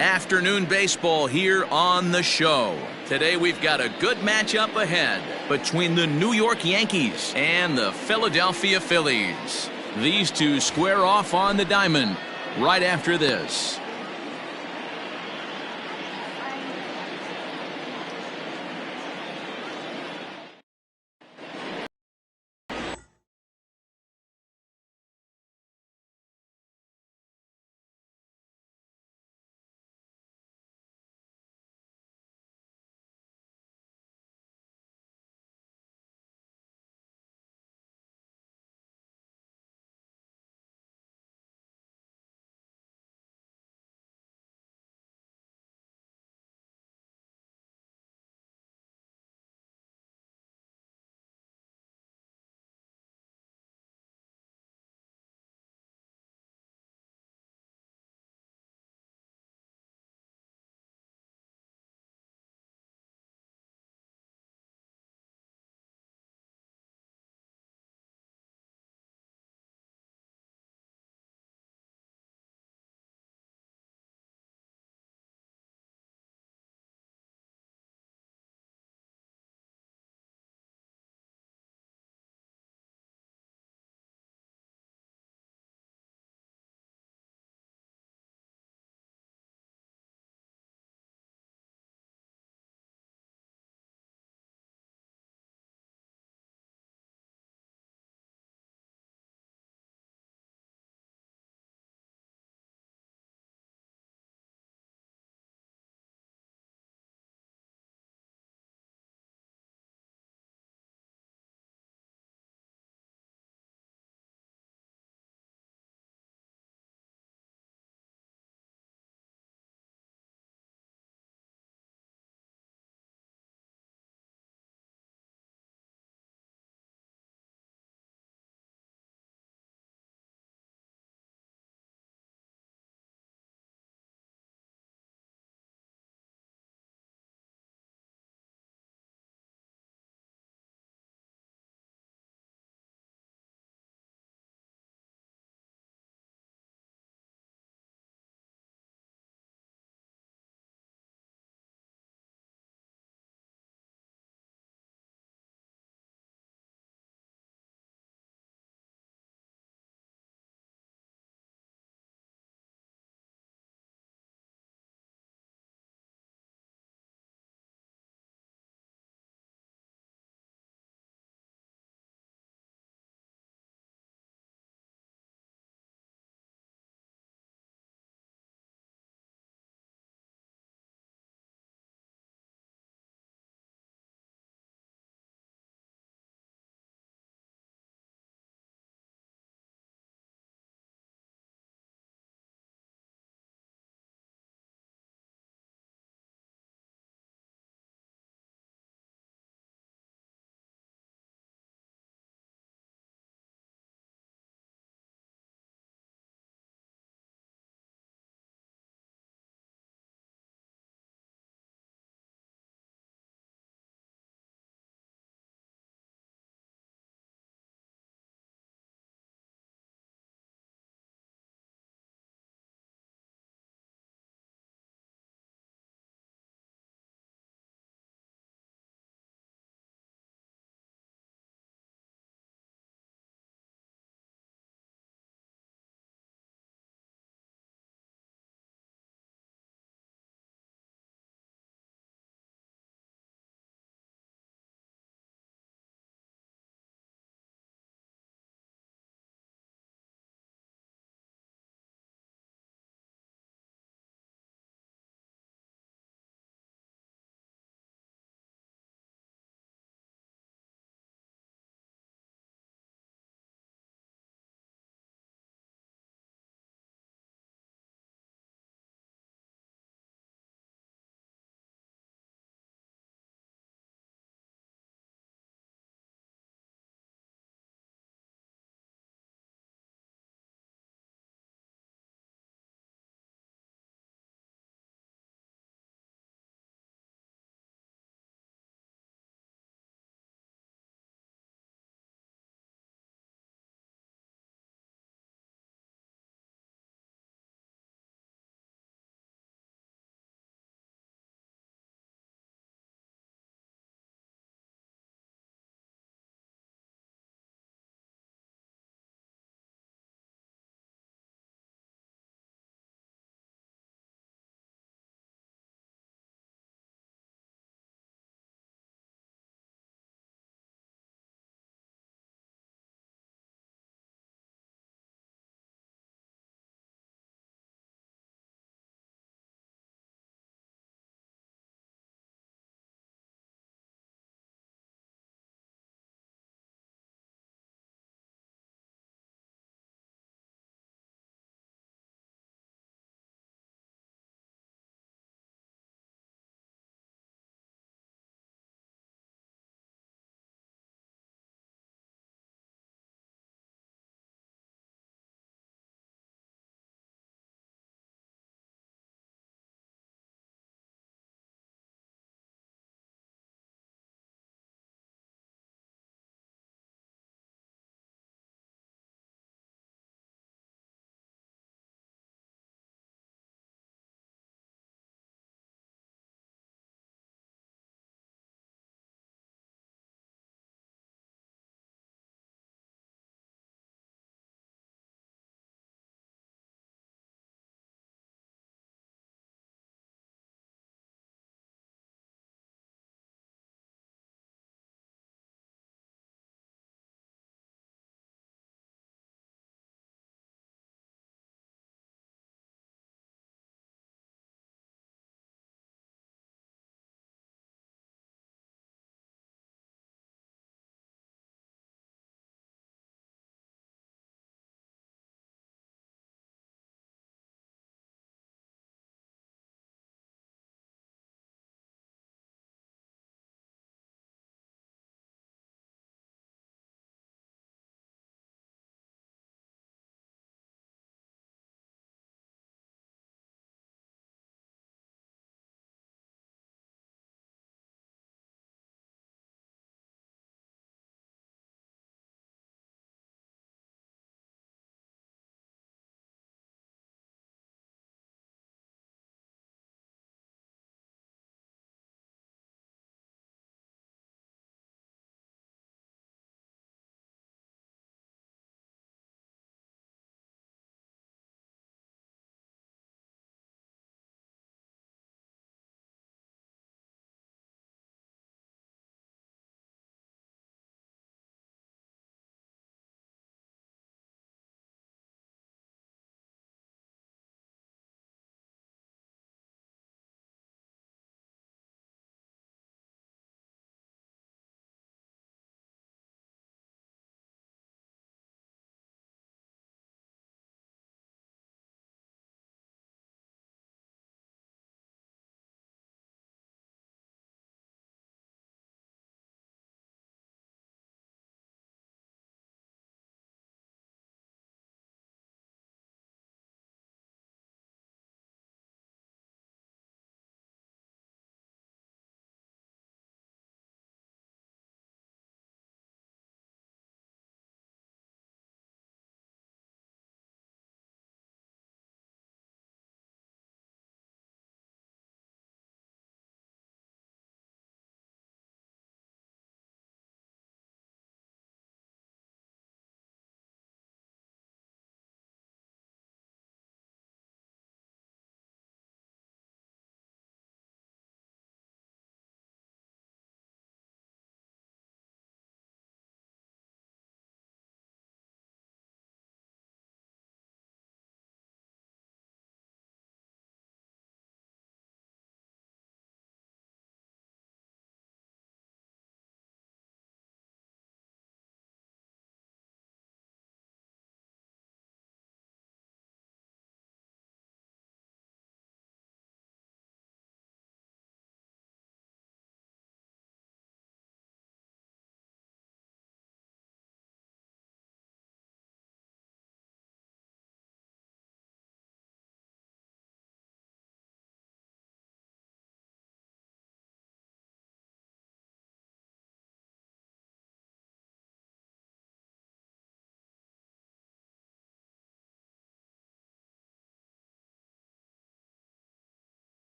Afternoon baseball here on the show. Today we've got a good matchup ahead between the New York Yankees and the Philadelphia Phillies. These two square off on the diamond right after this.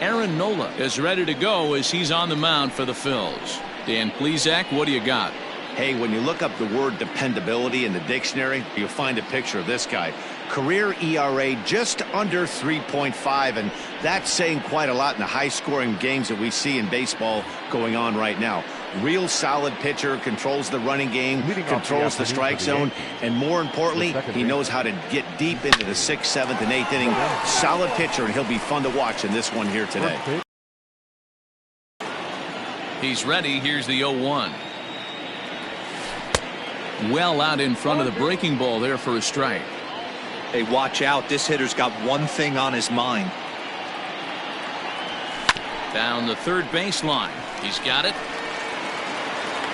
Aaron Nola is ready to go as he's on the mound for the Phils. Dan Plesac, what do you got? Hey, when you look up the word dependability in the dictionary, you'll find a picture of this guy. Career ERA just under 3.5, and that's saying quite a lot in the high-scoring games that we see in baseball going on right now. Real solid pitcher, controls the running game, controls the strike zone, and more importantly, he knows how to get deep into the 6th, 7th, and 8th inning. Solid pitcher, and he'll be fun to watch in this one here today. He's ready. Here's the 0-1. Well out in front of the breaking ball there for a strike. Hey, watch out. This hitter's got one thing on his mind. Down the third baseline. He's got it.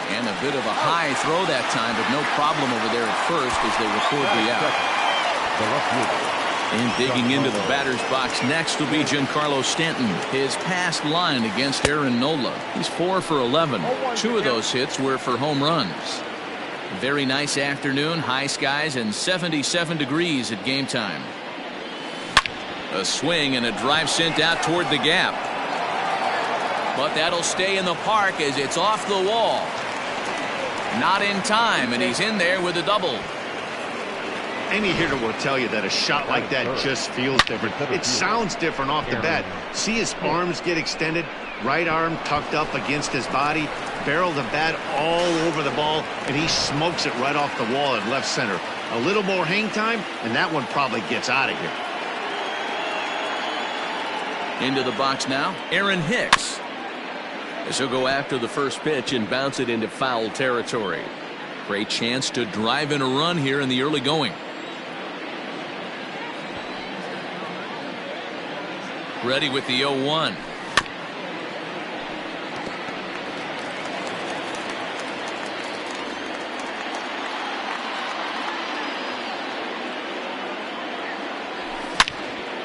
And a bit of a high throw that time, but no problem over there at first as they record the out. And digging into the batter's box next will be Giancarlo Stanton. His past line against Aaron Nola. He's 4 for 11. 2 of those hits were for home runs. Very nice afternoon, high skies and 77 degrees at game time. A swing and a drive sent out toward the gap. But that'll stay in the park as it's off the wall. Not in time, and he's in there with a double. Any hitter will tell you that a shot like that just feels different. It sounds different off the bat. See his arms get extended, right arm tucked up against his body, barrel the bat all over the ball, and he smokes it right off the wall at left center. A little more hang time, and that one probably gets out of here. Into the box now, Aaron Hicks. As he'll go after the first pitch and bounce it into foul territory. Great chance to drive in a run here in the early going. Ready with the 0-1.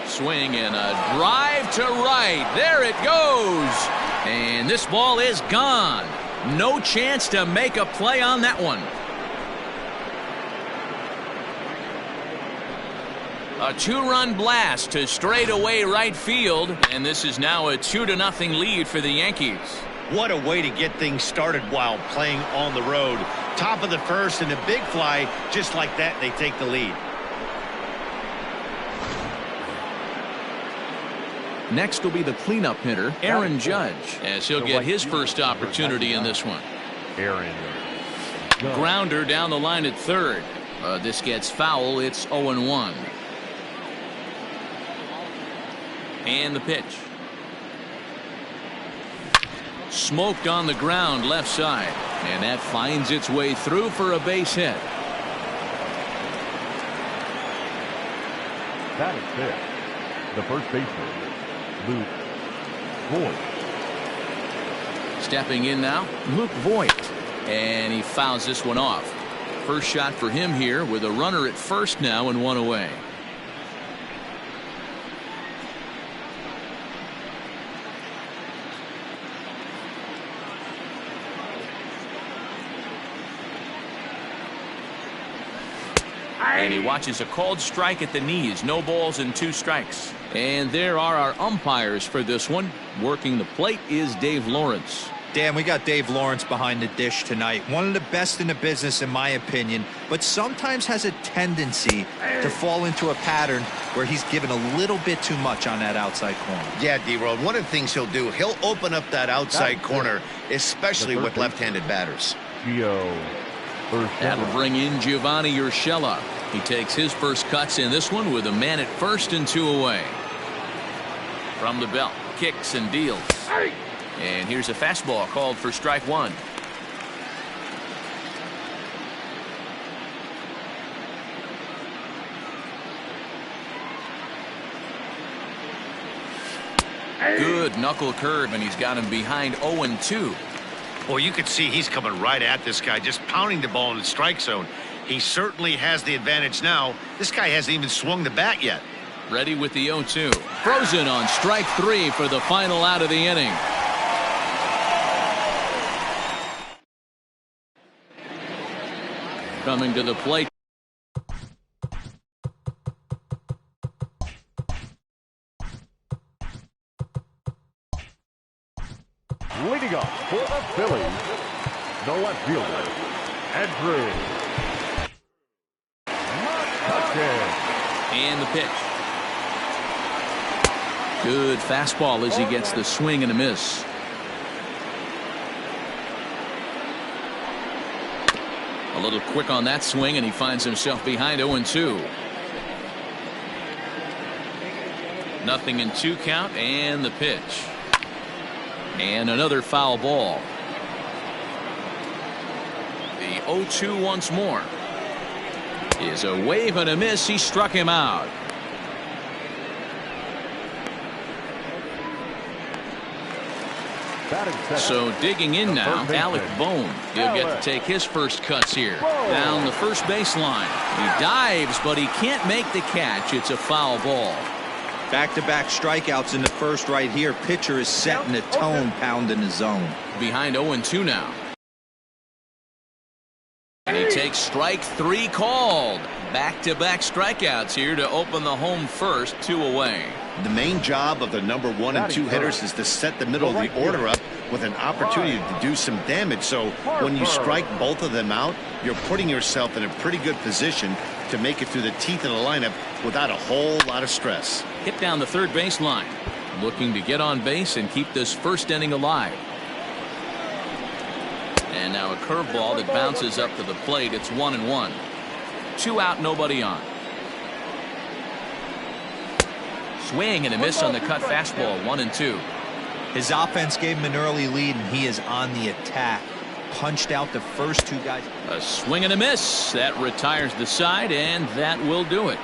Swing and a drive to right. There it goes. And this ball is gone. No chance to make a play on that one. A 2-run blast to straightaway right field, and this is now a 2-0 lead for the Yankees. What a way to get things started while playing on the road. Top of the first and a big fly, just like that, they take the lead. Next will be the cleanup hitter, Aaron Judge, as he'll get his first opportunity in this one. Grounder down the line at third. This gets foul. It's 0-1. And the pitch. Smoked on the ground left side. And that finds its way through for a base hit. That is fair. The first baseman, Luke Voigt. Stepping in now, Luke Voigt. And he fouls this one off. First shot for him here with a runner at first now and one away. And he watches a called strike at the knees. No balls and 2 strikes. And there are our umpires for this one. Working the plate is Dave Lawrence. Dan, we got Dave Lawrence behind the dish tonight. One of the best in the business, in my opinion, but sometimes has a tendency to fall into a pattern where he's given a little bit too much on that outside corner. Yeah, D-Road, one of the things he'll do, he'll open up that outside corner, especially with left-handed batters. That'll bring in Giovanni Urshela. He takes his first cuts in this one with a man at first and 2 away. From the belt, kicks and deals. And here's a fastball called for strike 1. Good knuckle curve, and he's got him behind 0-2. Well, you can see he's coming right at this guy, just pounding the ball in the strike zone. He certainly has the advantage now. This guy hasn't even swung the bat yet. Ready with the 0-2. Frozen on strike 3 for the final out of the inning. Coming to the plate. For the Phillies, the left fielder, Andrew McCutchen. And the pitch. Good fastball as he gets the swing and a miss. A little quick on that swing, and he finds himself behind 0-2. Nothing in 2 count, and the pitch. And another foul ball. The 0-2 once more. Is a wave and a miss. He struck him out. So digging in now, Alec Bohm. He'll get to take his first cuts here. Down the first baseline. He dives, but he can't make the catch. It's a foul ball. Back-to-back strikeouts in the first right here. Pitcher is setting the tone, pounding the zone. Behind 0-2 now. And he takes strike 3 called. Back-to-back strikeouts here to open the home first, 2 away. The main job of the number 1 and 2 hitters is to set the middle of the order up with an opportunity to do some damage. So when you strike both of them out, you're putting yourself in a pretty good position to make it through the teeth of the lineup without a whole lot of stress. Hit down the third baseline. Looking to get on base and keep this first inning alive. And now a curveball that bounces up to the plate. It's 1-1. 2 out, nobody on. Swing and a miss on the cut fastball. 1-2. His offense gave him an early lead, and he is on the attack. Punched out the first 2 guys. A swing and a miss. That retires the side, and that will do it.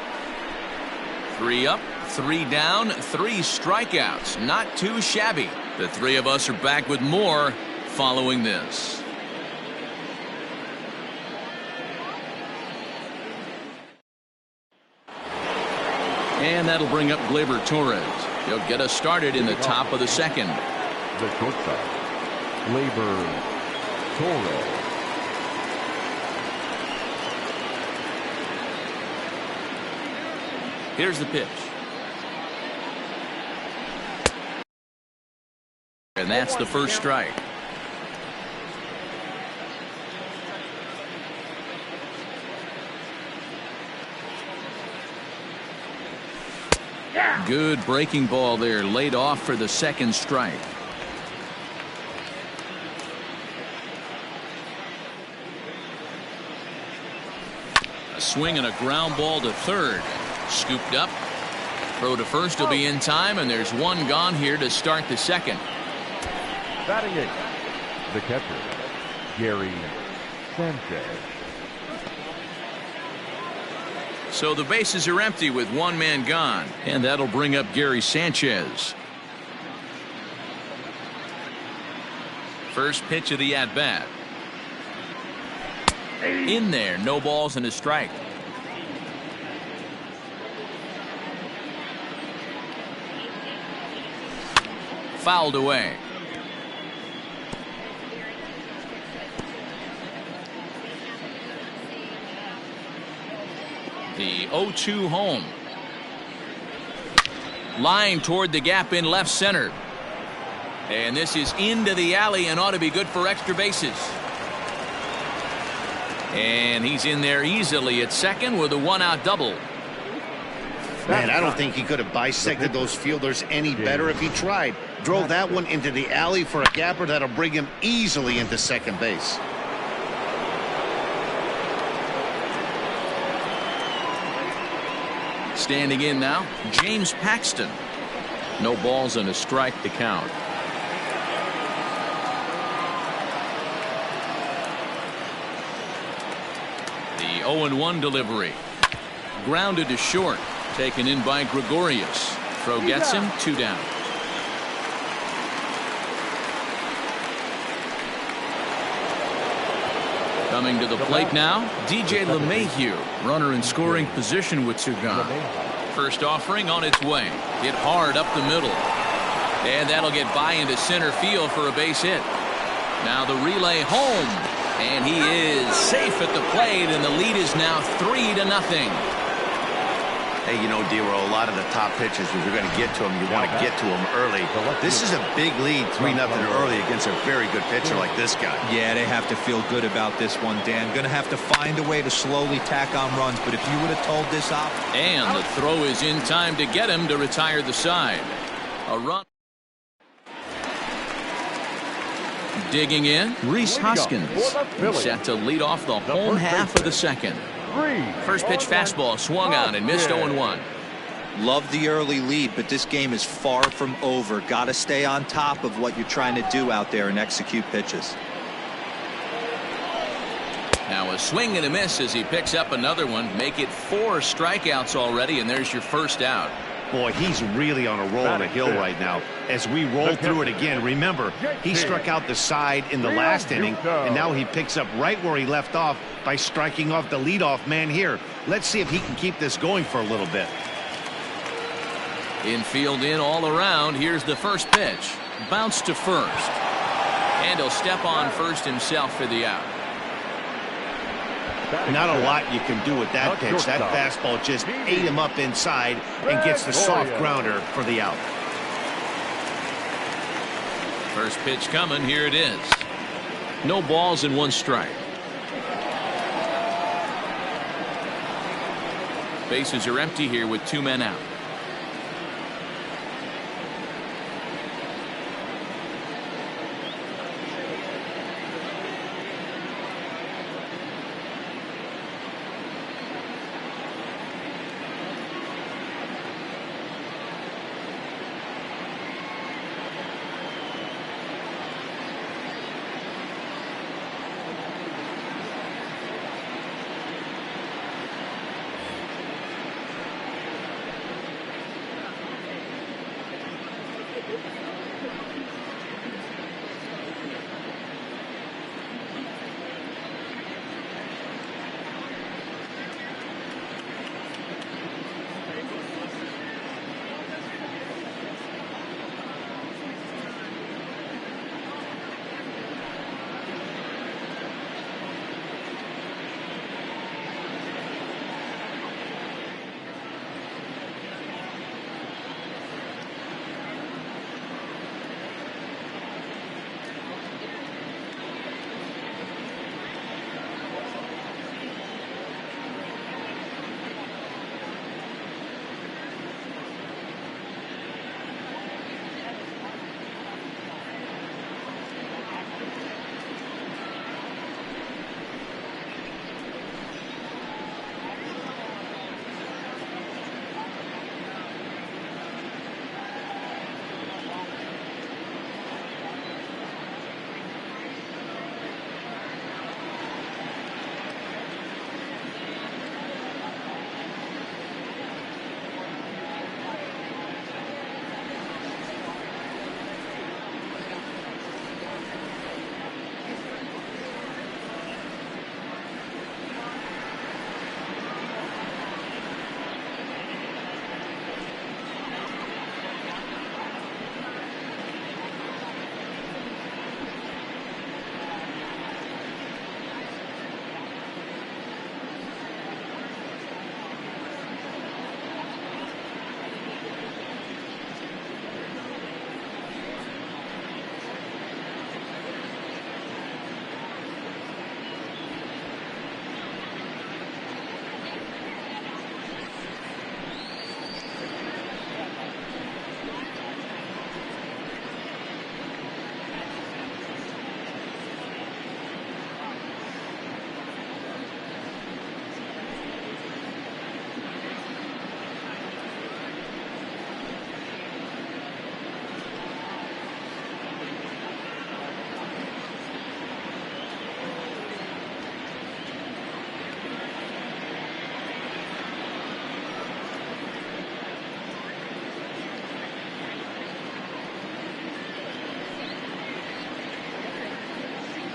3 up, 3 down, 3 strikeouts. Not too shabby. The 3 of us are back with more following this. And that'll bring up Gleyber Torres. He'll get us started in the top of the second. The shortstop, Gleyber Torres. Here's the pitch. And that's the first strike. Good breaking ball there, laid off for the second strike. A swing and a ground ball to third. Scooped up. Throw to first will be in time, and there's 1 gone here to start the second. Batting 8th, the catcher, Gary Sanchez. So the bases are empty with 1 man gone, and that'll bring up Gary Sanchez. First pitch of the at-bat. In there, no balls and a strike. Fouled away. The 0-2 home. Line toward the gap in left center. And this is into the alley and ought to be good for extra bases. And he's in there easily at second with a 1-out double. Man, I don't think he could have bisected those fielders any better if he tried. Drove that one into the alley for a gapper that'll bring him easily into second base. Standing in now, James Paxton. No balls and a strike to count. The 0-1 delivery. Grounded to short. Taken in by Gregorius. Throw gets him, 2 down. Coming to the plate now, DJ LeMahieu. Runner in scoring position with 2 gone. First offering on its way. Hit hard up the middle. And that'll get by into center field for a base hit. Now the relay home. And he is safe at the plate, and the lead is now 3-0. Hey, you know, D-Roll, a lot of the top pitchers, if you're going to get to them, you want to get to them early. This is a big lead, 3-0 early against a very good pitcher like this guy. Yeah, they have to feel good about this one, Dan. Going to have to find a way to slowly tack on runs, but if you would have told this up. And the throw is in time to get him to retire the side. A run. Digging in, Rhys Hoskins. He's set to lead off the home half of the second. First pitch fastball swung on and missed 0-1. Love the early lead, but this game is far from over. Got to stay on top of what you're trying to do out there and execute pitches. Now a swing and a miss as he picks up another one. Make it 4 strikeouts already, and there's your first out. Boy, he's really on a roll on a hill right now. As we roll through it again, remember, he struck out the side in the last inning, and now he picks up right where he left off by striking off the leadoff man here. Let's see if he can keep this going for a little bit. Infield in all around. Here's the first pitch. Bounce to first. And he'll step on first himself for the out. Not a lot you can do with that pitch. That fastball just ate him up inside and gets the soft grounder for the out. First pitch coming. Here it is. No balls and 1 strike. Bases are empty here with 2 men out.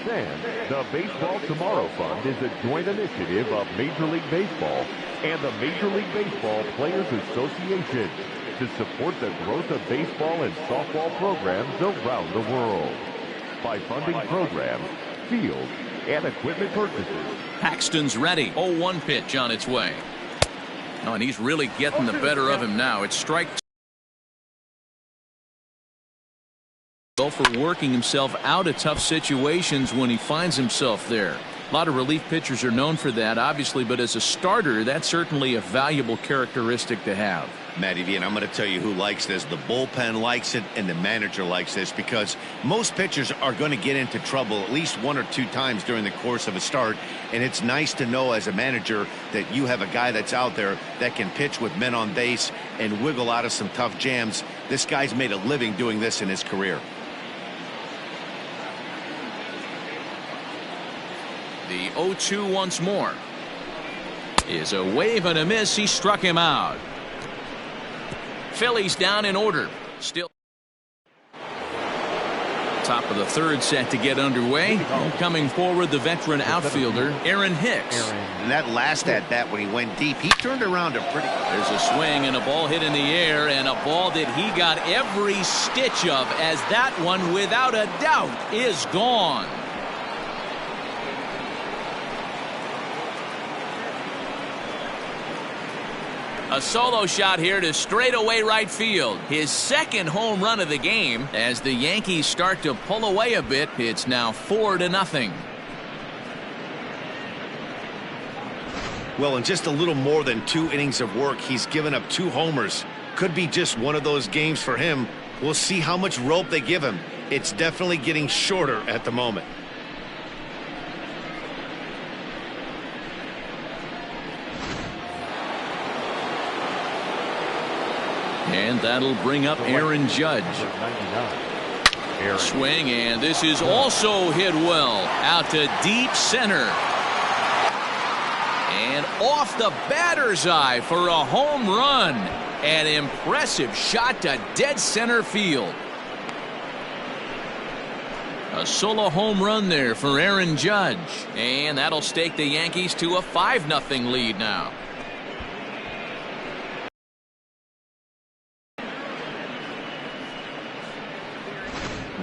And the Baseball Tomorrow Fund is a joint initiative of Major League Baseball and the Major League Baseball Players Association to support the growth of baseball and softball programs around the world by funding programs, fields, and equipment purchases. Paxton's ready. 0-1 pitch on its way. Oh, and he's really getting the better of him now. It's strike two. For working himself out of tough situations when he finds himself there. A lot of relief pitchers are known for that, obviously, but as a starter, that's certainly a valuable characteristic to have. Matty V, and I'm going to tell you who likes this. The bullpen likes it, and the manager likes this, because most pitchers are going to get into trouble at least 1 or 2 times during the course of a start, and it's nice to know as a manager that you have a guy that's out there that can pitch with men on base and wiggle out of some tough jams. This guy's made a living doing this in his career. The 0-2 once more is a wave and a miss. He struck him out. Phillies down in order. Still top of the third set to get underway. Coming forward, the veteran outfielder Aaron Hicks. And that last at bat when he went deep, he turned around a pretty. There's a swing and a ball hit in the air, and a ball that he got every stitch of, as that one without a doubt is gone. A solo shot here to straightaway right field. His second home run of the game. As the Yankees start to pull away a bit, it's now 4-0. Well, in just a little more than 2 innings of work, he's given up 2 homers. Could be just one of those games for him. We'll see how much rope they give him. It's definitely getting shorter at the moment. And that'll bring up Aaron Judge. Swing, and this is also hit well out to deep center. And off the batter's eye for a home run. An impressive shot to dead center field. A solo home run there for Aaron Judge. And that'll stake the Yankees to a 5-0 lead now.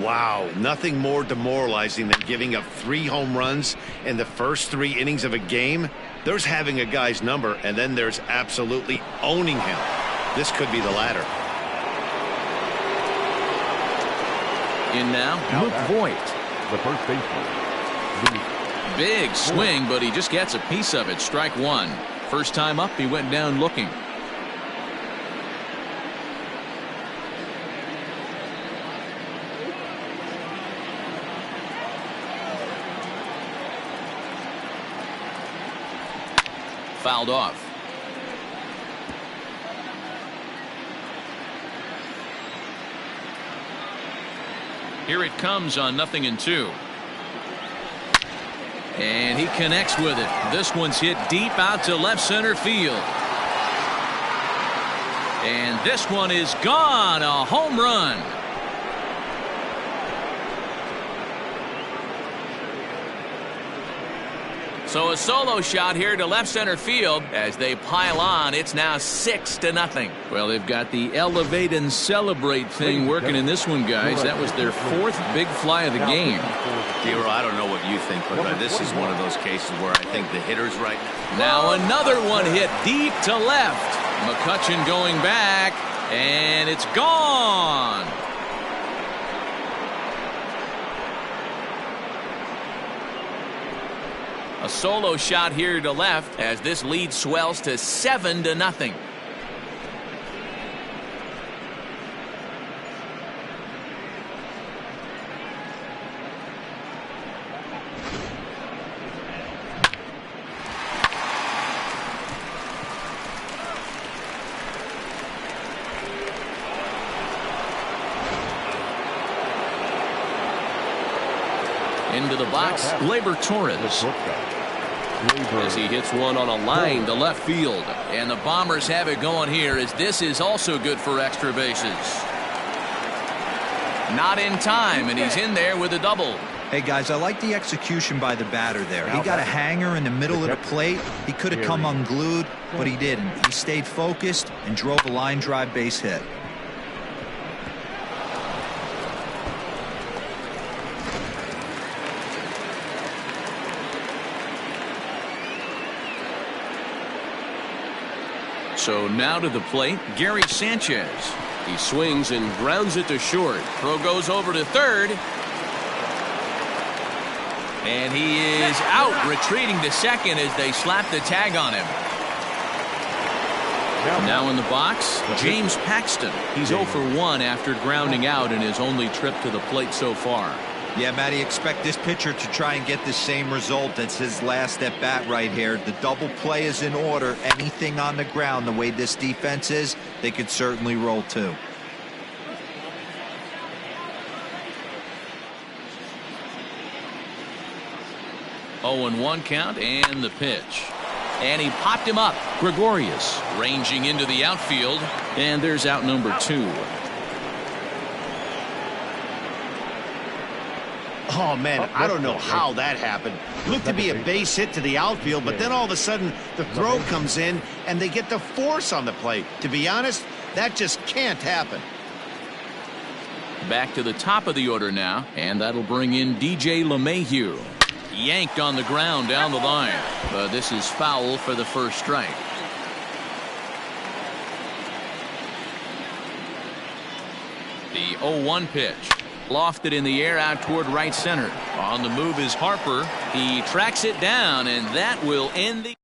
Wow, nothing more demoralizing than giving up 3 home runs in the first 3 innings of a game. There's having a guy's number, and then there's absolutely owning him. This could be the latter. In now, Luke Voigt. The first baseman. Big swing, but he just gets a piece of it. Strike 1. First time up, he went down looking. Fouled off. Here it comes on 0-2. And he connects with it. This one's hit deep out to left center field. And this one is gone. A home run. So a solo shot here to left center field as they pile on. It's now 6-0. Well, they've got the elevate and celebrate thing working in this one, guys. That was their 4th big fly of the game. Hero, I don't know what you think, but this is one of those cases where I think the hitters right now. Another one hit deep to left. McCutchen going back, and it's gone. A solo shot here to left as this lead swells to 7-0. Into the box, Gleyber Torres. As he hits one on a line to left field. And the Bombers have it going here, as this is also good for extra bases. Not in time, and he's in there with a double. Hey, guys, I like the execution by the batter there. He got a hanger in the middle of the plate. He could have come unglued, but he didn't. He stayed focused and drove a line drive base hit. So now to the plate, Gary Sanchez. He swings and grounds it to short. Throw goes over to third. And he is out, retreating to second as they slap the tag on him. Now in the box, James Paxton. He's 0 for 1 after grounding out in his only trip to the plate so far. Yeah, Matty, expect this pitcher to try and get the same result as his last at bat right here. The double play is in order. Anything on the ground, the way this defense is, they could certainly roll too. Oh, and 1 count and the pitch. And he popped him up. Gregorius ranging into the outfield. And there's out number 2. Oh, man, I don't know how that happened. Looked to be a base hit to the outfield, but then all of a sudden the throw comes in and they get the force on the plate. To be honest, that just can't happen. Back to the top of the order now, and that'll bring in DJ LeMahieu. Yanked on the ground down the line, but this is foul for the first strike. The 0-1 pitch. Lofted in the air out toward right center. On the move is Harper. He tracks it down, and that will end the...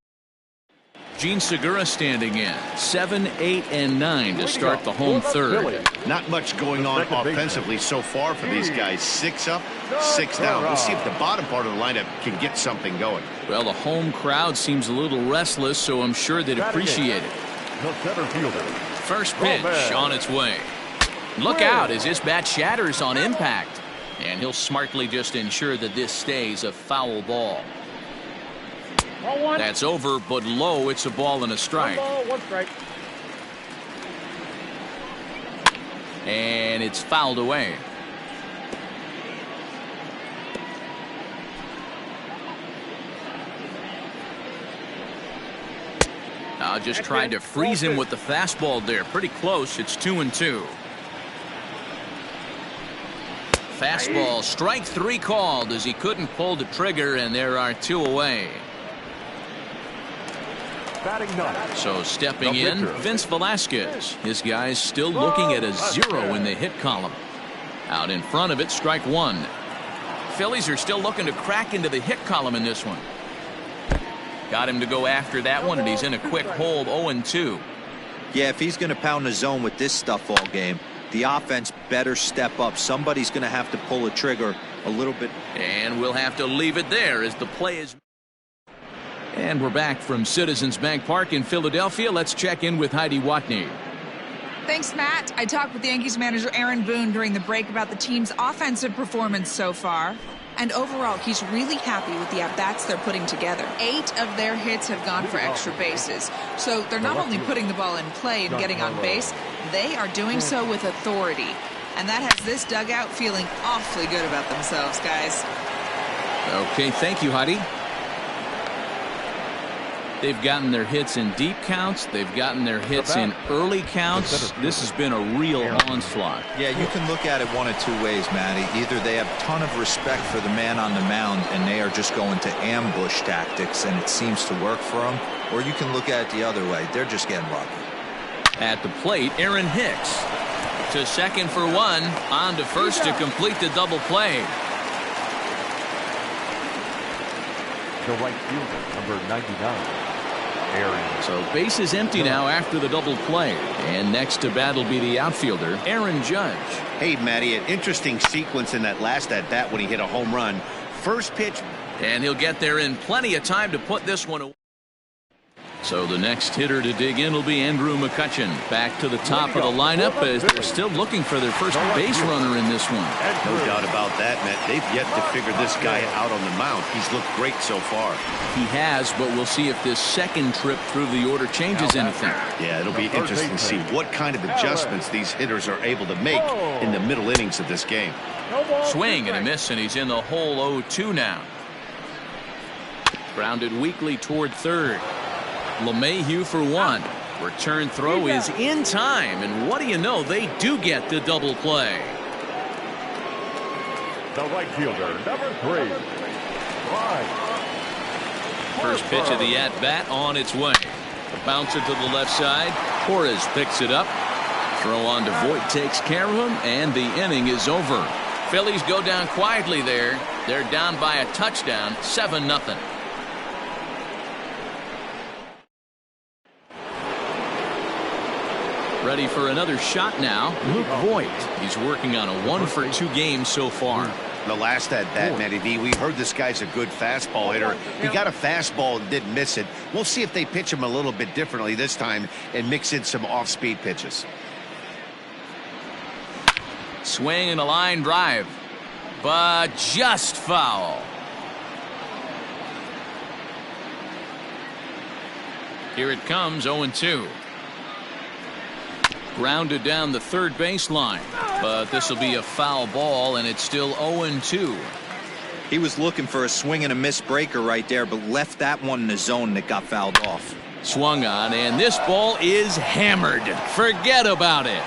Gene Segura standing in. 7, 8, and 9 to start the home third. Not much going on offensively so far for these guys. 6 up, 6 down. We'll see if the bottom part of the lineup can get something going. Well, the home crowd seems a little restless, so I'm sure they'd appreciate it. First pitch on its way. Look out as this bat shatters on impact. And he'll smartly just ensure that this stays a foul ball. That's over, but low. It's a ball and a strike. 1 strike. And it's fouled away. Now just tried to freeze him with the fastball there. Pretty close. It's 2-2. Fastball, strike 3 called as he couldn't pull the trigger, and there are 2 away. So stepping in, Vince Velasquez. His guys still looking at a 0 in the hit column. Out in front of it, strike 1. Phillies are still looking to crack into the hit column in this one. Got him to go after that one, and he's in a quick hold. 0-2. Yeah, if he's going to pound the zone with this stuff all game, the offense better step up. Somebody's going to have to pull a trigger a little bit. And we'll have to leave it there as the play is. And we're back from Citizens Bank Park in Philadelphia. Let's check in with Heidi Watney. Thanks, Matt. I talked with Yankees manager Aaron Boone during the break about the team's offensive performance so far. And overall, he's really happy with the at-bats they're putting together. 8 of their hits have gone for extra bases. So they're not only putting the ball in play and getting on base, they are doing so with authority. And that has this dugout feeling awfully good about themselves, guys. Okay, thank you, Heidi. They've gotten their hits in deep counts. They've gotten their hits in early counts. This has been a real onslaught. Yeah, you can look at it one of 2 ways, Matty. Either they have a ton of respect for the man on the mound and they are just going to ambush tactics and it seems to work for them, or you can look at it the other way. They're just getting lucky. At the plate, Aaron Hicks. To second for 1. On to first to complete the double play. The right fielder, number 99. Aaron. So base is empty now after the double play. And next to bat will be the outfielder, Aaron Judge. Hey, Matty, an interesting sequence in that last at-bat when he hit a home run. First pitch. And he'll get there in plenty of time to put this one away. So the next hitter to dig in will be Andrew McCutchen. Back to the top of the lineup as they're still looking for their first base runner in this one. No doubt about that, Matt. They've yet to figure this guy out on the mound. He's looked great so far. He has, but we'll see if this second trip through the order changes anything. Yeah, it'll be interesting to see what kind of adjustments these hitters are able to make in the middle innings of this game. Swing and a miss, and he's in the hole 0-2 now. Grounded weakly toward third. LeMahieu for 1. Return throw is in time, and what do you know, they do get the double play. The right fielder, number 3. First pitch of the at-bat on its way. Bouncer to the left side. Torres picks it up. Throw on to Voit takes care of him, and the inning is over. Phillies go down quietly there. They're down by a touchdown, 7-0. Ready for another shot now. Luke Voit. He's working on a 1-for-2 game so far. The last at bat, Matty V, we heard this guy's a good fastball hitter. He got a fastball and didn't miss it. We'll see if they pitch him a little bit differently this time and mix in some off-speed pitches. Swing and a line drive, but just foul. Here it comes, 0-2. Grounded down the third baseline, but this will be a foul ball, and it's still 0-2. He was looking for a swing and a miss breaker right there, but left that one in the zone that got fouled off. Swung on, and this ball is hammered. Forget about it.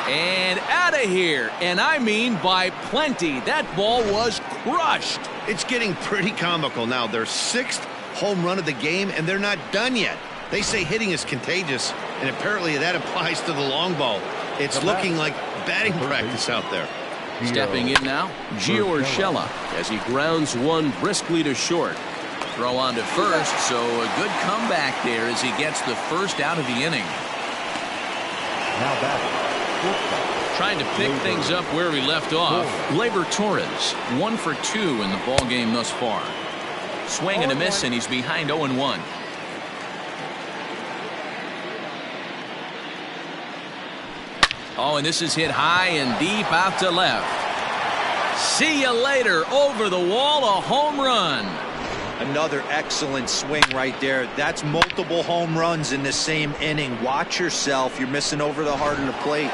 And out of here, and I mean by plenty. That ball was crushed. It's getting pretty comical now. Their 6th home run of the game, and they're not done yet. They say hitting is contagious, and apparently that applies to the long ball. It's looking like batting practice out there. Stepping in now, Gio Urshela as he grounds one briskly to short. Throw on to first, so a good comeback there as he gets the first out of the inning. Now batting. Trying to pick things up where we left off. Gleyber Torres, 1-for-2 in the ball game thus far. Swing and a miss, and he's behind 0-1. Oh, and this is hit high and deep out to left. See you later. Over the wall, a home run. Another excellent swing right there. That's multiple home runs in the same inning. Watch yourself. You're missing over the heart of the plate.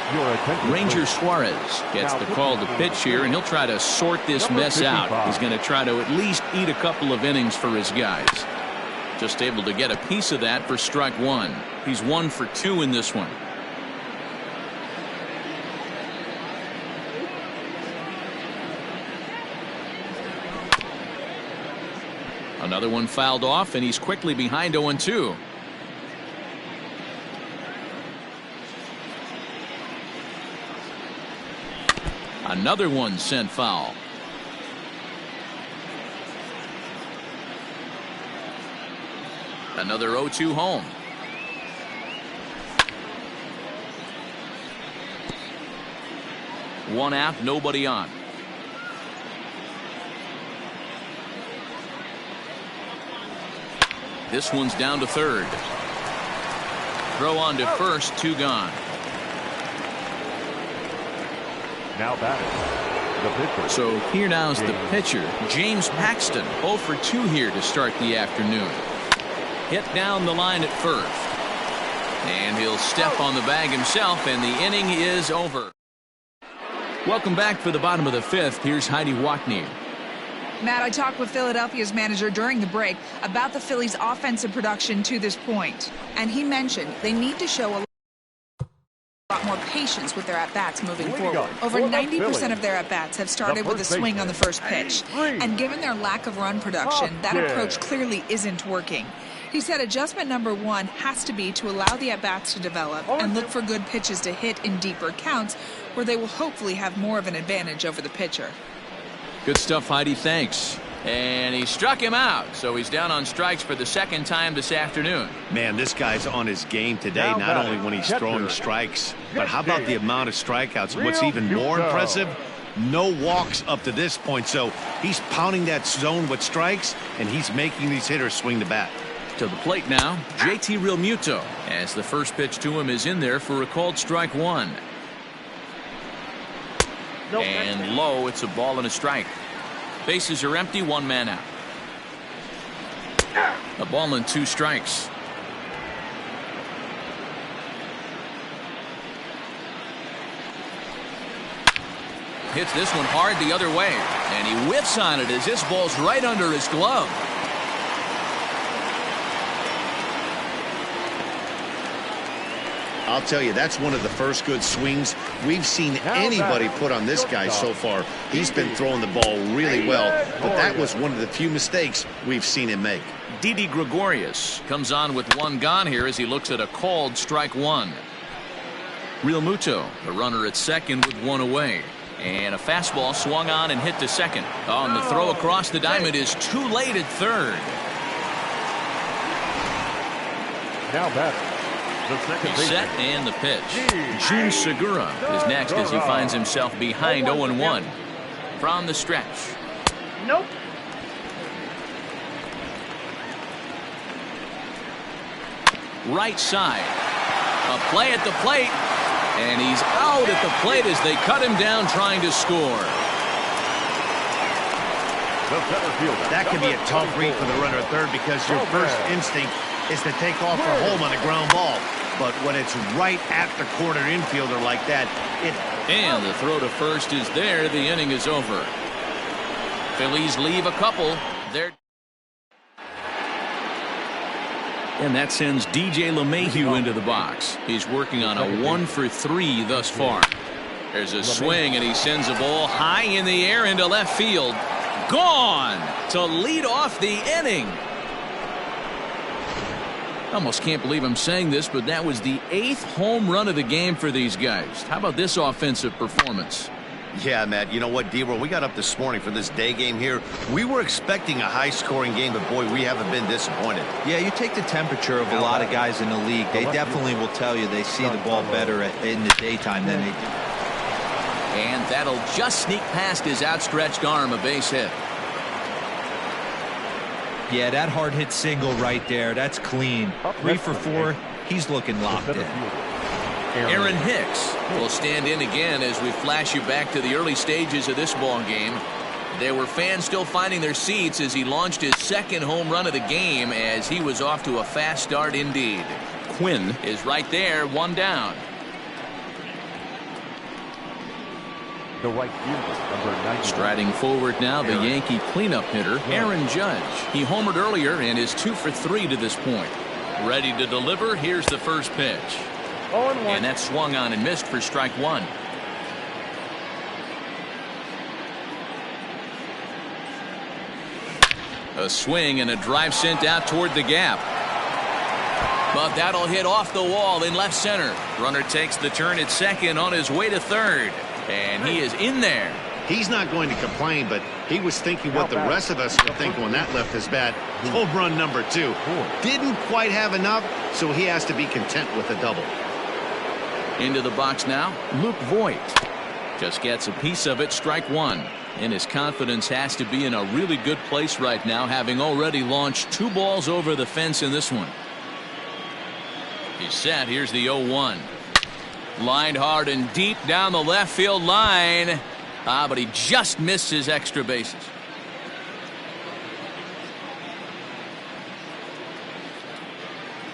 Ranger Suarez gets the call to pitch here, and he'll try to sort this mess out. He's going to try to at least eat a couple of innings for his guys. Just able to get a piece of that for strike one. He's 1-for-2 in this one. Another one fouled off, and he's quickly behind 0-2. Another one sent foul. Another 0-2 home. One out, nobody on. This one's down to third. Throw on to first, 2 gone. Now batting, the pitcher. So here now's the pitcher, James Paxton, 0-for-2 here to start the afternoon. Hit down the line at first. And he'll step on the bag himself, and the inning is over. Welcome back for the bottom of the 5th. Here's Heidi Watney. Matt, I talked with Philadelphia's manager during the break about the Phillies' offensive production to this point. And he mentioned they need to show a lot more patience with their at-bats moving forward. Over 90% of their at-bats have started with a swing on the first pitch. And given their lack of run production, that approach clearly isn't working. He said adjustment number 1 has to be to allow the at-bats to develop and look for good pitches to hit in deeper counts where they will hopefully have more of an advantage over the pitcher. Good stuff, Heidi. Thanks. And he struck him out, so he's down on strikes for the 2nd time this afternoon. Man, this guy's on his game today, not only when he's throwing strikes, but how about the amount of strikeouts? And what's even more impressive, no walks up to this point. So he's pounding that zone with strikes, and he's making these hitters swing the bat. To the plate now, JT Realmuto, as the first pitch to him is in there for a called strike 1. And low, it's a ball and a strike. Bases are empty, 1 man out. A ball and 2 strikes. Hits this one hard the other way, and he whiffs on it as this ball's right under his glove. I'll tell you, that's one of the first good swings we've seen anybody put on this guy so far. He's been throwing the ball really well, but that was one of the few mistakes we've seen him make. Didi Gregorius comes on with one gone here as he looks at a called strike one. Real Muto, the runner at second with one away. And a fastball swung on and hit to second. Oh, and the throw across the diamond is too late at third. Now batter, the second He's set and the pitch. Jun Segura is next as he finds himself behind 0-1 from the stretch. Nope. Right side. A play at the plate. And he's out at the plate as they cut him down trying to score. That could be a tough read for the runner at third because your first instinct is to take off for home on a ground ball. But when it's right at the corner infielder like that, And the throw to first is there. The inning is over. Phillies leave a couple. And that sends DJ LeMahieu into the box. He's working on a 1-for-3 thus far. There's a swing, and he sends a ball high in the air into left field. Gone to lead off the inning. I almost can't believe I'm saying this, but that was the 8th home run of the game for these guys. How about this offensive performance? Yeah, Matt, you know what, D-Roll, we got up this morning for this day game here. We were expecting a high-scoring game, but, boy, we haven't been disappointed. Yeah, you take the temperature of a lot of guys in the league. They definitely will tell you they see the ball better in the daytime than they do. And that'll just sneak past his outstretched arm, a base hit. Yeah, that hard hit single right there. That's clean. 3 for 4. He's looking locked in. Aaron Hicks will stand in again as we flash you back to the early stages of this ball game. There were fans still finding their seats as he launched his second home run of the game as he was off to a fast start indeed. Quinn is right there, one down. The right fielder, number 90. Striding forward now, the Yankee cleanup hitter, Aaron Judge. He homered earlier and is 2 for 3 to this point. Ready to deliver. Here's the first pitch. And that swung on and missed for strike one. A swing and a drive sent out toward the gap. But that'll hit off the wall in left center. Runner takes the turn at second on his way to third. And he is in there. He's not going to complain, but he was thinking what the rest of us were thinking when that left his bat. Home run number 2. Didn't quite have enough, so he has to be content with a double. Into the box now, Luke Voigt just gets a piece of it, strike one. And his confidence has to be in a really good place right now, having already launched 2 balls over the fence in this one. He's set. Here's the 0-1. Lined hard and deep down the left field line. But he just missed his extra bases.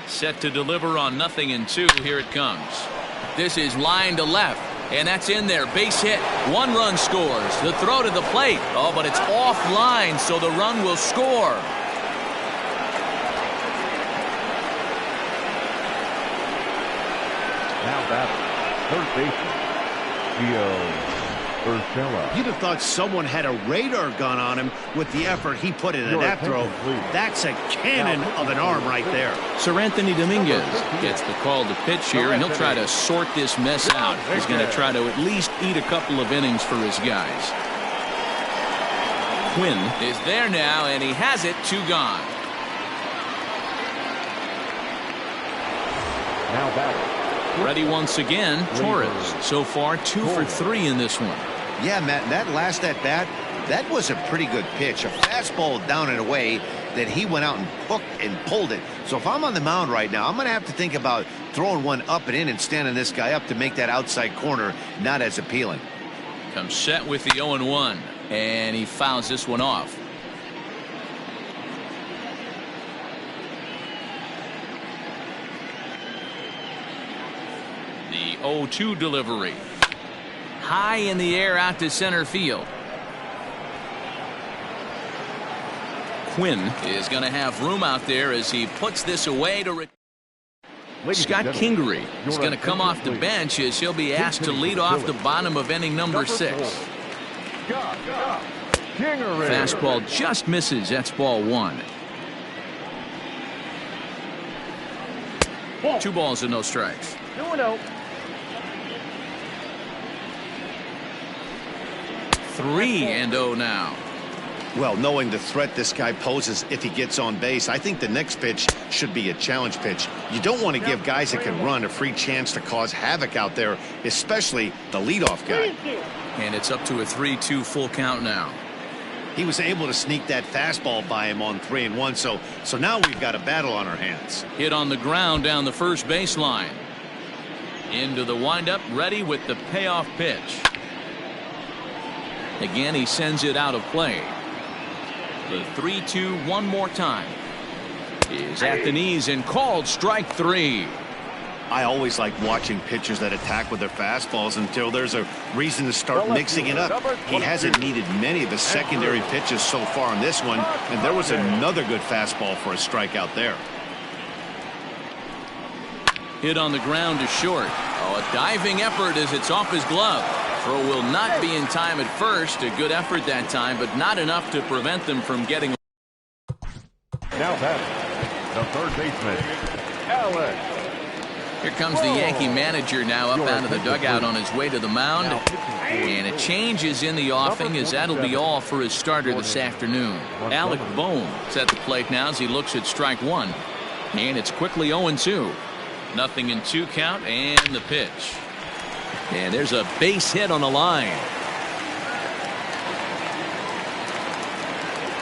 Set to deliver on 0-2. Here it comes. This is line to left, and that's in there. Base hit. 1 run scores. The throw to the plate. Oh, but it's offline, so the run will score. Now batter, third baseman, Gio Urshela. You'd have thought someone had a radar gun on him with the effort he put into that throw. That's a cannon of an arm right there. Sir Anthony Dominguez gets the call to pitch here, and he'll try to sort this mess out. He's going to try to at least eat a couple of innings for his guys. Quinn is there now, and he has it. 2 gone. Now batter. Ready once again, Torres. So far, 2 for 3 in this one. Yeah, Matt, that last at bat, that was a pretty good pitch. A fastball down and away that he went out and hooked and pulled it. So if I'm on the mound right now, I'm going to have to think about throwing one up and in and standing this guy up to make that outside corner not as appealing. Comes set with the 0-1, and he fouls this one off. The 0-2 delivery. High in the air out to center field. Quinn is going to have room out there as he puts this away to Scott Kingery is going to come off the bench as he'll be asked to lead off the bottom of inning number 6. Fastball just misses. That's ball 1. 2 balls and no strikes. 2-0. 3-0 now. Well, knowing the threat this guy poses if he gets on base, I think the next pitch should be a challenge pitch. You don't want to give guys that can run a free chance to cause havoc out there, especially the leadoff guy. And it's up to a 3-2 full count now. He was able to sneak that fastball by him on 3-1, so now we've got a battle on our hands. Hit on the ground down the first baseline. Into the windup, ready with the payoff pitch. Again, he sends it out of play. The 3-2 one more time is at the knees and called strike 3. I always like watching pitchers that attack with their fastballs until there's a reason to start mixing it up. He hasn't needed many of his secondary pitches so far in this one, and there was another good fastball for a strikeout there. Hit on the ground to short. Oh, a diving effort as it's off his glove. Throw will not be in time at first. A good effort that time, but not enough to prevent them from getting. Now batting, the third baseman, Alex. Here comes the Yankee manager now up out of the dugout on his way to the mound. And a change is in the offing as that'll be all for his starter this afternoon. Alec Bohm is at the plate now as he looks at strike 1. And it's quickly 0-2. 0-2 count and the pitch. And there's a base hit on the line.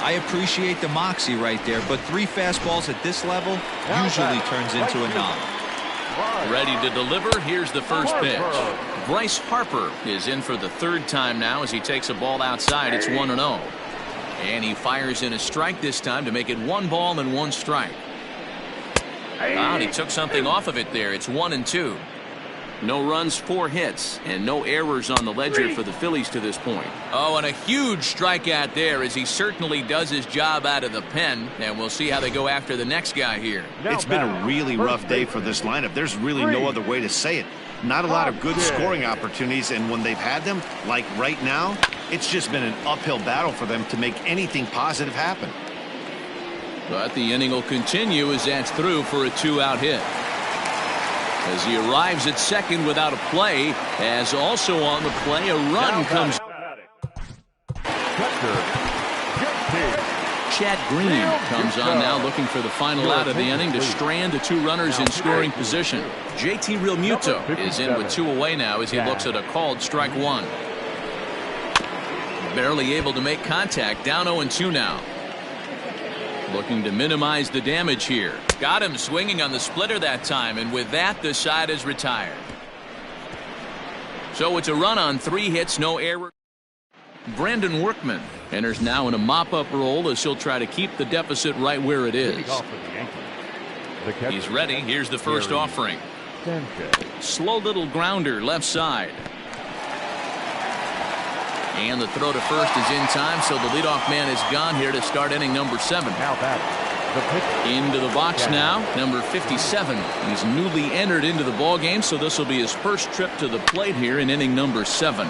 I appreciate the moxie right there, but 3 fastballs at this level usually turns into a knock. Ready to deliver. Here's the first pitch. Bryce Harper is in for the 3rd time now as he takes a ball outside. It's 1-0. And he fires in a strike this time to make it 1 ball and 1 strike. And he took something off of it there. It's 1-2. No runs, 4 hits, and no errors on the ledger for the Phillies to this point. Oh, and a huge strikeout there as he certainly does his job out of the pen, and we'll see how they go after the next guy here. It's been a really rough day for this lineup. There's really no other way to say it. Not a lot of good scoring opportunities, and when they've had them, like right now, it's just been an uphill battle for them to make anything positive happen. But the inning will continue as that's through for a 2-out hit. As he arrives at second without a play, as also on the play, a run comes. Chad Green comes on now looking for the final out of the inning to strand the 2 runners in scoring position. JT Realmuto is in with 2 away now as he looks at a called strike 1. Barely able to make contact, down 0-2 now. Looking to minimize the damage here. Got him swinging on the splitter that time, and with that, the side is retired. So it's a run on 3 hits, no error. Brandon Workman enters now in a mop-up role as he'll try to keep the deficit right where it is. He's ready. Here's the first offering. Slow little grounder left side. And the throw to first is in time, so the leadoff man is gone here to start inning number 7. Into the box now, number 57. He's newly entered into the ballgame, so this will be his first trip to the plate here in inning number 7.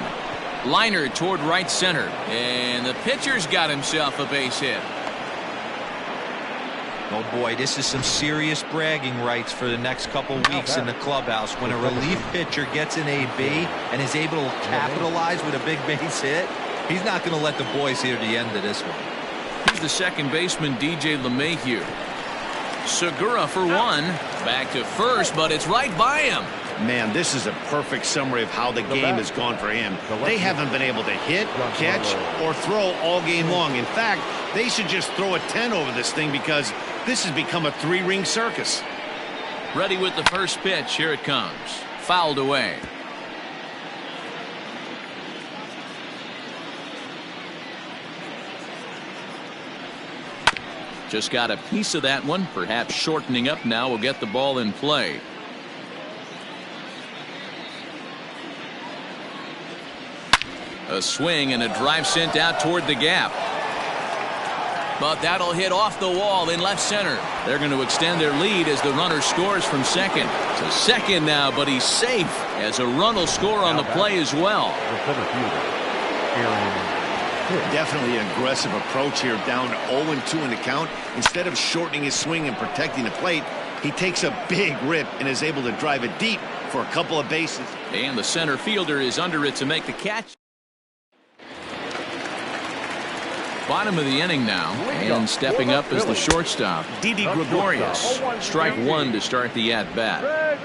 Liner toward right center, and the pitcher's got himself a base hit. Oh boy, this is some serious bragging rights for the next couple weeks in the clubhouse. When a relief pitcher gets an AB and is able to capitalize with a big base hit, he's not going to let the boys hear the end of this one. Here's the second baseman, DJ LeMahieu. Segura for 1. Back to first, but it's right by him. Man, this is a perfect summary of how the game has gone for him. They haven't been able to hit, catch, or throw all game long. In fact, they should just throw a 10 over this thing because this has become a 3-ring circus. Ready with the first pitch. Here it comes. Fouled away. Just got a piece of that one. Perhaps shortening up now will get the ball in play. A swing and a drive sent out toward the gap. but that'll hit off the wall in left center. They're going to extend their lead as the runner scores from second. To second now, but he's safe as a run will score on the play as well. Definitely an aggressive approach here, down 0-2 in the count. Instead of shortening his swing and protecting the plate, he takes a big rip and is able to drive it deep for a couple of bases. And the center fielder is under it to make the catch. Bottom of the inning now, and stepping up is the shortstop, Didi Gregorius. Strike one to start the at-bat.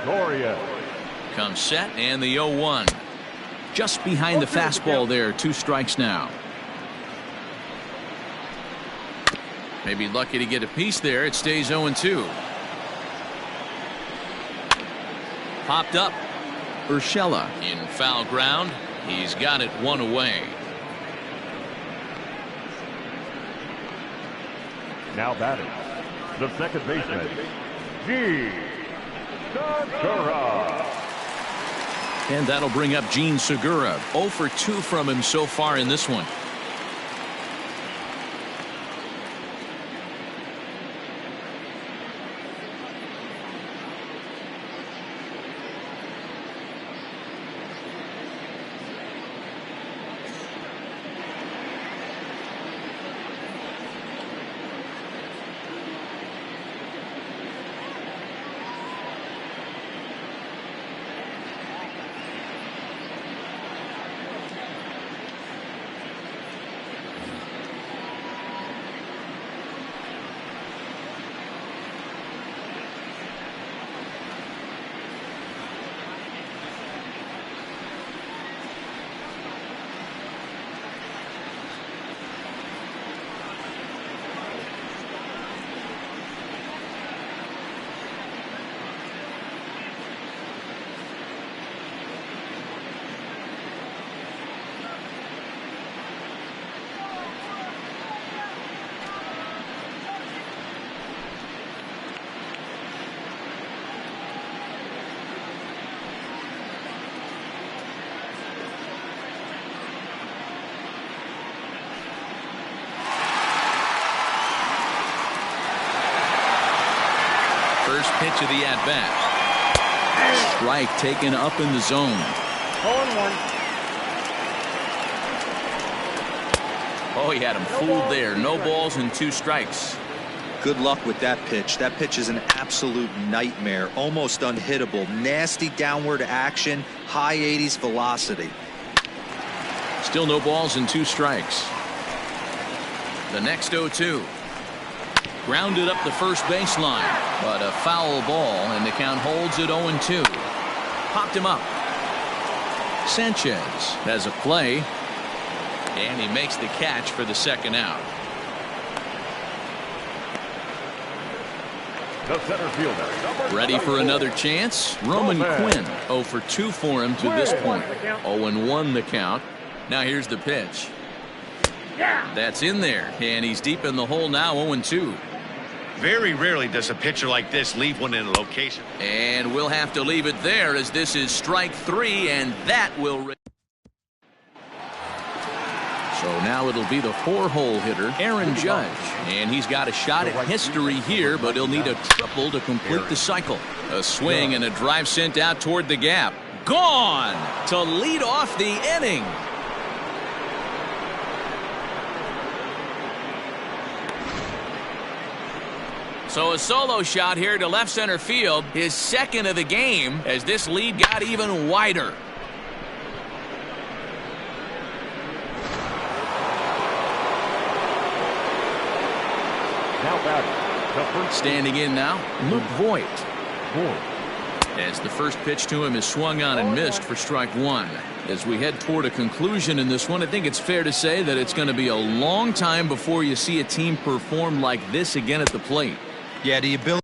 Comes set, and the 0-1. Just behind the fastball there, 2 strikes now. Maybe lucky to get a piece there. It stays 0-2. Popped up. Urshela in foul ground. He's got it 1 away. Now batting, the second baseman, Gene Segura. And that'll bring up Gene Segura. 0 for 2 from him so far in this one. First pitch of the at-bat. Strike taken up in the zone. 0-1. Oh, he had him fooled there. No balls and 2 strikes. Good luck with that pitch. That pitch is an absolute nightmare. Almost unhittable. Nasty downward action. High 80s velocity. Still no balls and 2 strikes. The next 0-2. Grounded up the first baseline, but a foul ball, and the count holds at 0-2. Popped him up. Sanchez has a play, and he makes the catch for the second out. The center fielder, Ready for another chance? Roman Quinn, 0 for 2 for him to this point. 0-1 the count. Now here's the pitch. That's in there, and he's deep in the hole now, 0-2. Very rarely does a pitcher like this leave one in a location. And we'll have to leave it there as this is strike 3, and that will. So now it'll be the 4-hole hitter, Aaron Judge. And he's got a shot at history here, but he'll need a triple to complete the cycle. A swing and a drive sent out toward the gap. Gone to lead off the inning. So a solo shot here to left center field, his second of the game, as this lead got even wider. now batting. Standing in now, Luke Voigt. As the first pitch to him is swung on and missed for strike 1. As we head toward a conclusion in this one, I think it's fair to say that it's going to be a long time before you see a team perform like this again at the plate. Yeah, the ability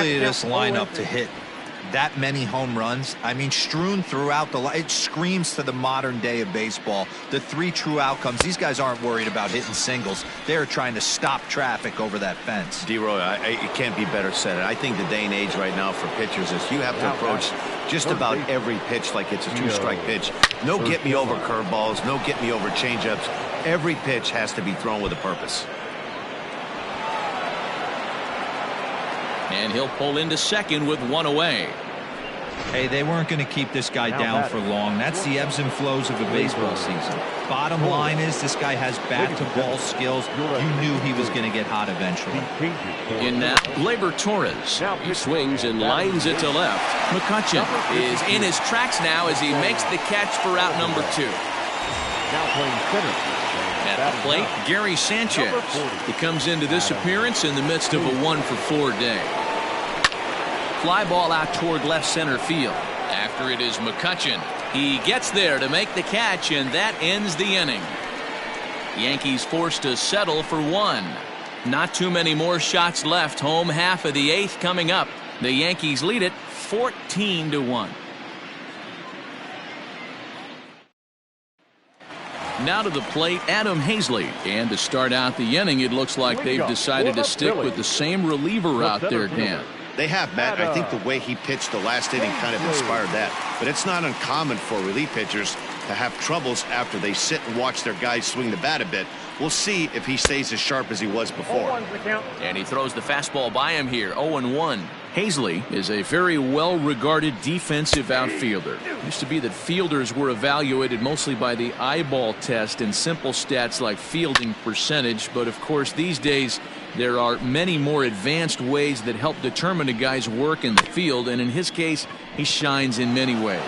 ability of this lineup to hit that many home runs, I mean, strewn throughout it screams to the modern day of baseball. The 3 true outcomes. These guys aren't worried about hitting singles. They're trying to stop traffic over that fence. D-Roy, it can't be better said. I think the day and age right now for pitchers is you have to approach just about every pitch like it's a 2-strike pitch. No get-me-over curveballs, no get-me-over changeups. Every pitch has to be thrown with a purpose. And he'll pull into second with 1 away. Hey, they weren't going to keep this guy down for long. That's the ebbs and flows of a baseball season. Bottom line is this guy has bat-to-ball skills. You knew he was going to get hot eventually. In now, Gleyber Torres. He swings and lines it to left. McCutchen is in his tracks now as he makes the catch for out number 2. Now playing center. At the plate, Gary Sanchez. He comes into this appearance in the midst of a 1-for-4 day. Fly ball out toward left center field. After it is McCutchen. He gets there to make the catch, and that ends the inning. Yankees forced to settle for 1. Not too many more shots left. Home half of the 8th coming up. The Yankees lead it 14-1. Now to the plate, Adam Hazley. And to start out the inning, it looks like they've decided to stick with the same reliever out there, Dan. They have, Matt. I think the way he pitched the last inning kind of inspired that. But it's not uncommon for relief pitchers to have troubles after they sit and watch their guys swing the bat a bit. We'll see if he stays as sharp as he was before. And he throws the fastball by him here, 0-1. Hazley is a very well-regarded defensive outfielder. It used to be that fielders were evaluated mostly by the eyeball test and simple stats like fielding percentage. But, of course, these days there are many more advanced ways that help determine a guy's work in the field. And in his case, he shines in many ways.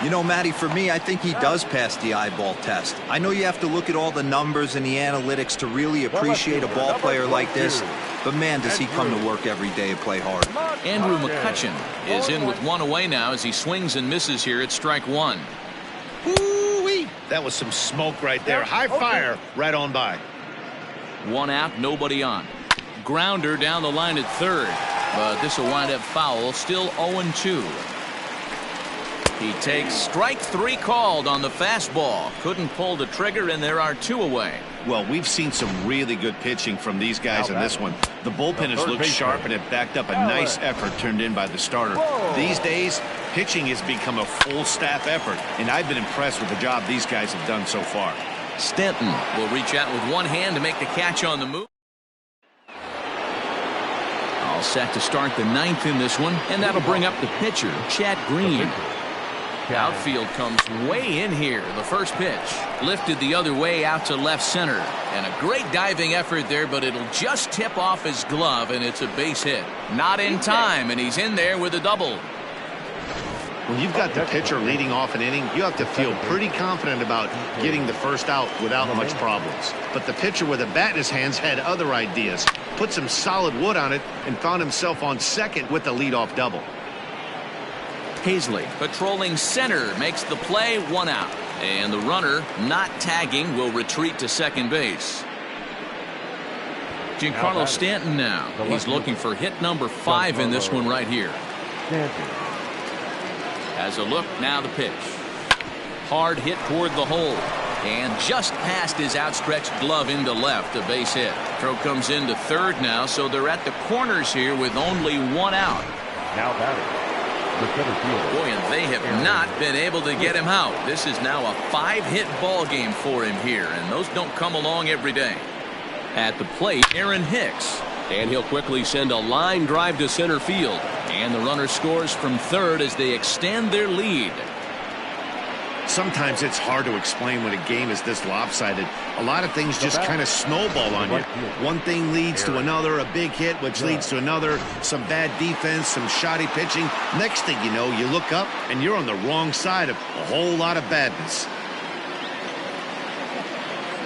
You know, Matty, for me, I think he does pass the eyeball test. I know you have to look at all the numbers and the analytics to really appreciate a ball player like this. But, man, does he come to work every day and play hard. Andrew McCutchen is in with 1 away now as he swings and misses here at strike 1. Woo-wee! That was some smoke right there. High fire right on by. 1 out, nobody on. Grounder down the line at third. But this will wind up foul. Still 0-2. He takes strike 3 called on the fastball. Couldn't pull the trigger, and there are 2 away. Well, we've seen some really good pitching from these guys in this one. The bullpen has looked sharp, and it backed up a nice effort turned in by the starter. These days, pitching has become a full staff effort, and I've been impressed with the job these guys have done so far. Stanton will reach out with one hand to make the catch on the move. All set to start the 9th in this one, and that'll bring up the pitcher, Chad Green. Outfield comes way in here. The first pitch lifted the other way out to left center, and a great diving effort there, but it'll just tip off his glove, and it's a base hit. Not in time, and he's in there with a double. When you've got the pitcher leading off an inning, you have to feel pretty confident about getting the first out without much problems. But the pitcher with a bat in his hands had other ideas, put some solid wood on it, and found himself on second with the leadoff double. Hazley patrolling center makes the play, 1 out. And the runner not tagging will retreat to second base. Giancarlo Stanton now. He's looking for hit number 5 in this one right here. As a look, now the pitch. Hard hit toward the hole. And just past his outstretched glove into left, a base hit. Throw comes into third now, so they're at the corners here with only 1 out. Now batting. Boy, and they have not been able to get him out. This is now a 5-hit ball game for him here, and those don't come along every day. At the plate, Aaron Hicks. And he'll quickly send a line drive to center field. And the runner scores from third as they extend their lead. Sometimes it's hard to explain when a game is this lopsided. A lot of things just kind of snowball on you. One thing leads to another, a big hit, which leads to another, some bad defense, some shoddy pitching. Next thing you know, you look up and you're on the wrong side of a whole lot of badness.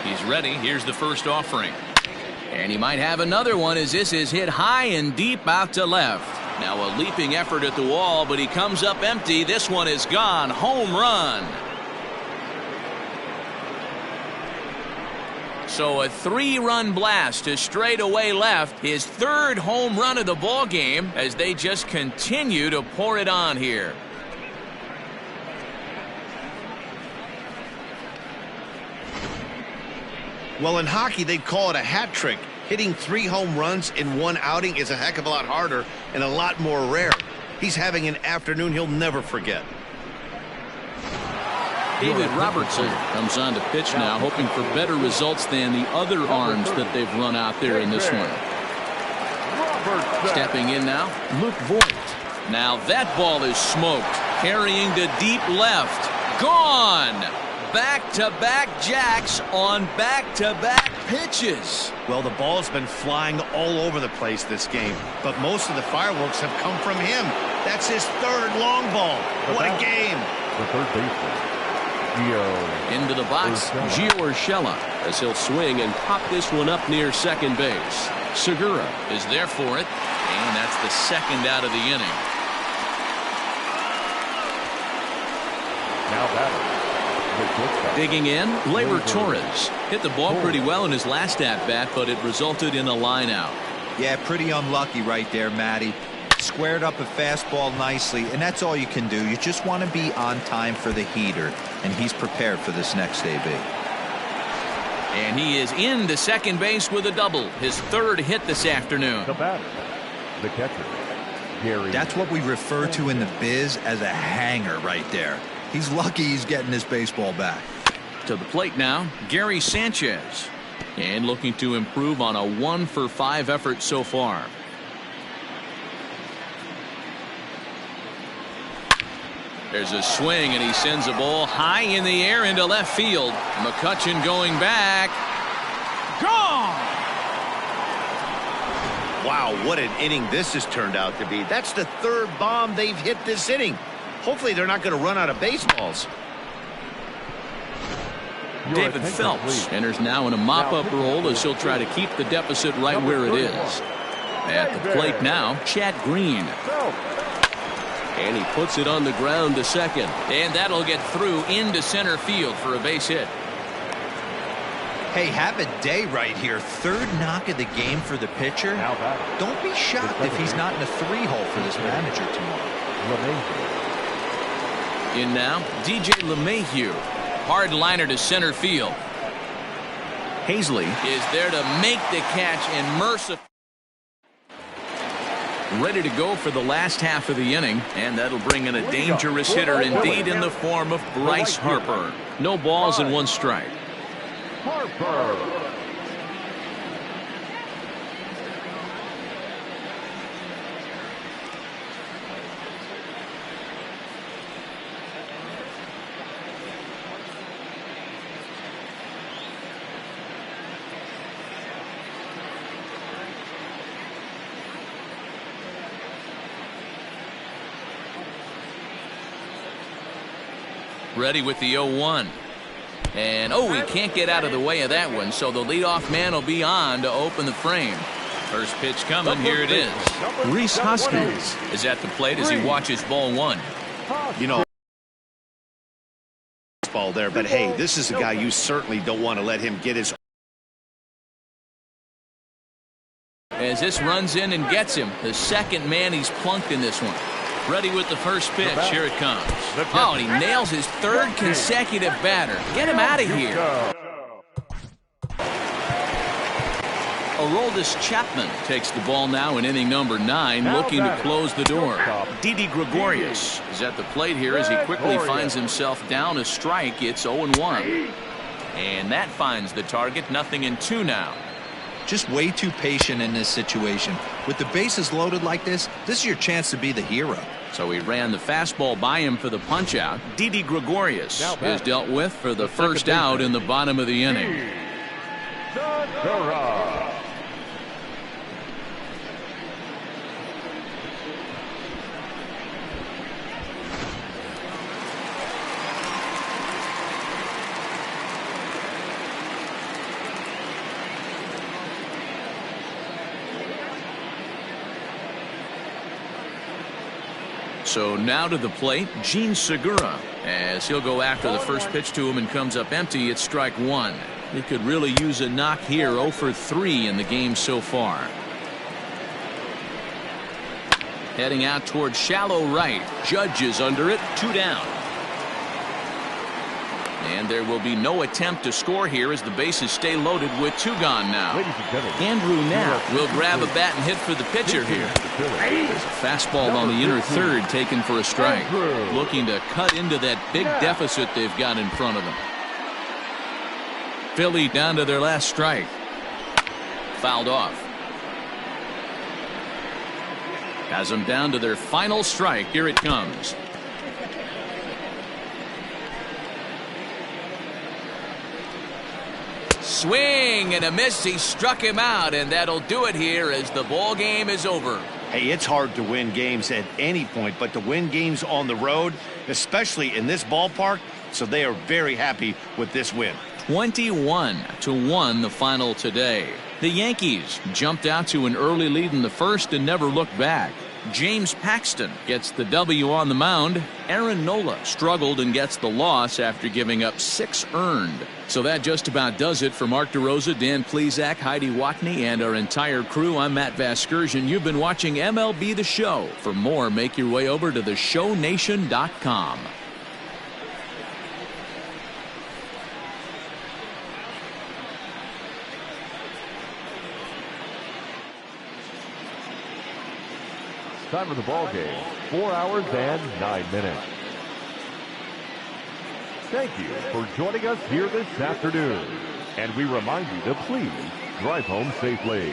He's ready. Here's the first offering. And he might have another one as this is hit high and deep out to left. Now a leaping effort at the wall, but he comes up empty. This one is gone. Home run. So a 3-run blast to straightaway left, his 3rd home run of the ball game as they just continue to pour it on here. Well, in hockey, they'd call it a hat trick. Hitting 3 home runs in one outing is a heck of a lot harder and a lot more rare. He's having an afternoon he'll never forget. David Robertson comes on to pitch now, hoping for better results than the other arms that they've run out there in this one. Stepping in now, Luke Voigt. Now that ball is smoked. Carrying to deep left. Gone! Back-to-back jacks on back-to-back pitches. Well, the ball's been flying all over the place this game, but most of the fireworks have come from him. That's his 3rd long ball. What a game. The third baseman. Into the box, Gio Urshela, as he'll swing and pop this one up near second base. Segura is there for it, and that's the 2nd out of the inning. Now batting. Digging in, Gleyber Torres hit the ball pretty well in his last at-bat, but it resulted in a line out. Yeah, pretty unlucky right there, Matty. Squared up a fastball nicely, and that's all you can do. You just want to be on time for the heater, and he's prepared for this next AB. And he is into second base with a double, his 3rd hit this afternoon. The batter, the catcher, Gary. That's what we refer to in the biz as a hanger right there. He's lucky he's getting his baseball back. To the plate now, Gary Sanchez. And looking to improve on a 1-for-5 effort so far. There's a swing, and he sends a ball high in the air into left field. McCutchen going back. Gone! Wow, what an inning this has turned out to be. That's the 3rd bomb they've hit this inning. Hopefully they're not going to run out of baseballs. David Phelps enters now in a mop-up role as he'll try to keep the deficit right where it is. At the plate now, Chad Green. And he puts it on the ground to second. And that'll get through into center field for a base hit. Hey, have a day right here. 3rd knock of the game for the pitcher. Don't be shocked if he's not in a 3-hole for this manager tomorrow. In now, DJ LeMahieu. Hard liner to center field. Hazley is there to make the catch and mercifully ready to go for the last half of the inning, and that'll bring in a dangerous hitter indeed in the form of Bryce Harper. No balls and 1 strike. Harper. Ready with the 0-1. And, he can't get out of the way of that one, so the leadoff man will be on to open the frame. First pitch coming, here it is. Reese Hoskins is at the plate as he watches ball 1. You know, ball there, but hey, this is a guy you certainly don't want to let him get his. As this runs in and gets him, the 2nd man he's plunked in this one. Ready with the first pitch. Here it comes. And he nails his 3rd consecutive batter. Get him out of here. Aroldis Chapman takes the ball now in inning number 9, looking to close the door. Didi Gregorius is at the plate here as he quickly finds himself down a strike. It's 0-1. And that finds the target. 0-2 now. Just way too patient in this situation. With the bases loaded like this is your chance to be the hero. So he ran the fastball by him for the punch-out. Didi Gregorius is dealt with for the first out in the bottom of the inning. So now to the plate, Gene Segura, as he'll go after the first pitch to him and comes up empty. It's strike 1. They could really use a knock here. 0 for 3 in the game so far. Heading out towards shallow right. Judge is under it. 2 down. And there will be no attempt to score here as the bases stay loaded with 2 gone now. Andrew Knapp will grab a bat and hit for the pitcher here. There's a fastball on the inner third taken for a strike. Looking to cut into that big deficit they've got in front of them. Philly down to their last strike. Fouled off. Has them down to their final strike. Here it comes. Swing and a miss. He struck him out, and that'll do it here as the ball game is over. Hey, it's hard to win games at any point, but to win games on the road, especially in this ballpark, so they are very happy with this win. 21-1 the final today. The Yankees jumped out to an early lead in the first and never looked back. James Paxton gets the W on the mound. Aaron Nola struggled and gets the loss after giving up 6 earned. So that just about does it for Mark DeRosa, Dan Plesac, Heidi Watney, and our entire crew. I'm Matt Vasgersian. You've been watching MLB The Show. For more, make your way over to theshownation.com. Time of the ball game, 4 hours and 9 minutes. Thank you for joining us here this afternoon. And we remind you to please drive home safely.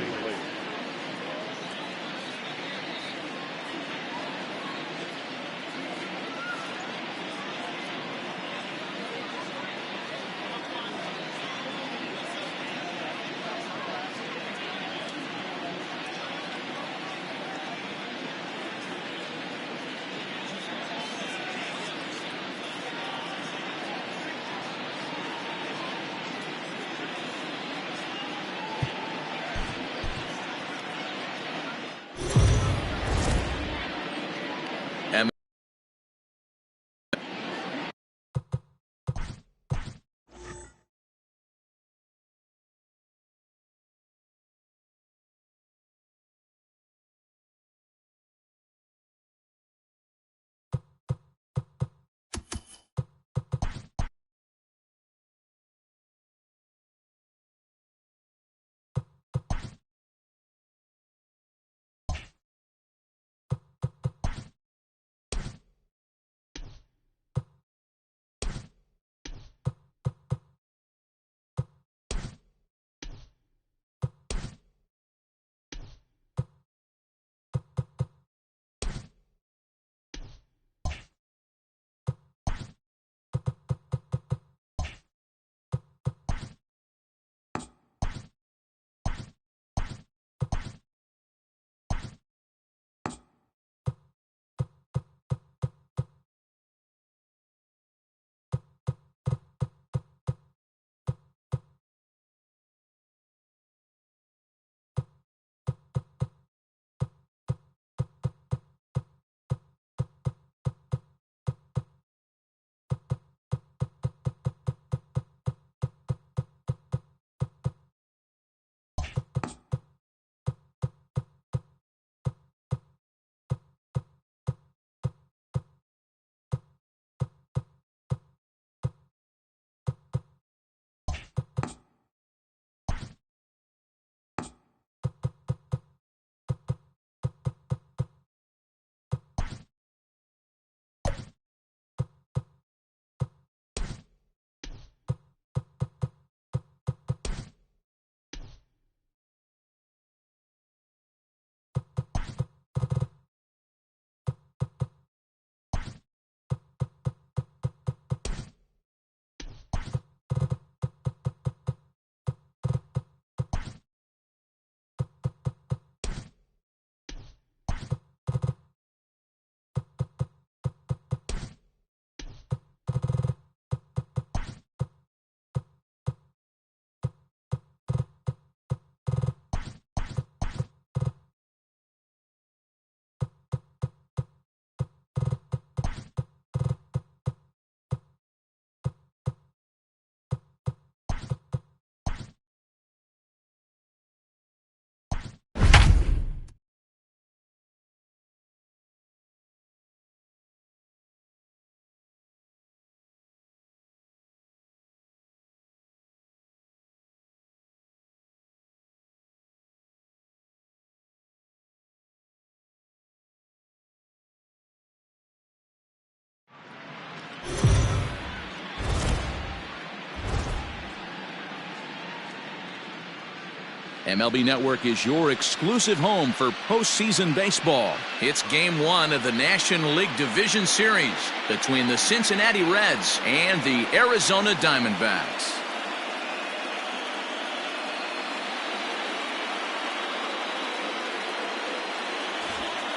MLB Network is your exclusive home for postseason baseball. It's Game 1 of the National League Division Series between the Cincinnati Reds and the Arizona Diamondbacks.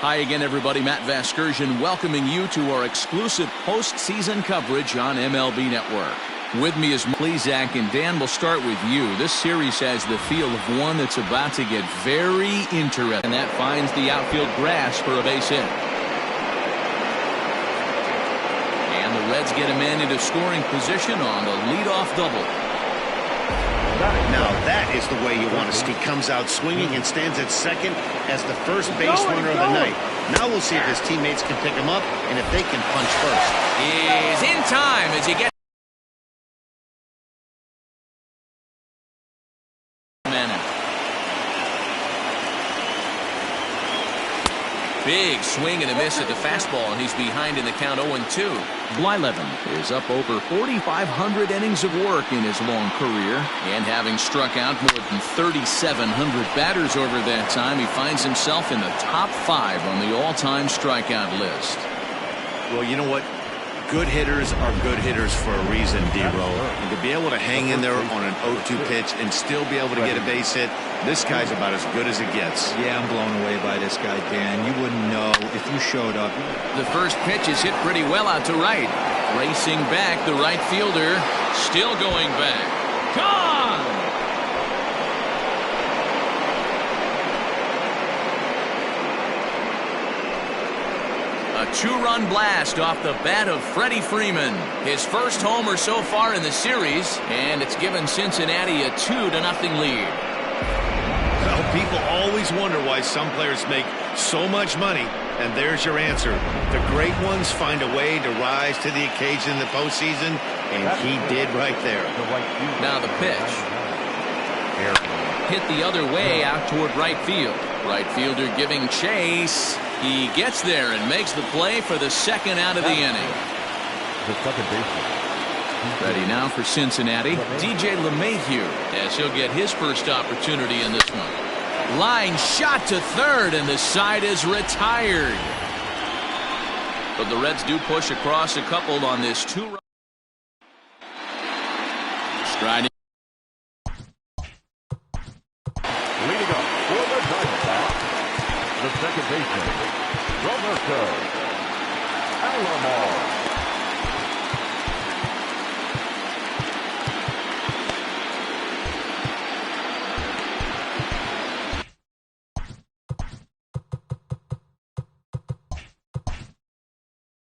Hi again, everybody. Matt Vasgersian welcoming you to our exclusive postseason coverage on MLB Network. With me is Zach, and Dan, we'll start with you. This series has the feel of one that's about to get very interesting, and that finds the outfield grass for a base hit. And the Reds get a man into scoring position on the leadoff double. Now that is the way you want to see. He comes out swinging and stands at second as the first base runner of the night. Now we'll see if his teammates can pick him up and if they can punch first. Is in time as he gets big swing and a miss at the fastball, and he's behind in the count 0-2. Blyleven is up over 4,500 innings of work in his long career, and having struck out more than 3,700 batters over that time, he finds himself in the top 5 on the all-time strikeout list. Well, you know what? Good hitters are good hitters for a reason, D-Row. And to be able to hang in there on an 0-2 pitch and still be able to get a base hit, this guy's about as good as it gets. Yeah, I'm blown away by this guy, Dan. You wouldn't know if you showed up. The first pitch is hit pretty well out to right. Racing back, the right fielder still going back. Gone! A 2-run blast off the bat of Freddie Freeman. His first homer so far in the series, and it's given Cincinnati a 2-0 lead. Well, people always wonder why some players make so much money, and there's your answer. The great ones find a way to rise to the occasion in the postseason, and he did right there. Now the pitch. Hit the other way out toward right field. Right fielder giving chase. He gets there and makes the play for the second out of the inning. The second baseman. Ready now for Cincinnati, DJ LeMahieu, as he'll get his first opportunity in this one. Line shot to third, and the side is retired. But the Reds do push across a couple on this 2-run. Striding. Leading up for the Diamondbacks, the second baseman, Roberto Alomar.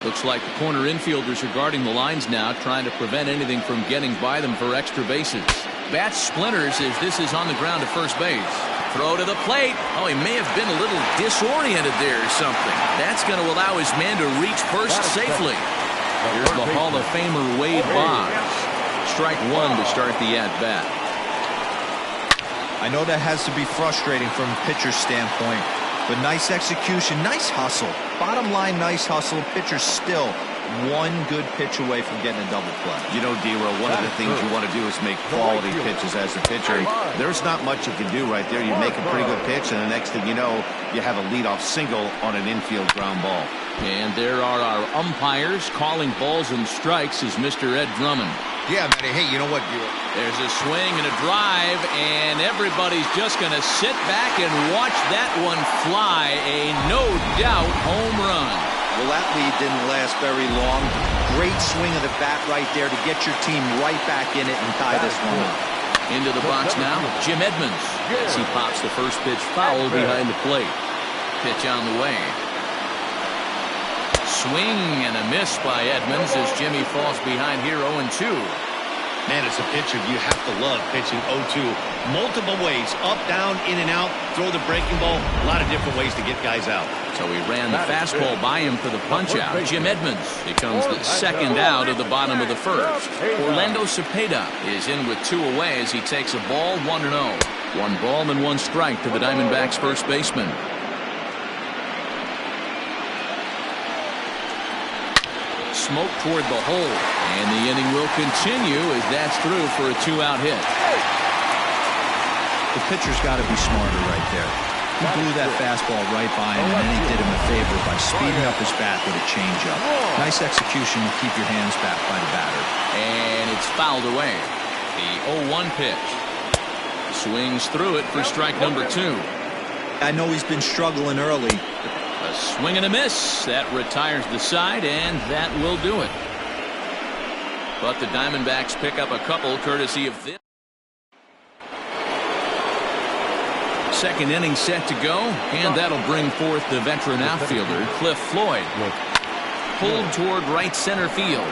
Looks like the corner infielders are guarding the lines now, trying to prevent anything from getting by them for extra bases. Bat splinters as this is on the ground to first base. Throw to the plate. Oh, he may have been a little disoriented there or something. That's going to allow his man to reach first safely. Here's the Hall of Famer Wade Boggs. Strike one to start the at-bat. I know that has to be frustrating from a pitcher's standpoint, but nice execution, nice hustle. Bottom line, nice hustle. Pitcher still one good pitch away from getting a double play. You know, D-Row, one of the things you want to do is make quality pitches as a pitcher. There's not much you can do right there. You make a pretty good pitch, and the next thing you know, you have a leadoff single on an infield ground ball. And there are our umpires calling balls and strikes is Mr. Ed Drummond. Yeah, Matty, hey, you know what? There's a swing and a drive, and everybody's just going to sit back and watch that one fly. A no-doubt home run. Well, that lead didn't last very long. Great swing of the bat right there to get your team right back in it and tie this one up. Into the box now, Jim Edmonds, as he pops the first pitch foul behind the plate. Pitch on the way. Swing and a miss by Edmonds as Jimmy falls behind here 0-2. Man, as a pitcher, you have to love pitching 0-2. Multiple ways, up, down, in and out, throw the breaking ball. A lot of different ways to get guys out. So he ran the fastball by him for the punch-out. Jim Edmonds becomes the second out of the bottom of the first. Orlando Cepeda is in with 2 away as he takes a ball 1-0. 1 ball and 1 strike to the Diamondbacks first baseman. Smoke toward the hole, and the inning will continue as that's through for a 2-out hit. The pitcher's got to be smarter right there. He blew that fastball right by him, and then he did him a favor by speeding up his bat with a changeup. Nice execution to keep your hands back by the batter. And it's fouled away. The 0-1 pitch. Swings through it for strike number 2. I know he's been struggling early. A swing and a miss. That retires the side, and that will do it. But the Diamondbacks pick up a couple courtesy of this. Second inning set to go, and that'll bring forth the veteran outfielder, Cliff Floyd. Pulled toward right center field.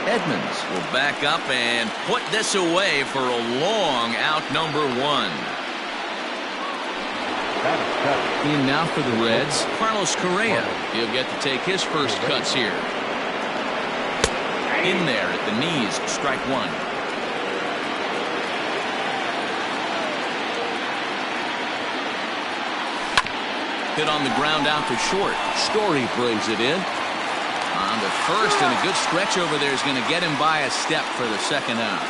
Edmonds will back up and put this away for a long out, number 1. In now for the Reds, Carlos Correa. He'll get to take his first cuts here. In there at the knees, strike 1. Hit on the ground out to short. Story brings it in. On to first, and a good stretch over there is going to get him by a step for the second out.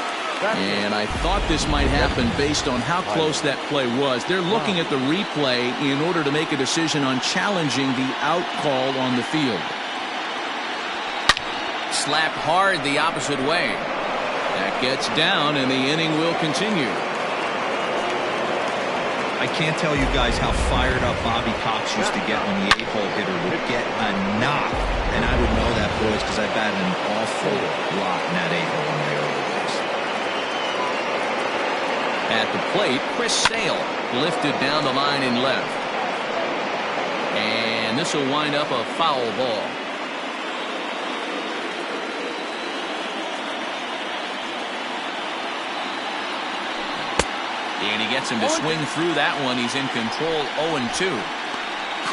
And I thought this might happen based on how close that play was. They're looking at the replay in order to make a decision on challenging the out call on the field. Slapped hard the opposite way. That gets down, and the inning will continue. I can't tell you guys how fired up Bobby Cox used to get when the 8-hole hitter would get a knock. And I would know that, boys, because I batted an awful lot in that 8-hole in my early days. At the plate, Chris Sale lifted down the line in left. And this will wind up a foul ball. And he gets him to swing through that one. He's in control, 0-2.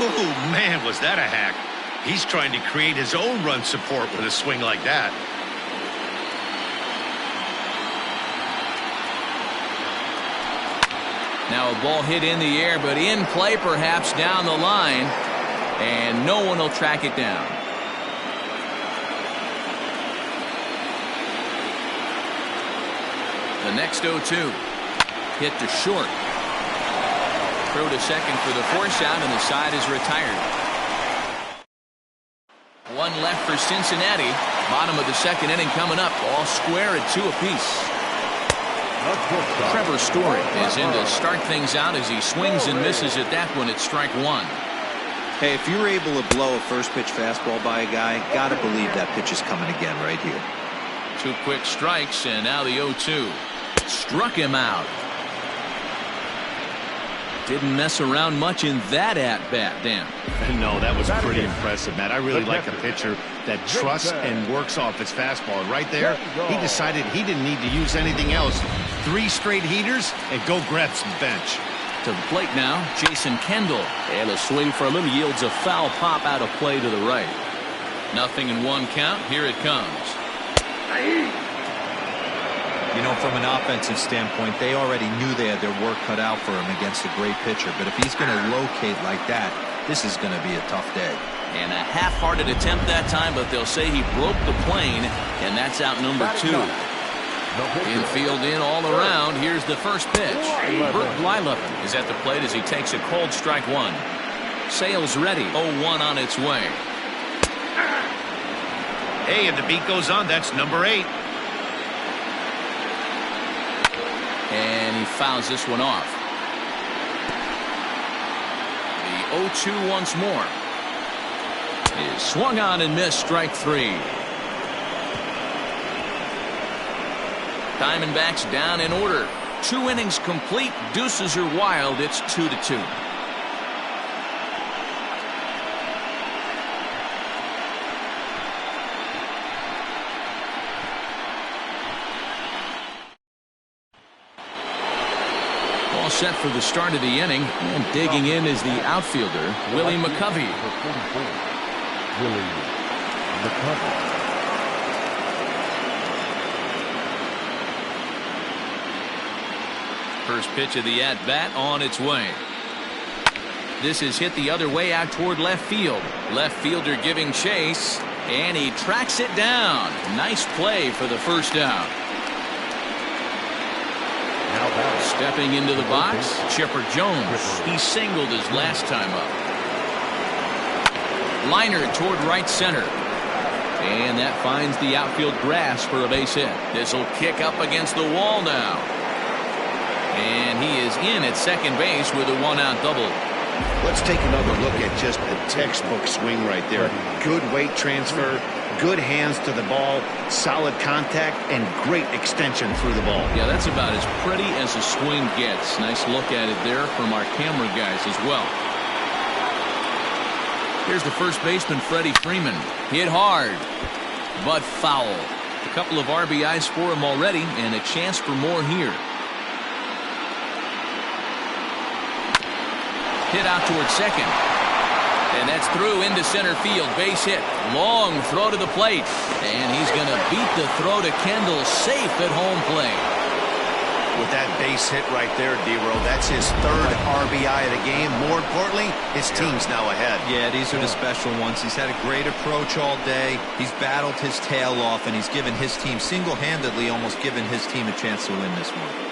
Oh, man, was that a hack. He's trying to create his own run support with a swing like that. Now a ball hit in the air, but in play perhaps down the line. And no one will track it down. The next 0-2. Hit to short. Throw to second for the force out, and the side is retired. One left for Cincinnati. Bottom of the second inning coming up. All square at 2 apiece. Trevor Story is in to start things out as he swings and misses at that one at strike 1. Hey, if you're able to blow a first pitch fastball by a guy, gotta believe that pitch is coming again right here. 2 quick strikes, and now the 0-2. Struck him out. Didn't mess around much in that at-bat, Dan. No, that was pretty impressive, Matt. I really like a pitcher that trusts and works off his fastball. And right there, he decided he didn't need to use anything else. 3 straight heaters and go grab some bench. To the plate now, Jason Kendall. And a swing for a little yields a foul pop out of play to the right. Nothing in 1 count. Here it comes. You know, from an offensive standpoint, they already knew they had their work cut out for him against a great pitcher. But if he's going to locate like that, this is going to be a tough day. And a half-hearted attempt that time, but they'll say he broke the plane, and that's out number 2. Infield in all around. Here's the first pitch. Bert Blyleven is at the plate as he takes a cold strike 1. Sale's ready. 0-1 on its way. Hey, and the beat goes on. That's number 8. And he fouls this one off. The 0-2 once more. Is swung on and missed, strike 3. Diamondbacks down in order. 2 innings complete. Deuces are wild. It's 2-2. Set for the start of the inning, and digging in is the outfielder, Willie McCovey. First pitch of the at-bat on its way. This is hit the other way out toward left field. Left fielder giving chase, and he tracks it down. Nice play for the first out. Stepping into the box, Chipper Jones. He singled his last time up. Liner toward right center. And that finds the outfield grass for a base hit. This will kick up against the wall now. And he is in at second base with a one-out double. Let's take another look at just a textbook swing right there. Good weight transfer, good hands to the ball, solid contact, and great extension through the ball. Yeah, that's about as pretty as a swing gets. Nice look at it there from our camera guys as well. Here's the first baseman, Freddie Freeman. Hit hard, but foul. A couple of RBIs for him already, and a chance for more here. Hit out towards second. And that's through into center field. Base hit. Long throw to the plate. And he's going to beat the throw to Kendall, safe at home plate. With that base hit right there, D-Row, that's his third RBI of the game. More importantly, his team's now ahead. Yeah, these are the special ones. He's had a great approach all day. He's battled his tail off, and he's given his team single-handedly, almost given his team a chance to win this one.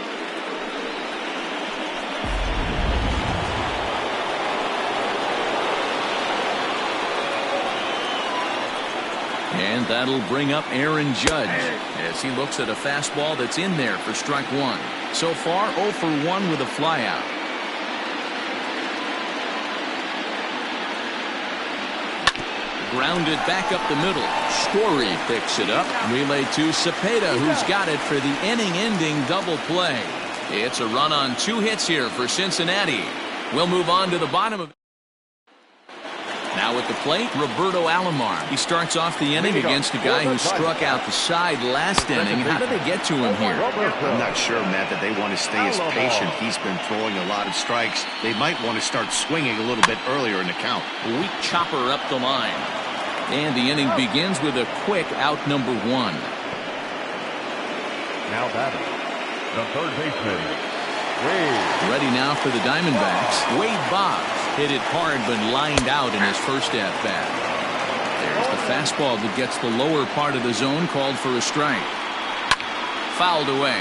And that'll bring up Aaron Judge as he looks at a fastball that's in there for strike one. So far, 0 for 1 with a flyout. Grounded back up the middle. Story picks it up. Relay to Cepeda, who's got it for the inning-ending double play. It's a run on 2 hits here for Cincinnati. We'll move on to the bottom of it. Now at the plate, Roberto Alomar. He starts off the inning against a guy who struck out the side last inning. How did they get to him here? I'm not sure, Matt, that they want to stay as patient. He's been throwing a lot of strikes. They might want to start swinging a little bit earlier in the count. Weak chopper up the line. And the inning begins with a quick out number 1. Now batting, the third baseman, Wade. Ready now for the Diamondbacks. Wade Boggs hit it hard but lined out in his first at-bat. There's the fastball that gets the lower part of the zone, called for a strike. Fouled away.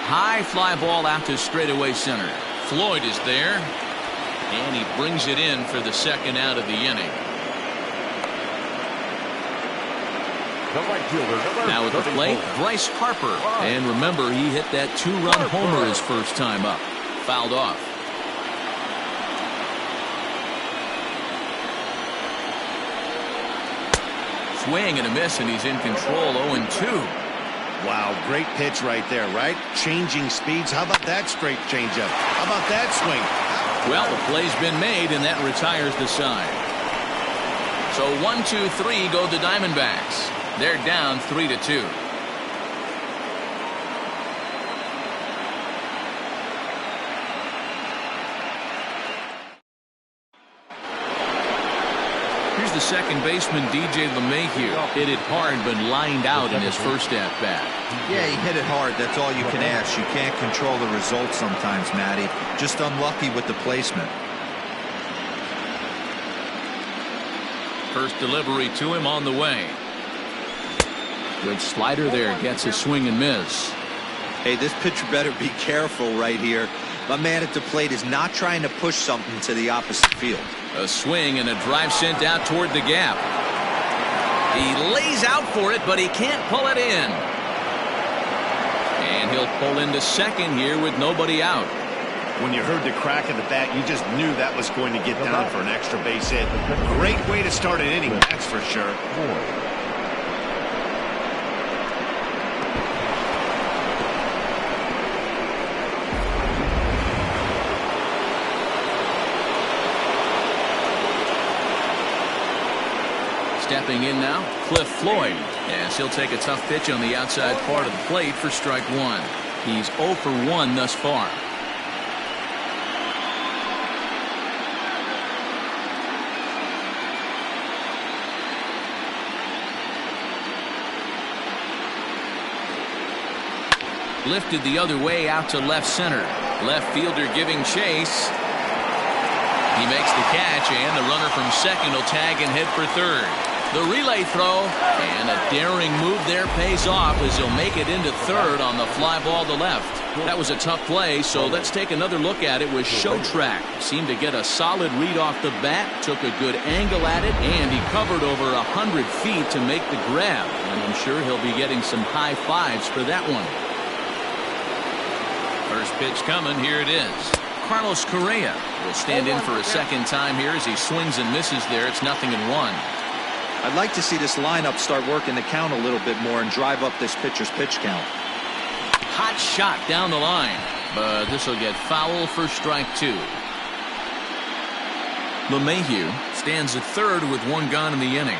High fly ball out to straightaway center. Floyd is there, and he brings it in for the second out of the inning. Now at the plate, Bryce Harper. And remember, he hit that 2-run homer his first time up. Fouled off. Swing and a miss, and he's in control. 0-2. Wow, great pitch right there, right? Changing speeds. How about that straight changeup? How about that swing? Well, the play's been made, and that retires the side. So 1, 2, 3 go the Diamondbacks. They're down 3-2. Here's the second baseman, DJ LeMahieu. Hit it hard but lined out in his first at-bat. Yeah, he hit it hard. That's all you can ask. You can't control the results sometimes, Matty. Just unlucky with the placement. First delivery to him on the way. Good slider there, gets a swing and miss. Hey, this pitcher better be careful right here. My man at the plate is not trying to push something to the opposite field. A swing and a drive sent out toward the gap. He lays out for it, but he can't pull it in. And he'll pull into second here with nobody out. When you heard the crack of the bat, you just knew that was going to get down for an extra base hit. Great way to start an inning, that's for sure. Stepping in now, Cliff Floyd, as he'll take a tough pitch on the outside part of the plate for strike 1. He's 0 for 1 thus far. Lifted the other way out to left center. Left fielder giving chase. He makes the catch, and the runner from second will tag and head for third. The relay throw, and a daring move there pays off as he'll make it into third on the fly ball to left. That was a tough play, so let's take another look at it with Show Track. Seemed to get a solid read off the bat, took a good angle at it, and he covered over 100 feet to make the grab. And I'm sure he'll be getting some high fives for that one. First pitch coming, here it is. Carlos Correa will stand in for a second time here as he swings and misses there. It's 0-1. I'd like to see this lineup start working the count a little bit more and drive up this pitcher's pitch count. Hot shot down the line, but this will get foul for strike 2. LeMahieu stands at third with 1 gone in the inning.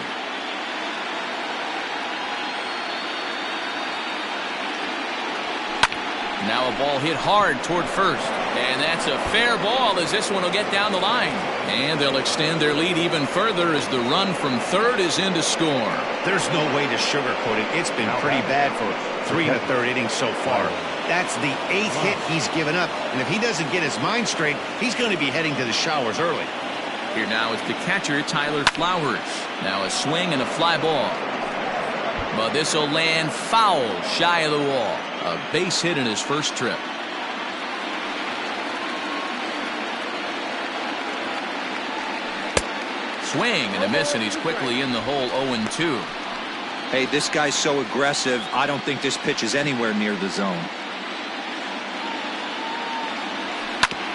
Now a ball hit hard toward first, and that's a fair ball as this one will get down the line. And they'll extend their lead even further as the run from third is in to score. There's no way to sugarcoat it. It's been pretty bad for 3 1/3 innings so far. That's the 8th hit he's given up, and if he doesn't get his mind straight, he's going to be heading to the showers early. Here now is the catcher, Tyler Flowers. Now a swing and a fly ball. But this will land foul shy of the wall. A base hit in his first trip. Swing and a miss, and he's quickly in the hole. 0-2. Hey, this guy's so aggressive, I don't think this pitch is anywhere near the zone.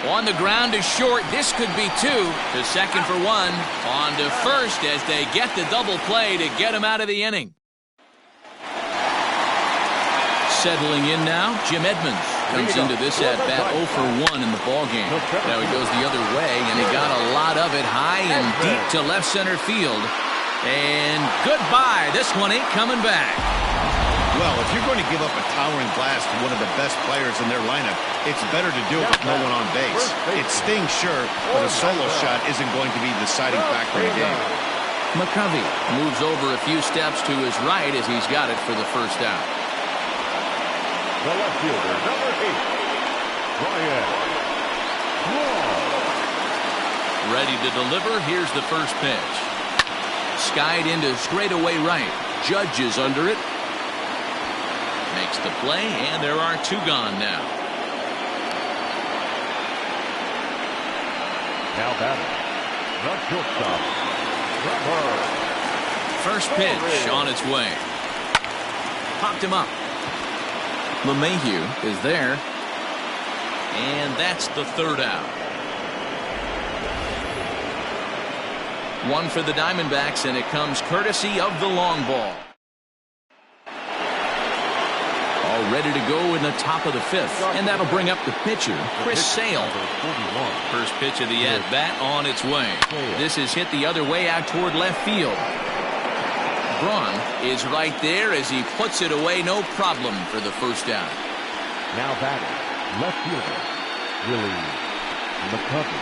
On the ground to short. This could be 2. To second for 1. On to first as they get the double play to get him out of the inning. Settling in now, Jim Edmonds comes into this at-bat 0 for 1 in the ballgame. Now he goes the other way, and he got a lot of it high and deep to left center field. And goodbye. This one ain't coming back. Well, if you're going to give up a towering blast to one of the best players in their lineup, it's better to do it with no one on base. It stings, sure, but a solo shot isn't going to be the deciding factor in the game. McCovey moves over a few steps to his right as he's got it for the first out. The left fielder, number 8, Brian. Ready to deliver. Here's the first pitch. Skied into straightaway right. Judge is under it. Makes the play, and there are 2 gone now. Now batting, the shortstop, Trevor. First pitch on its way. Popped him up. LeMahieu is there. And that's the third out. 1 for the Diamondbacks, and it comes courtesy of the long ball. All ready to go in the top of the 5th, and that'll bring up the pitcher, Chris Sale. First pitch of the at-bat on its way. This is hit the other way out toward left field. Braun is right there as he puts it away, no problem for the first out. Now batting, left fielder, Willie McCovey.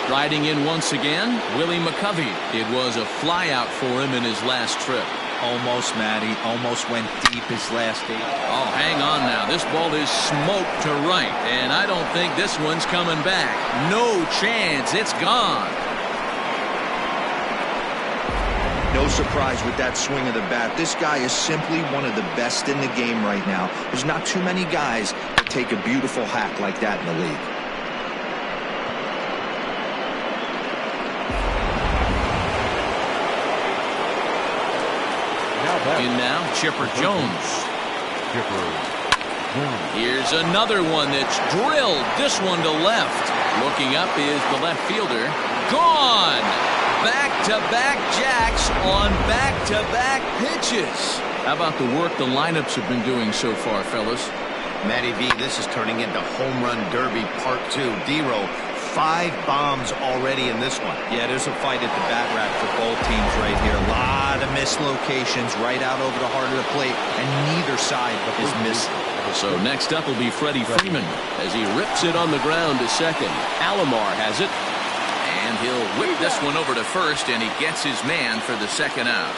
Striding in once again, Willie McCovey. It was a flyout for him in his last trip. Almost, Matty. Almost went deep his last 8. Oh, hang on now. This ball is smoked to right, and I don't think this one's coming back. No chance. It's gone. No surprise with that swing of the bat. This guy is simply one of the best in the game right now. There's not too many guys that take a beautiful hack like that in the league. In now, Chipper Jones. Here's another one that's drilled. This one to left. Looking up is the left fielder. Gone! Back-to-back jacks on back-to-back pitches. How about the work the lineups have been doing so far, fellas? Matty V, this is turning into Home Run Derby Part 2. D-Row, 5 bombs already in this one. Yeah, there's a fight at the bat rack for both teams right here. A lot of missed locations right out over the heart of the plate, and neither side is missing. So next up will be Freddie Freeman as he rips it on the ground to second. Alomar has it, and he'll whip this one over to first, and he gets his man for the second out.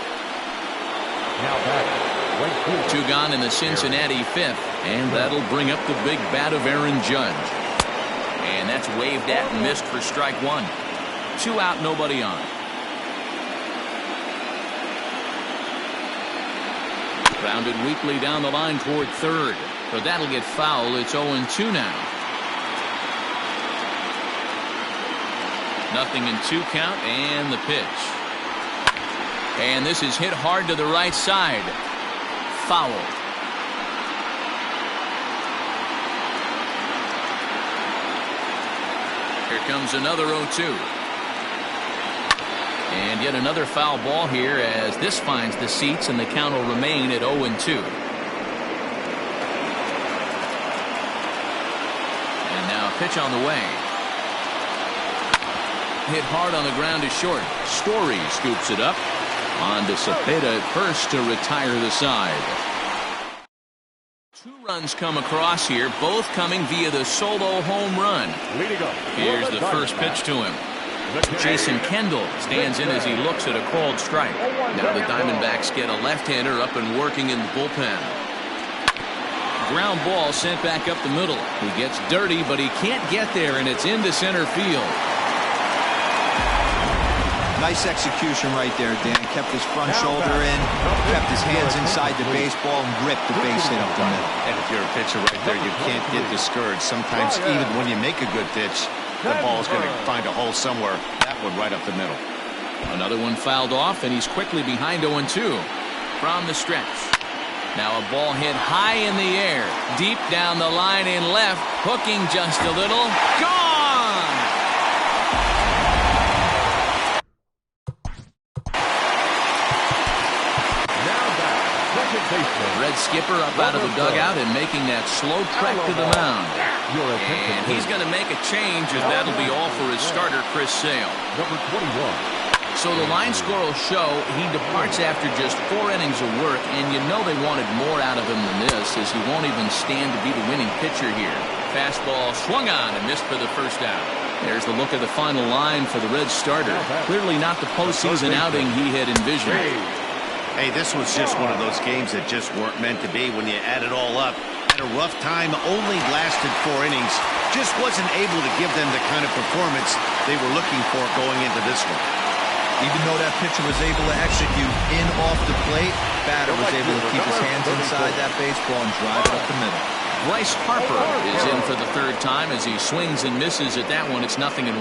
Now back, 2 gone in the Cincinnati 5th, and that'll bring up the big bat of Aaron Judge. And that's waved at and missed for strike 1. 2 out, nobody on. Grounded weakly down the line toward third, but that'll get foul. It's 0-2 now. Nothing in 2 count, and the pitch. And this is hit hard to the right side. Foul. Here comes another 0-2. And yet another foul ball here as this finds the seats, and the count will remain at 0-2. And now a pitch on the way. Hit hard on the ground to short. Story scoops it up. On to Cepeda at first to retire the side. 2 runs come across here, both coming via the solo home run. Here's the first pitch to him. Jason Kendall stands in as he looks at a called strike. Now the Diamondbacks get a left-hander up and working in the bullpen. Ground ball sent back up the middle. He gets dirty, but he can't get there, and it's into center field. Nice execution right there, Dan. Kept his front shoulder in, kept his hands inside the baseball, and ripped the base hit up the middle. And if you're a pitcher right there, you can't get discouraged. Sometimes even when you make a good pitch, the ball's going to find a hole somewhere. That one right up the middle. Another one fouled off, and he's quickly behind 0-2 from the stretch. Now a ball hit high in the air, deep down the line in left, hooking just a little. Gone! Red skipper up out of the dugout and making that slow trek to the mound. And he's going to make a change, and that'll be all for his starter, Chris Sale. Number 21. So the line score will show he departs after just 4 innings of work, and you know they wanted more out of him than this, as he won't even stand to be the winning pitcher here. Fastball swung on and missed for the first out. There's the look of the final line for the Reds starter. Clearly not the postseason outing he had envisioned. Hey, this was just one of those games that just weren't meant to be when you add it all up. Had a rough time, only lasted 4 innings. Just wasn't able to give them the kind of performance they were looking for going into this one. Even though that pitcher was able to execute in off the plate, batter was able to keep his hands inside that baseball and drive it up the middle. Bryce Harper is in for the 3rd time as he swings and misses at that one. It's 0-1.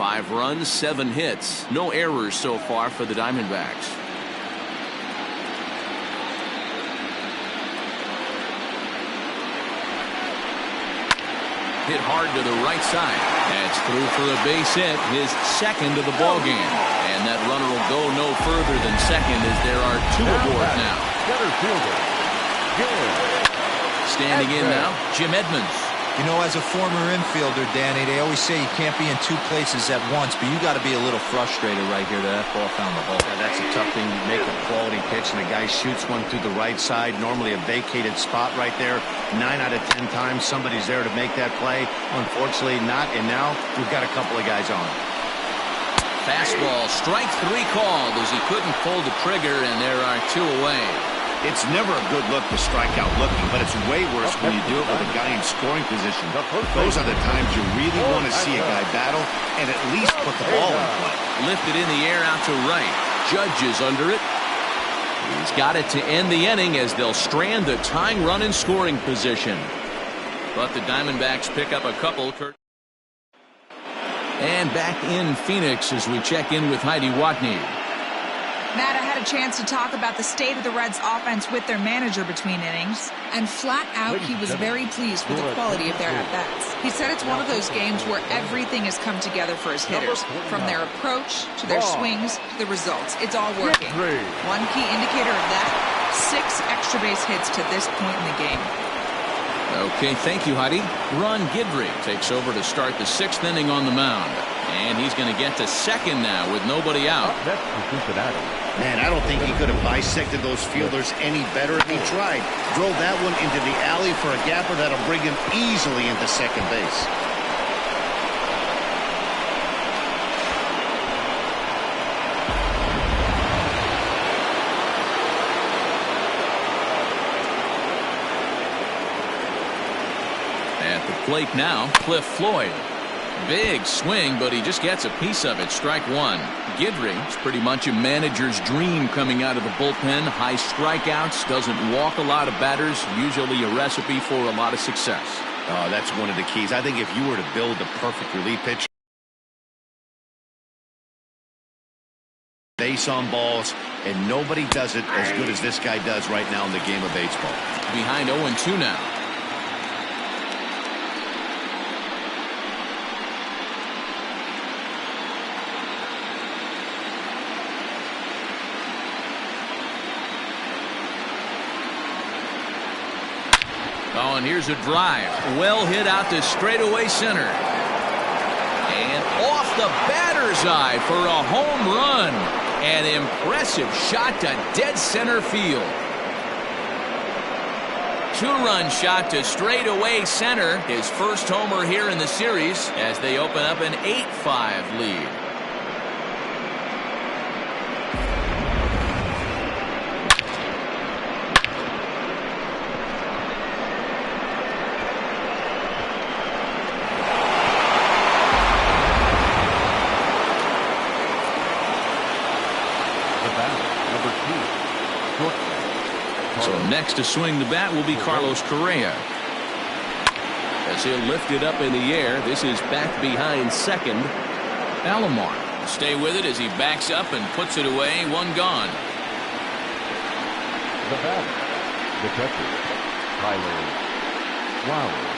5 runs, 7 hits. No errors so far for the Diamondbacks. Hit hard to the right side. That's through for a base hit, his second of the ball game. And that runner will go no further than second as there are 2 aboard now. Center fielder, Standing in now, Jim Edmonds. You know, as a former infielder, Danny, they always say you can't be in 2 places at once, but you got to be a little frustrated right here that ball found the hole. Yeah, that's a tough thing. You make a quality pitch and the guy shoots one through the right side, normally a vacated spot right there. 9 out of 10 times somebody's there to make that play. Unfortunately not, and now we've got a couple of guys on. Fastball, strike 3 called as he couldn't pull the trigger, and there are 2 away. It's never a good look to strike out looking, but it's way worse when you do it with a guy in scoring position. Those are the times you really want to see a guy battle and at least put the ball in play. Lifted in the air out to right. Judge is under it. He's got it to end the inning as they'll strand the tying run in scoring position. But the Diamondbacks pick up a couple. And back in Phoenix as we check in with Heidi Watney. Matt, I had a chance to talk about the state of the Reds offense with their manager between innings, and flat out he was very pleased with the quality of their at-bats. He said it's one of those games where everything has come together for his hitters, from their approach to their swings to the results. It's all working. One key indicator of that, 6 extra base hits to this point in the game. Okay, thank you, Heidi. Ron Guidry takes over to start the 6th inning on the mound. And he's going to get to second now with nobody out. That's Cincinnati. Man, I don't think he could have bisected those fielders any better if he tried. Drove that one into the alley for a gapper that'll bring him easily into second base. At the plate now, Cliff Floyd. Big swing, but he just gets a piece of it. Strike 1. Guidry is pretty much a manager's dream coming out of the bullpen. High strikeouts, doesn't walk a lot of batters, usually a recipe for a lot of success. That's one of the keys. I think if you were to build the perfect relief pitch, base on balls, and nobody does it as good as this guy does right now in the game of baseball. Behind 0-2 now. Oh, and here's a drive. Well hit out to straightaway center. And off the batter's eye for a home run. An impressive shot to dead center field. 2-run shot to straightaway center. His first homer here in the series as they open up an 8-5 lead. So next to swing the bat will be Carlos Correa. As he'll lift it up in the air, this is back behind second. Alomar will stay with it as he backs up and puts it away. 1 gone. The batter, the catcher, Tyler Flowers.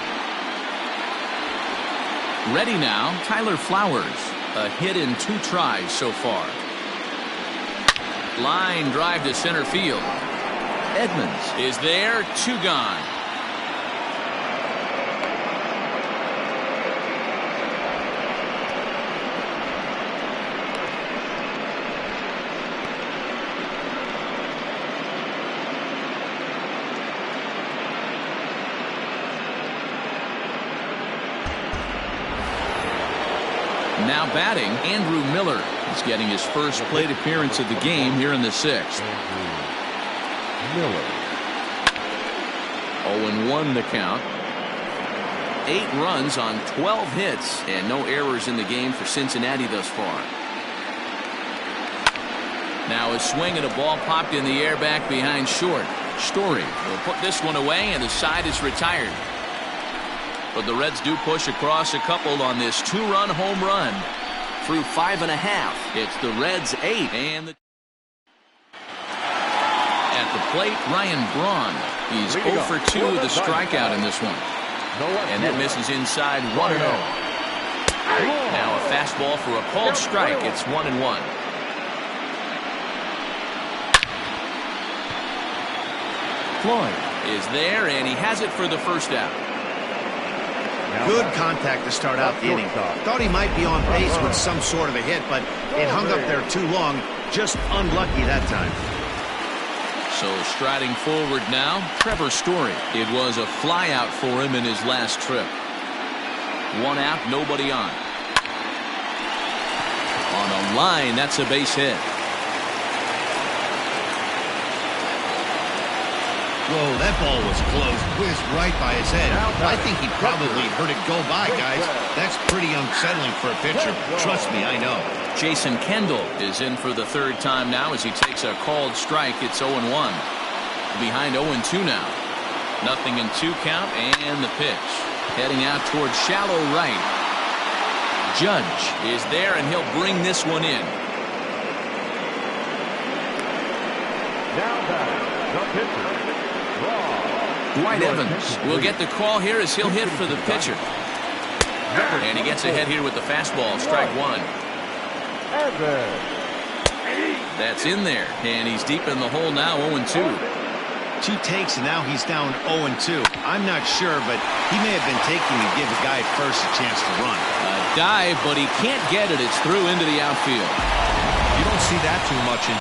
Ready now, Tyler Flowers. A hit in 2 tries so far. Line drive to center field. Edmonds is there. 2 gone. Now batting, Andrew Miller. He's getting his first plate appearance of the game here in the 6th. Miller. 0-1 the count. 8 runs on 12 hits and no errors in the game for Cincinnati thus far. Now a swing and a ball popped in the air back behind short. Story will put this one away and the side is retired. But the Reds do push across a couple on this 2-run home run. through 5 1/2. It's the Reds 8. And at the plate, Ryan Braun. He's 0 for 2 with a strikeout in this one. And that misses inside 1-0. Now a fastball for a called strike. It's 1-1. Floyd is there, and he has it for the first out. Good contact to start out the inning. Thought he might be on base with some sort of a hit, but it hung up there too long. Just unlucky that time. So striding forward now, Trevor Story. It was a fly out for him in his last trip. 1 out, nobody on. On a line, that's a base hit. Whoa, that ball was close. Whizzed right by his head. I think he probably heard it go by, guys. That's pretty unsettling for a pitcher. Trust me, I know. Jason Kendall is in for the 3rd time now as he takes a called strike. It's 0-1. Behind 0-2 now. 0-2 count, and the pitch. Heading out towards shallow right. Judge is there, and he'll bring this one in. Now batting, the pitcher. Dwight Evans will get the call here as he'll hit for the pitcher. And he gets ahead here with the fastball, strike 1. That's in there, and he's deep in the hole now, 0-2. 2 takes, and now he's down 0-2. I'm not sure, but he may have been taking to give the guy first a chance to run. A dive, but he can't get it. It's through into the outfield. You don't see that too much in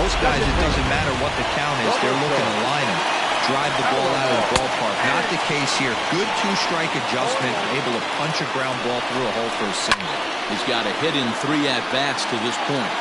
Most guys, it doesn't matter what the count is. They're looking to line him, drive the ball out of the ballpark. Not the case here. Good two-strike adjustment, able to punch a ground ball through a hole for a single. He's got a hit in 3 at-bats to this point.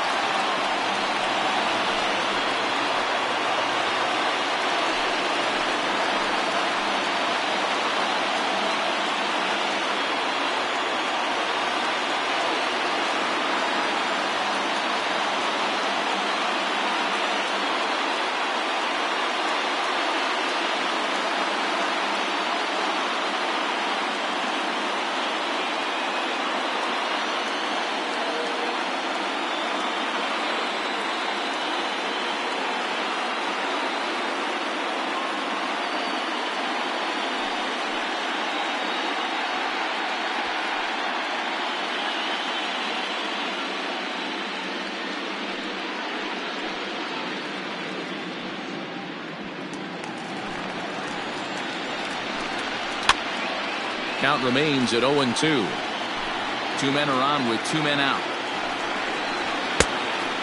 Count remains at 0-2. 2 men are on with 2 men out.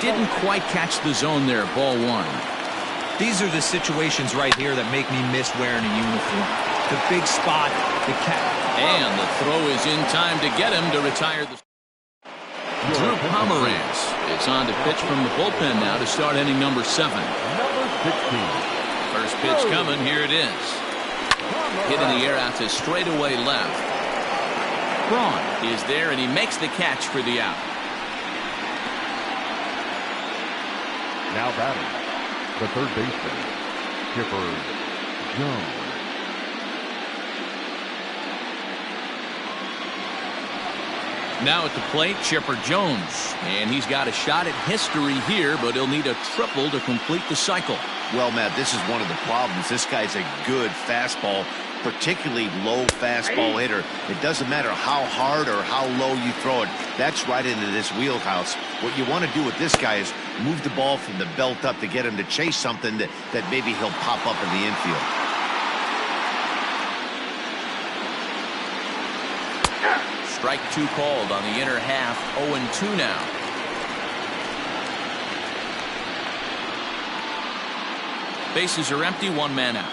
Didn't quite catch the zone there. Ball 1. These are the situations right here that make me miss wearing a uniform. The big spot, the catch. And the throw is in time to get him to retire the. Drew Pomeranz is on to pitch from the bullpen now to start inning number 7. Number 16. First pitch coming. Here it is. Hit in the air out to straightaway left. Braun is there, and he makes the catch for the out. Now batting, the third baseman, Chipper Jones. Now at the plate, Chipper Jones. And he's got a shot at history here, but he'll need a triple to complete the cycle. Well, Matt, this is one of the problems. This guy's a good fastball, particularly low fastball hitter. It doesn't matter how hard or how low you throw it. That's right into this wheelhouse. What you want to do with this guy is move the ball from the belt up to get him to chase something that maybe he'll pop up in the infield. Strike 2 called on the inner half. 0-2 now. Bases are empty. 1 man out.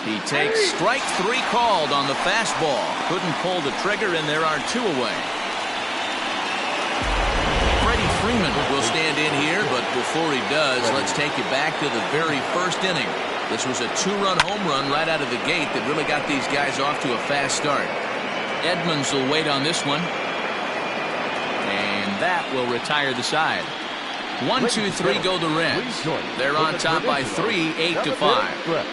He takes strike 3 called on the fastball. Couldn't pull the trigger, and there are 2 away. Freddie Freeman will stand in here, but before he does, let's take you back to the very first inning. This was a 2-run home run right out of the gate that really got these guys off to a fast start. Edmonds will wait on this one. And that will retire the side. 1, 2, 3 go the Reds. They're on top by 3, 8-5.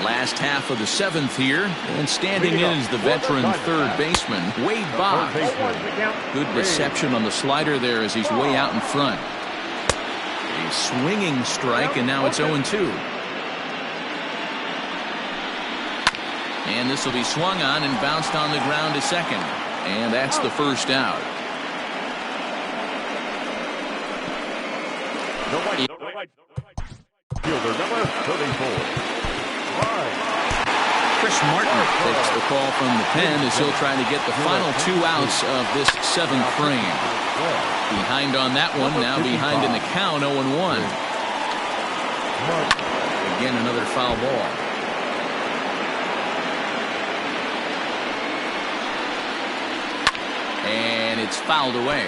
Last half of the 7th here, and standing in is the veteran third baseman, Wade Boggs. Good reception on the slider there as he's way out in front. A swinging strike, and now it's 0-2. And this will be swung on and bounced on the ground to second. And that's the first out. Fielder number 34. Chris Martin takes the call from the pen as he'll try to get the final 2 outs of this 7th frame. Behind on that one, now behind in the count, 0-1. Again, another foul ball. And it's fouled away.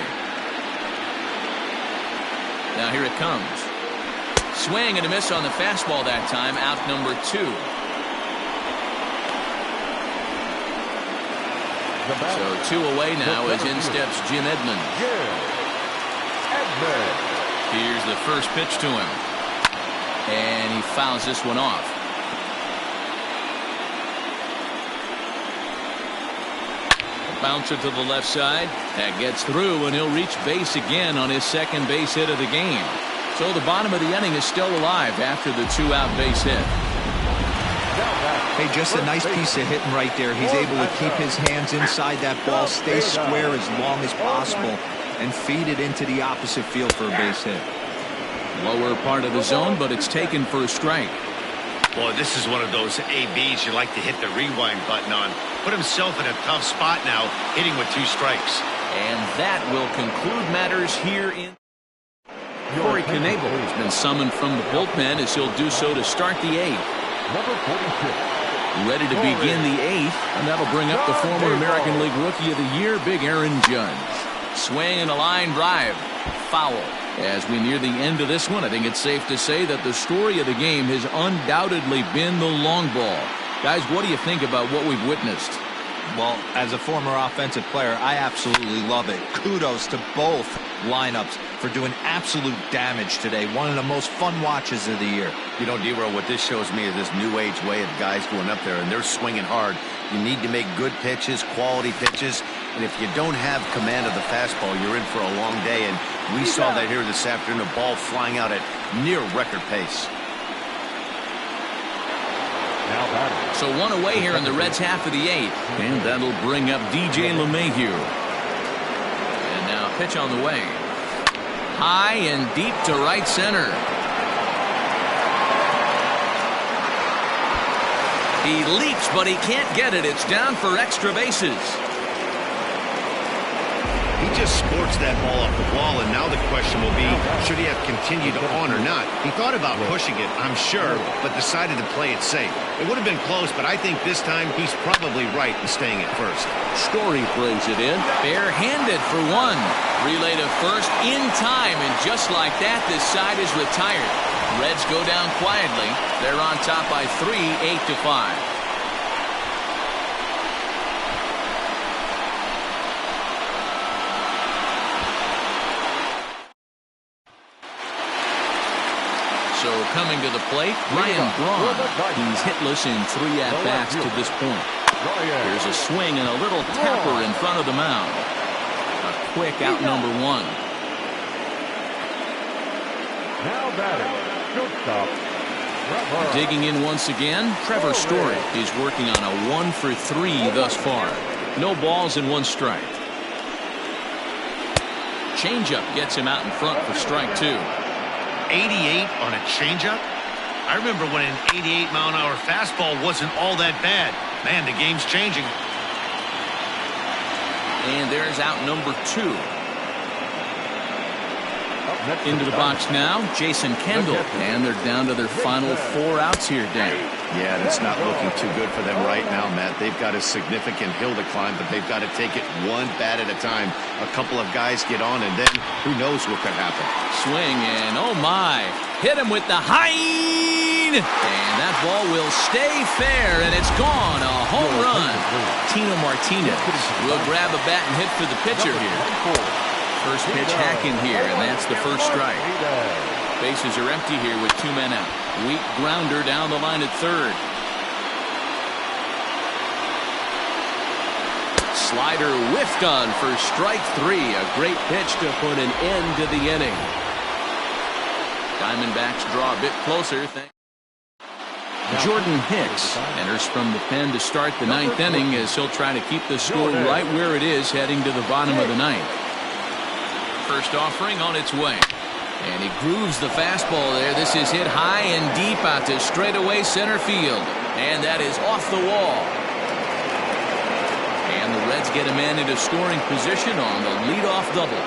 Now here it comes. Swing and a miss on the fastball that time. Out number 2. So 2 away now as in steps Jim Edmonds. Here's the first pitch to him. And he fouls this one off. Bouncer to the left side. That gets through, and he'll reach base again on his second base hit of the game. So the bottom of the inning is still alive after the 2-out base hit. Hey, just a nice piece of hitting right there. He's able to keep his hands inside that ball, stay square as long as possible, and feed it into the opposite field for a base hit. Lower part of the zone, but it's taken for a strike. Boy, this is one of those ABs you like to hit the rewind button on. Put himself in a tough spot now, hitting with 2 strikes. And that will conclude matters here in... Corey Knebel has been summoned from the bullpen as he'll do so to start the 8th. Number 46. Ready to begin the 8th, and that'll bring up the former American League Rookie of the Year, Big Aaron Judge. Swing and a line drive. Foul. As we near the end of this one, I think it's safe to say that the story of the game has undoubtedly been the long ball. Guys, what do you think about what we've witnessed? Well, as a former offensive player, I absolutely love it. Kudos to both lineups for doing absolute damage today. One of the most fun watches of the year. You know, D-Roll, what this shows me is this new age way of guys going up there, and they're swinging hard. You need to make good pitches, quality pitches, and if you don't have command of the fastball, you're in for a long day, and we saw that here this afternoon, a ball flying out at near record pace. So 1 away here in the Reds' half of the 8th. And that'll bring up DJ LeMahieu. And now pitch on the way. High and deep to right center. He leaps, but he can't get it. It's down for extra bases. He just sports that ball off the wall, and now the question will be, should he have continued on or not? He thought about pushing it, I'm sure, but decided to play it safe. It would have been close, but I think this time he's probably right in staying at first. Story brings it in. Bare-handed for 1. Relay to first in time, and just like that, this side is retired. Reds go down quietly. They're on top by 3, 8-5. So coming to the plate, Ryan Braun. He's hitless in 3 at-bats to this point. Here's a swing and a little tapper in front of the mound. A quick out number 1. Now batting, shortstop. Digging in once again, Trevor Story. He's working on a 1 for 3 thus far. No balls and 1 strike. Changeup gets him out in front for strike 2. 88 on a changeup? I remember when an 88-mile-an-hour fastball wasn't all that bad. Man, the game's changing. And there's out number 2. Into the box now, Jason Kendall. And they're down to their final 4 outs here, Dan. Yeah, that's not looking too good for them right now, Matt. They've got a significant hill to climb, but they've got to take it 1 bat at a time. A couple of guys get on, and then who knows what could happen. Swing, and oh my. Hit him with the hind. And that ball will stay fair, and it's gone. A home run. Tino Martinez will grab a bat and hit for the pitcher here. First pitch hacking here, and that's the first strike. Bases are empty here with 2 men out. Weak grounder down the line at third. Slider whiffed on for strike 3. A great pitch to put an end to the inning. Diamondbacks draw a bit closer. Jordan Hicks enters from the pen to start the 9th inning as he'll try to keep the score right where it is heading to the bottom of the 9th. First offering on its way. And he grooves the fastball there. This is hit high and deep out to straightaway center field. And that is off the wall. And the Reds get a man into scoring position on the leadoff double.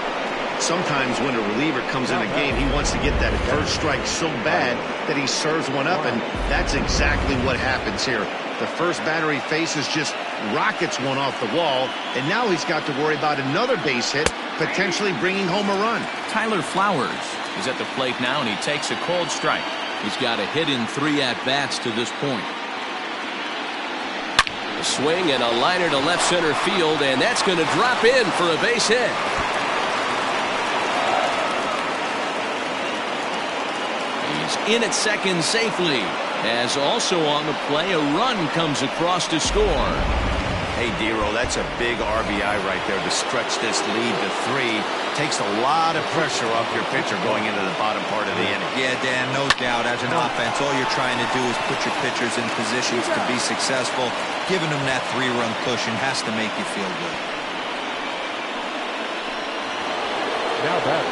Sometimes when a reliever comes in a game, he wants to get that first strike so bad that he serves one up, and that's exactly what happens here. The first batter he faces just rockets one off the wall, and now he's got to worry about another base hit, potentially bringing home a run. Tyler Flowers is at the plate now, and he takes a cold strike. He's got a hit in 3 at-bats to this point. A swing and a liner to left center field, and that's going to drop in for a base hit. He's in at second safely, as also on the play, a run comes across to score. Hey, D-Roll, that's a big RBI right there to stretch this lead to 3. Takes a lot of pressure off your pitcher going into the bottom part of the inning. Yeah, Dan, no doubt. As an offense, all you're trying to do is put your pitchers in positions to be successful. Giving them that 3-run cushion has to make you feel good. Now back,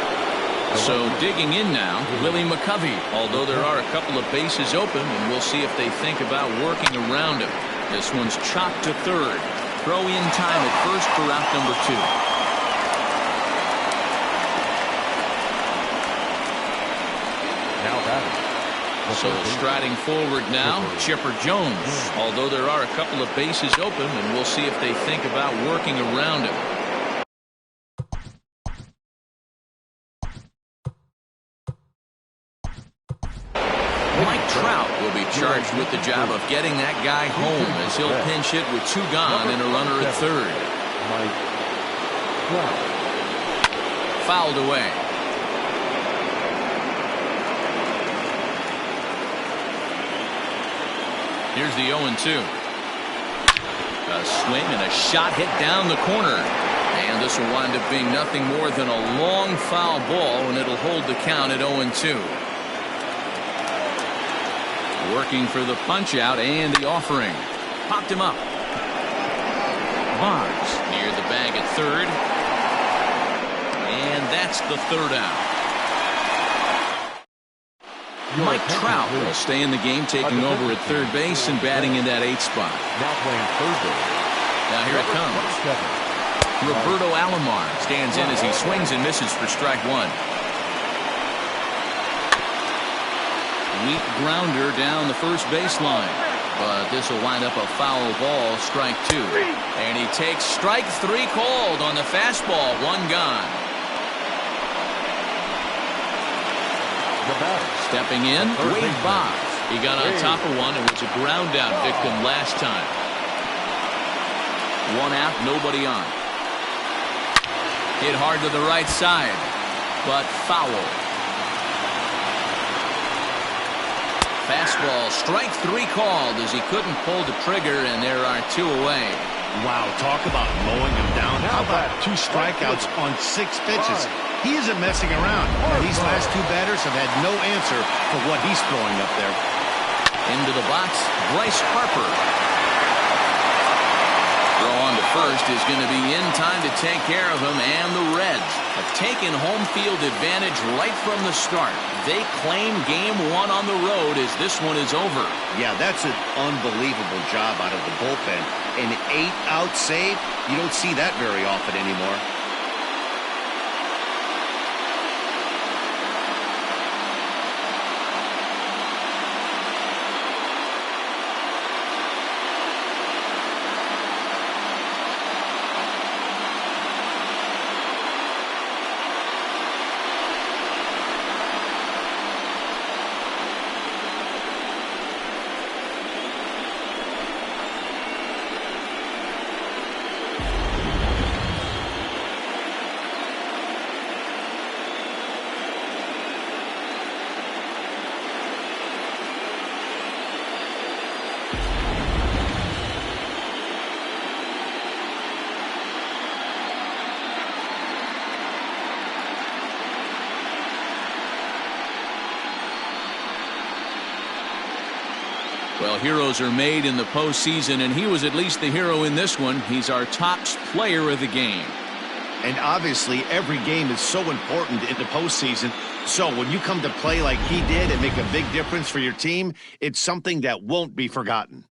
So digging in now, Willie McCovey. Although there are a couple of bases open, and we'll see if they think about working around him. This one's chopped to third. Throw in time at first for out number 2. Now batting. So striding forward now, Chipper Jones. Although there are a couple of bases open, and we'll see if they think about working around him. Mike Trout will be charged with the job of getting that guy home as he'll pinch hit with 2 gone and a runner at third. Fouled away. Here's the 0-2. A swing and a shot hit down the corner. And this will wind up being nothing more than a long foul ball, and it'll hold the count at 0-2. Working for the punch out and the offering. Popped him up. Bonds near the bag at third. And that's the third out. Mike Trout will stay in the game, taking over at third base and batting in that 8th spot. Now playing third base. Now here it comes. Roberto Alomar stands in as he swings and misses for strike 1. Weak grounder down the first baseline, but this will wind up a foul ball, strike 2. And he takes strike 3 called on the fastball, 1 gone. Stepping in, Wade Boggs. He got on top of one and was a ground out victim last time. 1 out, nobody on. Hit hard to the right side, but foul. Fastball, strike 3 called as he couldn't pull the trigger, and there are 2 away. Wow, talk about mowing him down. How about 2 strikeouts on 6 pitches? He isn't messing around. And these last 2 batters have had no answer for what he's throwing up there. Into the box, Bryce Harper. Throw on to first is going to be in time to take care of him, and the Reds have taken home field advantage right from the start. They claim game 1 on the road as this one is over. Yeah, that's an unbelievable job out of the bullpen. An 8-out save, you don't see that very often anymore. Well, heroes are made in the postseason, and he was at least the hero in this one. He's our top player of the game. And obviously, every game is so important in the postseason. So when you come to play like he did and make a big difference for your team, it's something that won't be forgotten.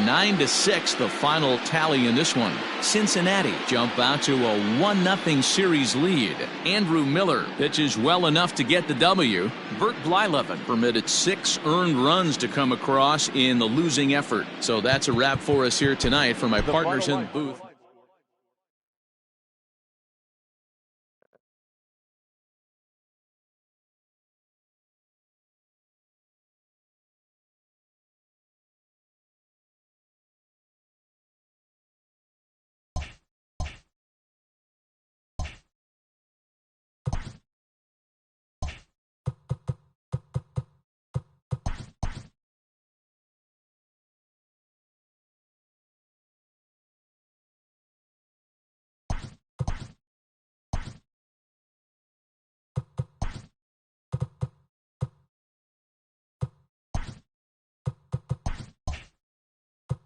Nine to 6, the final tally in this one. Cincinnati jump out to a 1-0 series lead. Andrew Miller pitches well enough to get the W. Bert Blyleven permitted 6 earned runs to come across in the losing effort. So that's a wrap for us here tonight. For my partners in the booth.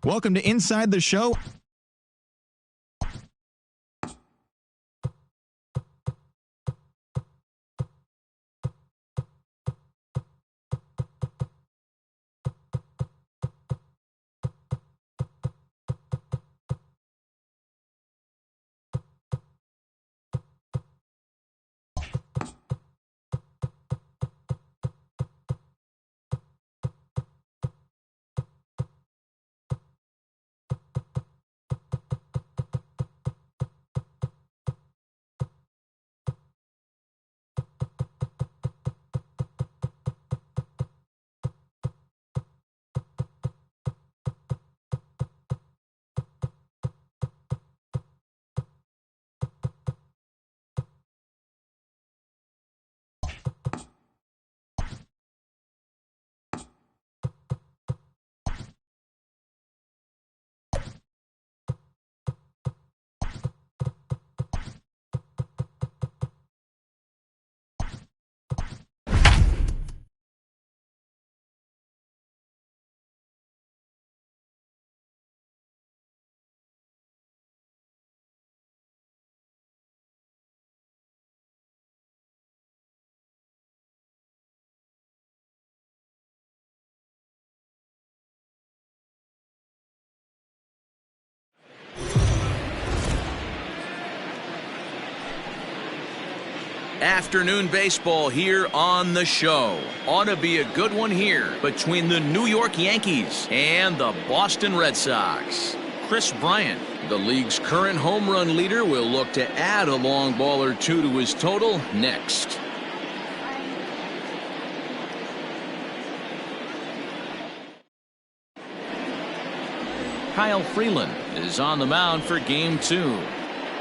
Welcome to Inside the Show. Afternoon baseball here on the show. Ought to be a good one here between the New York Yankees and the Boston Red Sox. Kris Bryant, the league's current home run leader, will look to add a long ball or two to his total next. Kyle Freeland is on the mound for game 2.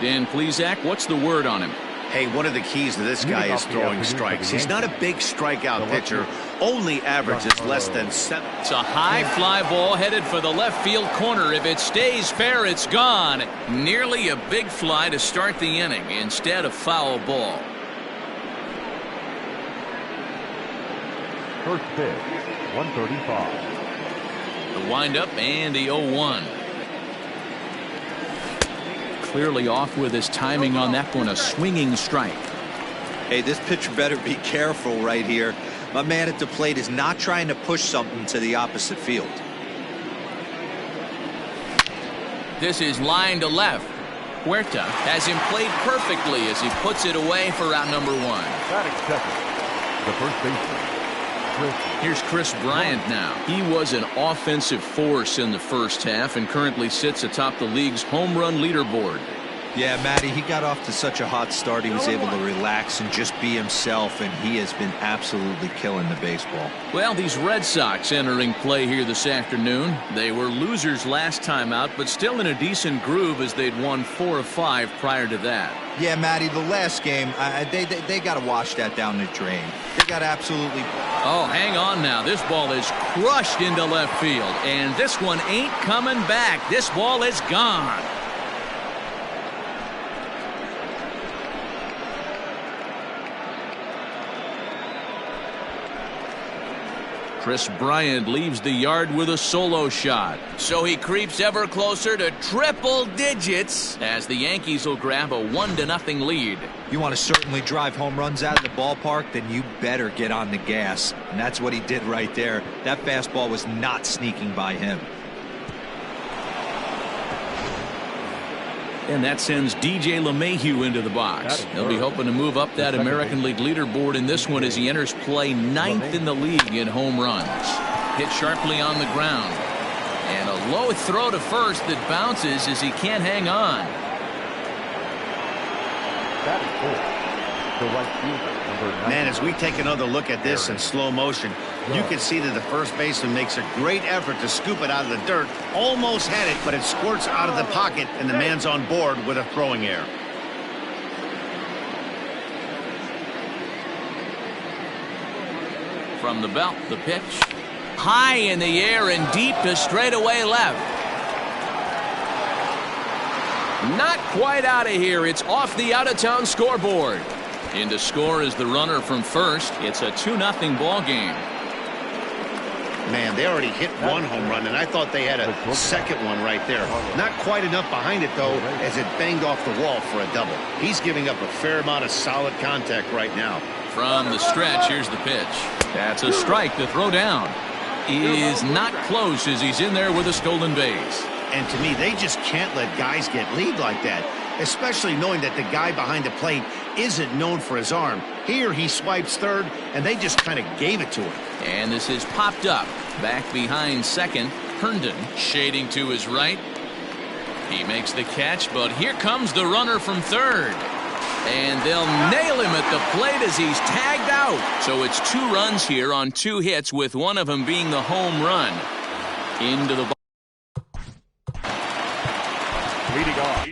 Dan Plesac, what's the word on him? Hey, one of the keys to this guy is throwing strikes. He's not a big strikeout pitcher. Only averages less than 7. It's a high fly ball headed for the left field corner. If it stays fair, it's gone. Nearly a big fly to start the inning instead of foul ball. First pitch, 135. The windup and the 0-1. Clearly off with his timing on that one, a swinging strike. Hey, this pitcher better be careful right here. My man at the plate is not trying to push something to the opposite field. This is line to left. Huerta has him played perfectly as he puts it away for out number 1. Batting second, the first baseman. Here's Kris Bryant now. He was an offensive force in the first half and currently sits atop the league's home run leaderboard. Yeah, Matty, he got off to such a hot start. He was able to relax and just be himself, and he has been absolutely killing the baseball. Well, these Red Sox entering play here this afternoon. They were losers last time out, but still in a decent groove as they'd won 4 of 5 prior to that. Yeah, Matty, the last game, they got to wash that down the drain. They got absolutely... Oh, hang on now. This ball is crushed into left field, and this one ain't coming back. This ball is gone. Kris Bryant leaves the yard with a solo shot. So he creeps ever closer to triple digits as the Yankees will grab a 1-0 lead. You want to certainly drive home runs out of the ballpark, then you better get on the gas. And that's what he did right there. That fastball was not sneaking by him. And that sends DJ LeMahieu into the box. He'll be hoping to move up that American League leaderboard in this one as he enters play 9th in the league in home runs. Hit sharply on the ground. And a low throw to first that bounces as he can't hang on. That is full. The right fielder, number 9. Man, as we take another look at this in slow motion, you can see that the first baseman makes a great effort to scoop it out of the dirt. Almost had it, but it squirts out of the pocket, and the man's on board with a throwing error. From the belt, the pitch. High in the air and deep to straightaway left. Not quite out of here. It's off the out-of-town scoreboard. In to score is the runner from first. It's a 2-0 ball game. Man, they already hit one home run, and I thought they had a second one right there. Not quite enough behind it, though, as it banged off the wall for a double. He's giving up a fair amount of solid contact right now. From the stretch, here's the pitch. That's a strike to throw down. He is not close as he's in there with a stolen base. And to me, they just can't let guys get lead like that, especially knowing that the guy behind the plate isn't known for his arm. Here he swipes third, and they just kind of gave it to him. And this is popped up. Back behind second, Herndon shading to his right. He makes the catch, but here comes the runner from third. And they'll nail him at the plate as he's tagged out. So it's 2 runs here on 2 hits, with one of them being the home run. Into the ball. Leading off.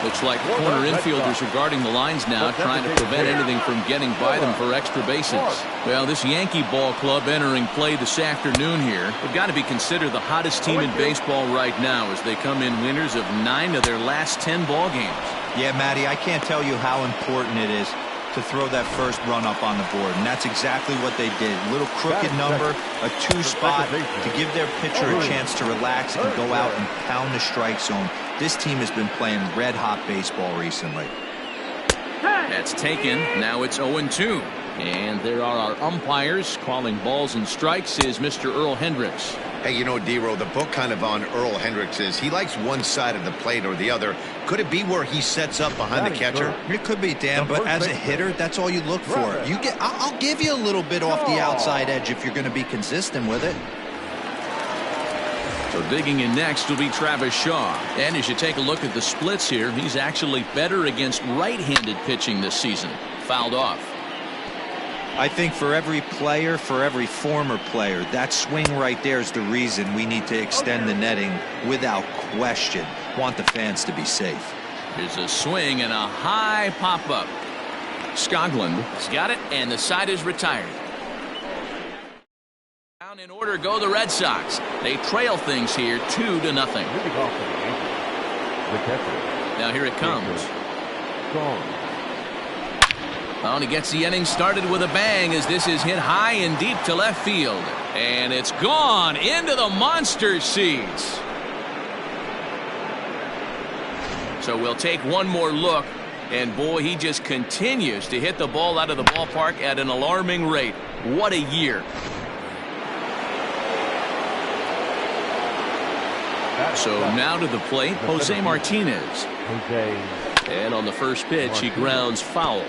Looks like corner infielders are guarding the lines now, trying to prevent anything from getting by them for extra bases. Well, this Yankee ball club entering play this afternoon here, they've got to be considered the hottest team in baseball right now, as they come in winners of 9 of their last 10 ball games. Yeah, Matty, I can't tell you how important it is to throw that first run up on the board, and that's exactly what they did. A little crooked number, a 2 spot to give their pitcher a chance to relax and go out and pound the strike zone. This team has been playing red-hot baseball recently. That's taken. Now it's 0-2. And there are our umpires. Calling balls and strikes is Mr. Earl Hendricks. Hey, you know, D-Row, the book kind of on Earl Hendricks is he likes one side of the plate or the other. Could it be where he sets up behind the catcher? It could be, Dan, but as a hitter, that's all you look for. I'll give you a little bit off the outside edge if you're going to be consistent with it. So digging in next will be Travis Shaw. And as you take a look at the splits here, he's actually better against right-handed pitching this season. Fouled off. I think for every player, for every former player, that swing right there is the reason we need to extend the netting without question. Want the fans to be safe. Here's a swing and a high pop-up. Skoglund has got it, and the side is retired. Down in order go the Red Sox. They trail things here 2-0. Now here it comes. Well, and he gets the inning started with a bang as this is hit high and deep to left field. And it's gone into the monster seats. So we'll take one more look. And boy, he just continues to hit the ball out of the ballpark at an alarming rate. What a year. So now to the plate, Jose Martinez. And on the first pitch, he grounds foul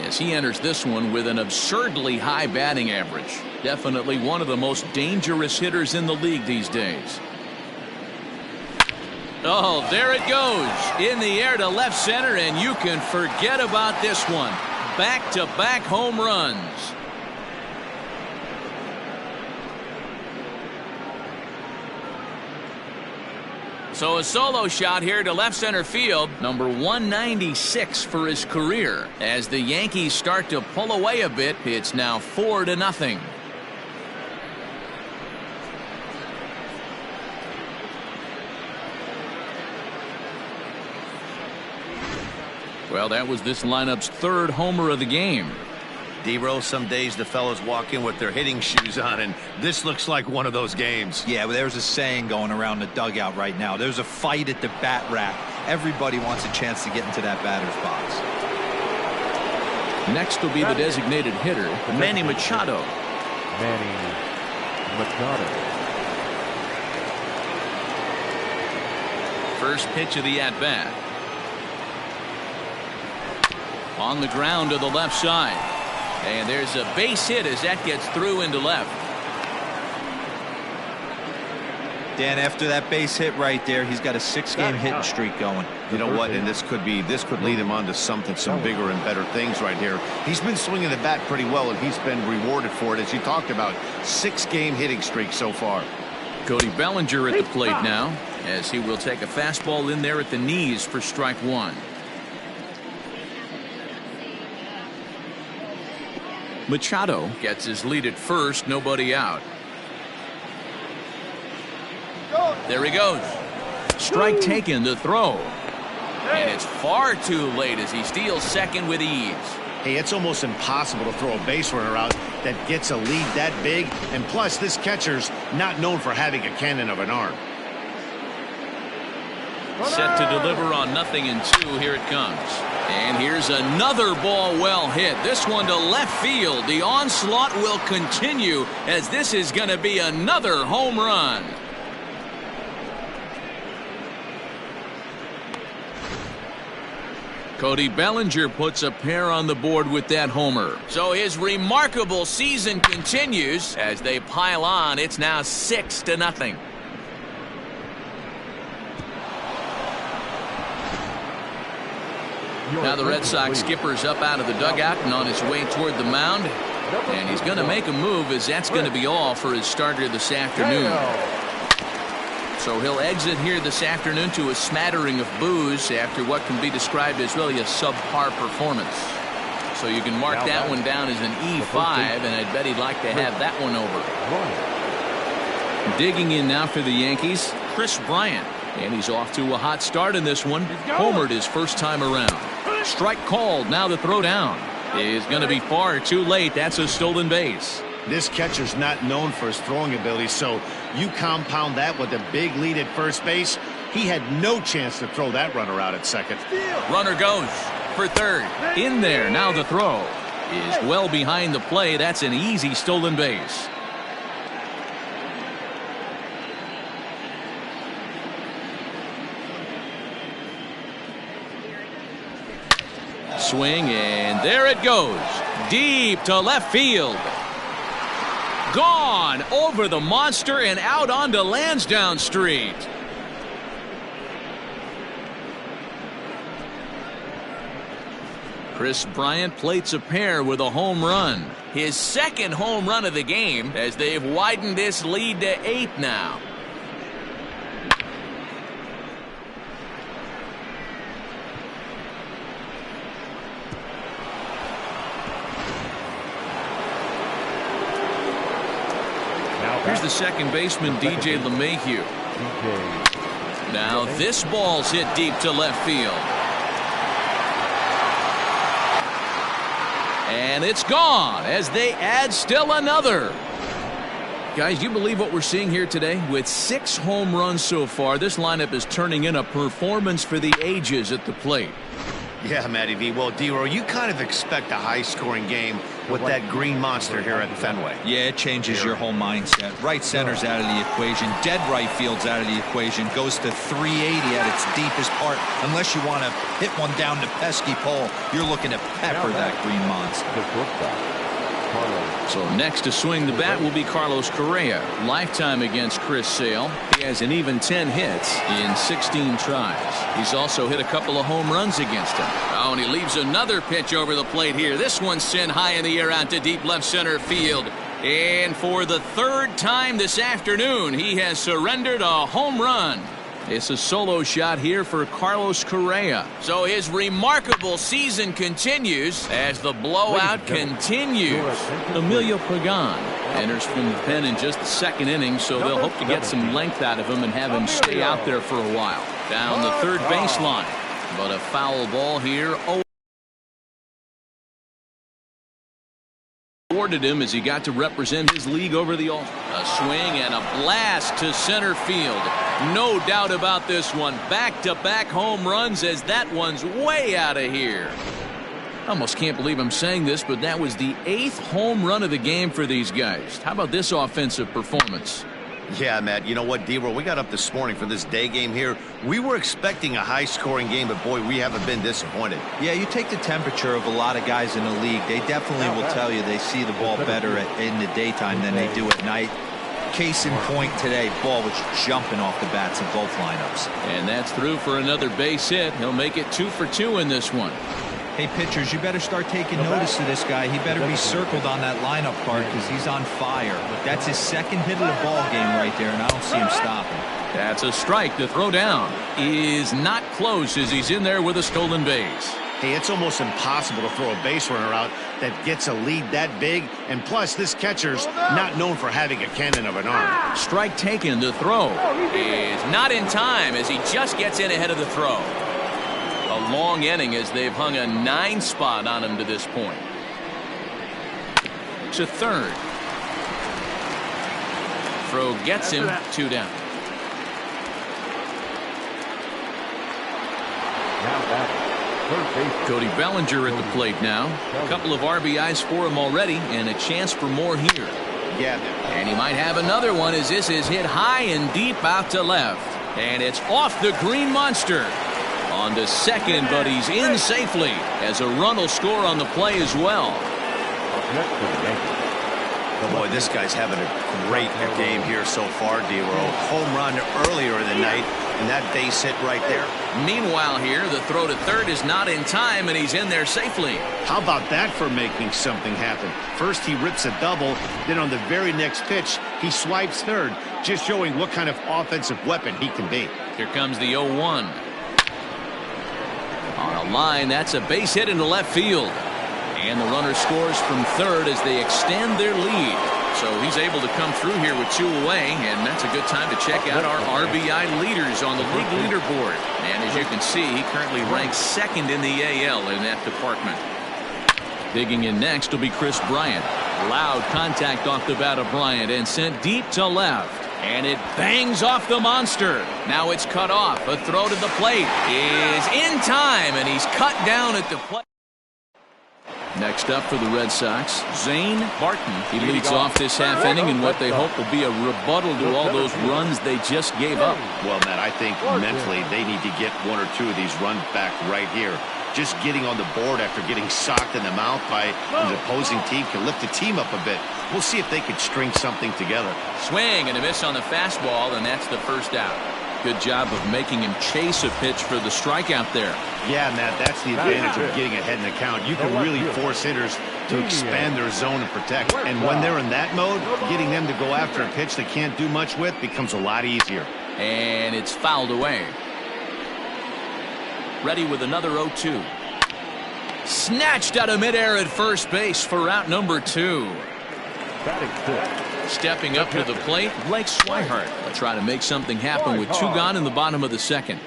as he enters this one with an absurdly high batting average. Definitely one of the most dangerous hitters in the league these days. Oh, there it goes. In the air to left center, and you can forget about this one. Back-to-back home runs. So a solo shot here to left center field, number 196 for his career. As the Yankees start to pull away a bit, it's now 4-0. Well, that was this lineup's 3rd homer of the game. D-Row, some days the fellas walk in with their hitting shoes on, and this looks like one of those games. Yeah, well, there's a saying going around the dugout right now. There's a fight at the bat rack. Everybody wants a chance to get into that batter's box. Next will be the designated hitter, Manny Machado. First pitch of the at-bat. On the ground to the left side. And there's a base hit as that gets through into left. Dan, after that base hit right there, he's got a 6-game hitting streak going. You know what? And this could lead him on to some bigger and better things right here. He's been swinging the bat pretty well, and he's been rewarded for it, as you talked about. 6-game hitting streak so far. Cody Bellinger at the plate now, as he will take a fastball in there at the knees for strike 1. Machado gets his lead at first, nobody out. There he goes. Strike taken to throw. And it's far too late as he steals second with ease. Hey, it's almost impossible to throw a base runner out that gets a lead that big. And plus, this catcher's not known for having a cannon of an arm. Set to deliver on 0-2. Here it comes. And here's another ball well hit. This one to left field. The onslaught will continue as this is going to be another home run. Cody Bellinger puts a pair on the board with that homer. So his remarkable season continues as they pile on. It's now 6-0. Now the Red Sox skipper's up out of the dugout and on his way toward the mound. And he's going to make a move as that's going to be all for his starter this afternoon. So he'll exit here this afternoon to a smattering of boos after what can be described as really a subpar performance. So you can mark that one down as an E5, and I'd bet he'd like to have that one over. Digging in now for the Yankees, Kris Bryant. And he's off to a hot start in this one. Homered his first time around. Strike called. Now the throw down is going to be far too late. That's a stolen base. This catcher's not known for his throwing ability, so you compound that with a big lead at first base. He had no chance to throw that runner out at second. Runner goes for third. In there. Now the throw is well behind the play. That's an easy stolen base. Swing, and there it goes. Deep to left field. Gone over the monster and out onto Lansdowne Street. Kris Bryant plates a pair with a home run. His second home run of the game as they've widened this lead to 8 now. Here's the second baseman, DJ LeMahieu. Now this ball's hit deep to left field. And it's gone as they add still another. Guys, you believe what we're seeing here today? With 6 home runs so far, this lineup is turning in a performance for the ages at the plate. Yeah, Matty V. Well, D-Row, you kind of expect a high-scoring game with that green monster here at Fenway. Yeah, it changes your whole mindset. Right center's out of the equation. Dead right field's out of the equation. Goes to 380 at its deepest part. Unless you want to hit one down the pesky pole, you're looking to pepper that green monster. So next to swing the bat will be Carlos Correa. Lifetime against Chris Sale. He has an even 10 hits in 16 tries. He's also hit a couple of home runs against him. Oh, and he leaves another pitch over the plate here. This one's sent high in the air out to deep left center field. And for the third time this afternoon, he has surrendered a home run. It's a solo shot here for Carlos Correa. So his remarkable season continues as the blowout continues. Emilio Pagan enters from the pen in just the second inning, so they'll hope to get some length out of him and have him stay out there for a while. Down the third baseline, but a foul ball here. Awarded him as he got to represent his league over the All. A swing and a blast to center field. No doubt about this one. Back-to-back home runs as that one's way out of here. I almost can't believe I'm saying this, but that was the 8th home run of the game for these guys. How about this offensive performance? Yeah, Matt, you know what, D-Row, we got up this morning for this day game here. We were expecting a high-scoring game, but boy, we haven't been disappointed. Yeah, you take the temperature of a lot of guys in the league. They definitely will tell you they see the ball better in the daytime than they do at night. Case in point today, ball was jumping off the bats in both lineups. And that's through for another base hit. He'll make it 2 for 2 in this one. Hey, pitchers, you better start taking notice of this guy. He better be circled on that lineup card because he's on fire. That's his second hit of the ball game right there, and I don't see him stopping. That's a strike. The throw down is not close as he's in there with a stolen base. Hey, it's almost impossible to throw a base runner out that gets a lead that big. And plus, this catcher's not known for having a cannon of an arm. Strike taken. The throw is not in time as he just gets in ahead of the throw. long inning as they've hung a 9 spot on him to this point. To third. Throw gets him 2 down. Cody Bellinger at the plate now. A couple of RBIs for him already and a chance for more here. Yeah. And he might have another one as this is hit high and deep out to left. And it's off the green monster. On to second, but he's in safely as a run will score on the play as well. Boy, this guy's having a great game here so far, D-Row. Home run earlier in the night, and that base hit right there. Meanwhile here, the throw to third is not in time, and he's in there safely. How about that for making something happen? First he rips a double, then on the very next pitch, he swipes third, just showing what kind of offensive weapon he can be. Here comes the 0-1. On a line, that's a base hit into left field. And the runner scores from third as they extend their lead. So he's able to come through here with 2 away, and that's a good time to check out our RBI leaders on the league leaderboard. And as you can see, he currently ranks second in the AL in that department. Digging in next will be Chris Bryant. Loud contact off the bat of Bryant and sent deep to left. And it bangs off the monster. Now it's cut off. A throw to the plate is in time, and he's cut down at the plate. Next up for the Red Sox, Zane Barton. He leads off this half inning in what they hope will be a rebuttal to all those runs they just gave up. Well, Matt, I think mentally they need to get 1 or 2 of these runs back right here. Just getting on the board after getting socked in the mouth by an opposing team can lift the team up a bit. We'll see if they can string something together. Swing and a miss on the fastball, and that's the first out. Good job of making him chase a pitch for the strikeout there. Yeah, Matt, that's the advantage of getting ahead in the count. You can really force hitters to expand their zone and protect. And when they're in that mode, getting them to go after a pitch they can't do much with becomes a lot easier. And it's fouled away. Ready with another 0-2. Snatched out of midair at first base for out number 2. Stepping up to the plate, Blake Swihart will try to make something happen with 2 gone in the bottom of the second.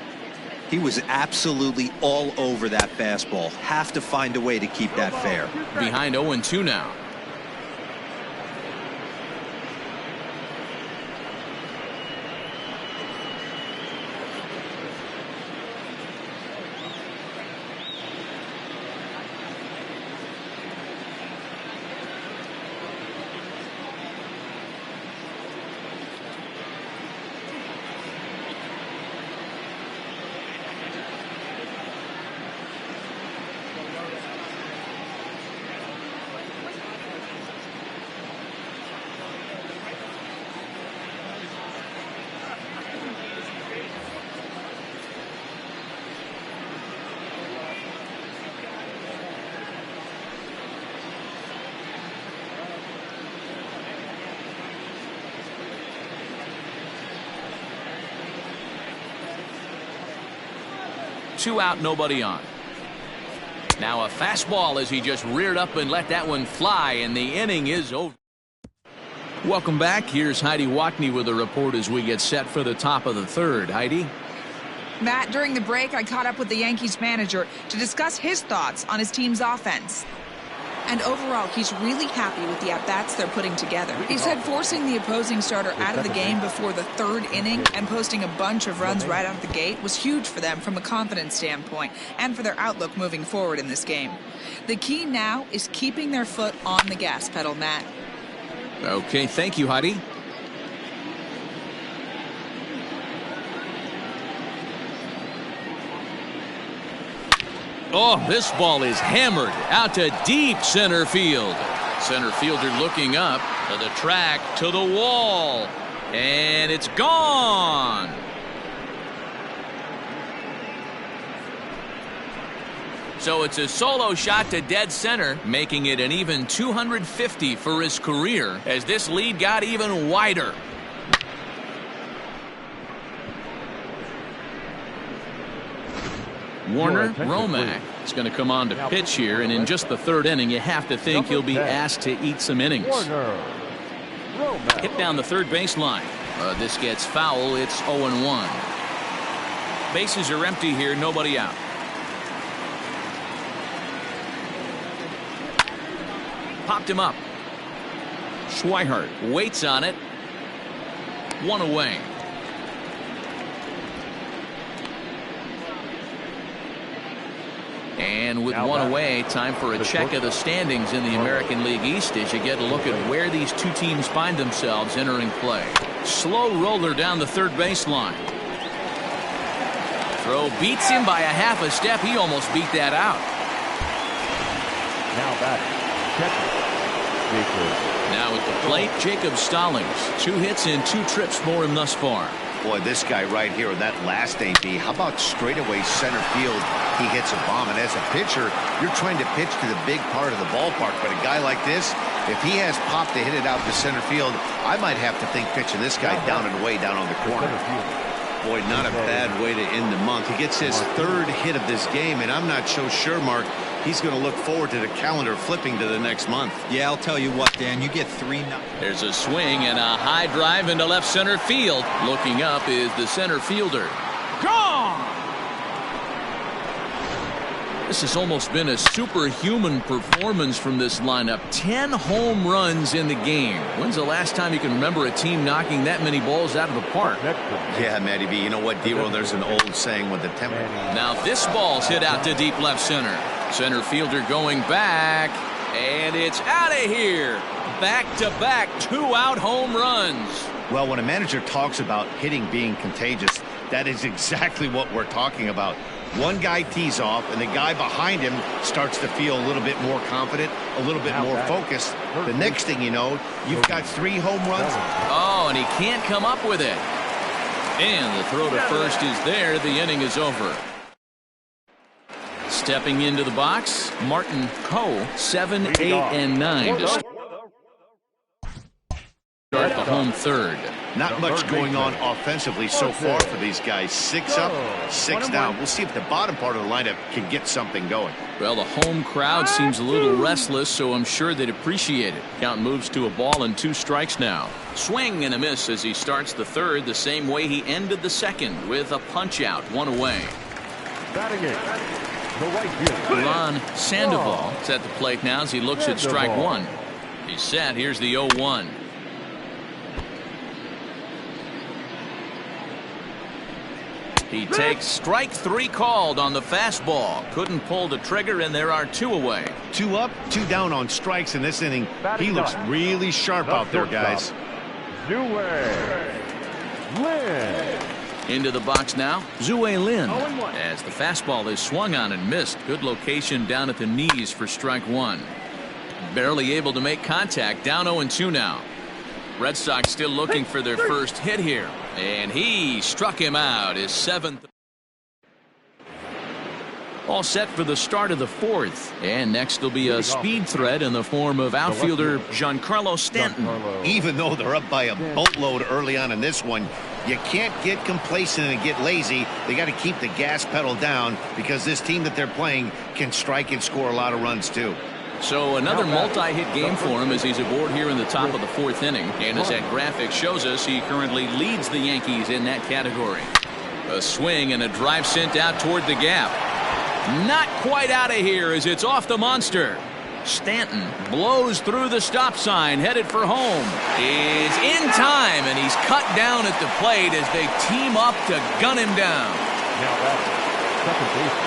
He was absolutely all over that fastball. Have to find a way to keep that fair. Behind 0-2 now. Two out, nobody on. Now a fastball as he just reared up and let that one fly, and the inning is over. Welcome back. Here's Heidi Watney with a report as we get set for the top of the third. Heidi? Matt, during the break, I caught up with the Yankees manager to discuss his thoughts on his team's offense. And overall, he's really happy with the at-bats they're putting together. He said forcing the opposing starter out of the game before the third inning and posting a bunch of runs right out of the gate was huge for them from a confidence standpoint and for their outlook moving forward in this game. The key now is keeping their foot on the gas pedal, Matt. Okay, thank you, Heidi. Oh, this ball is hammered out to deep center field. Center fielder looking up to the track, to the wall, and it's gone. So it's a solo shot to dead center, making it an even 250 for his career as this lead got even wider. Warner Romack is going to come on to pitch here, and in just the third inning, you have to think he'll be asked to eat some innings. Hit down the third baseline. This gets foul. It's 0-1. Bases are empty here, nobody out. popped him up. Schweihart waits on it. One away. And with one away, time for a check of the standings in the American League East as you get a look at where these two teams find themselves entering play. Slow roller down the third baseline. Throw beats him by a half a step. He almost beat that out. Now back. Now at the plate, Jacob Stallings. 2 hits and 2 trips for him thus far. Boy, this guy right here in that last AB, how about straightaway center field? He hits a bomb, and as a pitcher, you're trying to pitch to the big part of the ballpark, but a guy like this, if he has pop to hit it out to center field, I might have to think pitching this guy down and way down on the corner. Boy, not a bad way to end the month. He gets his 3rd hit of this game, and I'm not so sure, Mark, he's going to look forward to the calendar flipping to the next month. Yeah, I'll tell you what, Dan, you get 3. There's a swing and a high drive into left center field. Looking up is the center fielder. Gone! This has almost been a superhuman performance from this lineup. 10 home runs in the game. When's the last time you can remember a team knocking that many balls out of the park? Yeah, Matty B. You know what, D-Roll? There's an old saying with the temper. Now this ball's hit out to deep left center. Center fielder going back. And it's out of here. Back-to-back 2-out home runs. Well, when a manager talks about hitting being contagious, that is exactly what we're talking about. One guy tees off, and the guy behind him starts to feel a little bit more confident, a little bit more focused. The next thing you know, you've got 3 home runs. Oh, and he can't come up with it. And the throw to first is there. The inning is over. Stepping into the box, Martin Coe, 7, 8, and 9 to start the home third. Not much going on offensively so far for these guys. 6 up, 6 down. We'll see if the bottom part of the lineup can get something going. Well, the home crowd seems a little restless, so I'm sure they'd appreciate it. Count moves to a ball and 2 strikes now. Swing and a miss as he starts the third the same way he ended the second with a punch out, 1 away. Batting it. Ron Sandoval is at the plate now as he looks at strike 1. He's set. Here's the 0-1. He takes strike 3 called on the fastball. Couldn't pull the trigger, and there are 2 away. 2 up, 2 down on strikes in this inning. He looks really sharp out there, guys. Into the box now, Zue Lin. As the fastball is swung on and missed. Good location down at the knees for strike 1. Barely able to make contact. Down 0-2 now. Red Sox still looking for their first hit here. And he struck him out, his 7th. All set for the start of the 4th. And next will be a speed threat in the form of outfielder Giancarlo Stanton. Even though they're up by a boatload early on in this one, you can't get complacent and get lazy. They got to keep the gas pedal down because this team that they're playing can strike and score a lot of runs too. So another multi-hit game for him as he's aboard here in the top of the 4th inning. And as that graphic shows us, he currently leads the Yankees in that category. A swing and a drive sent out toward the gap. Not quite out of here as it's off the monster. Stanton blows through the stop sign, headed for home. Is in time, and he's cut down at the plate as they team up to gun him down. Now that's second base.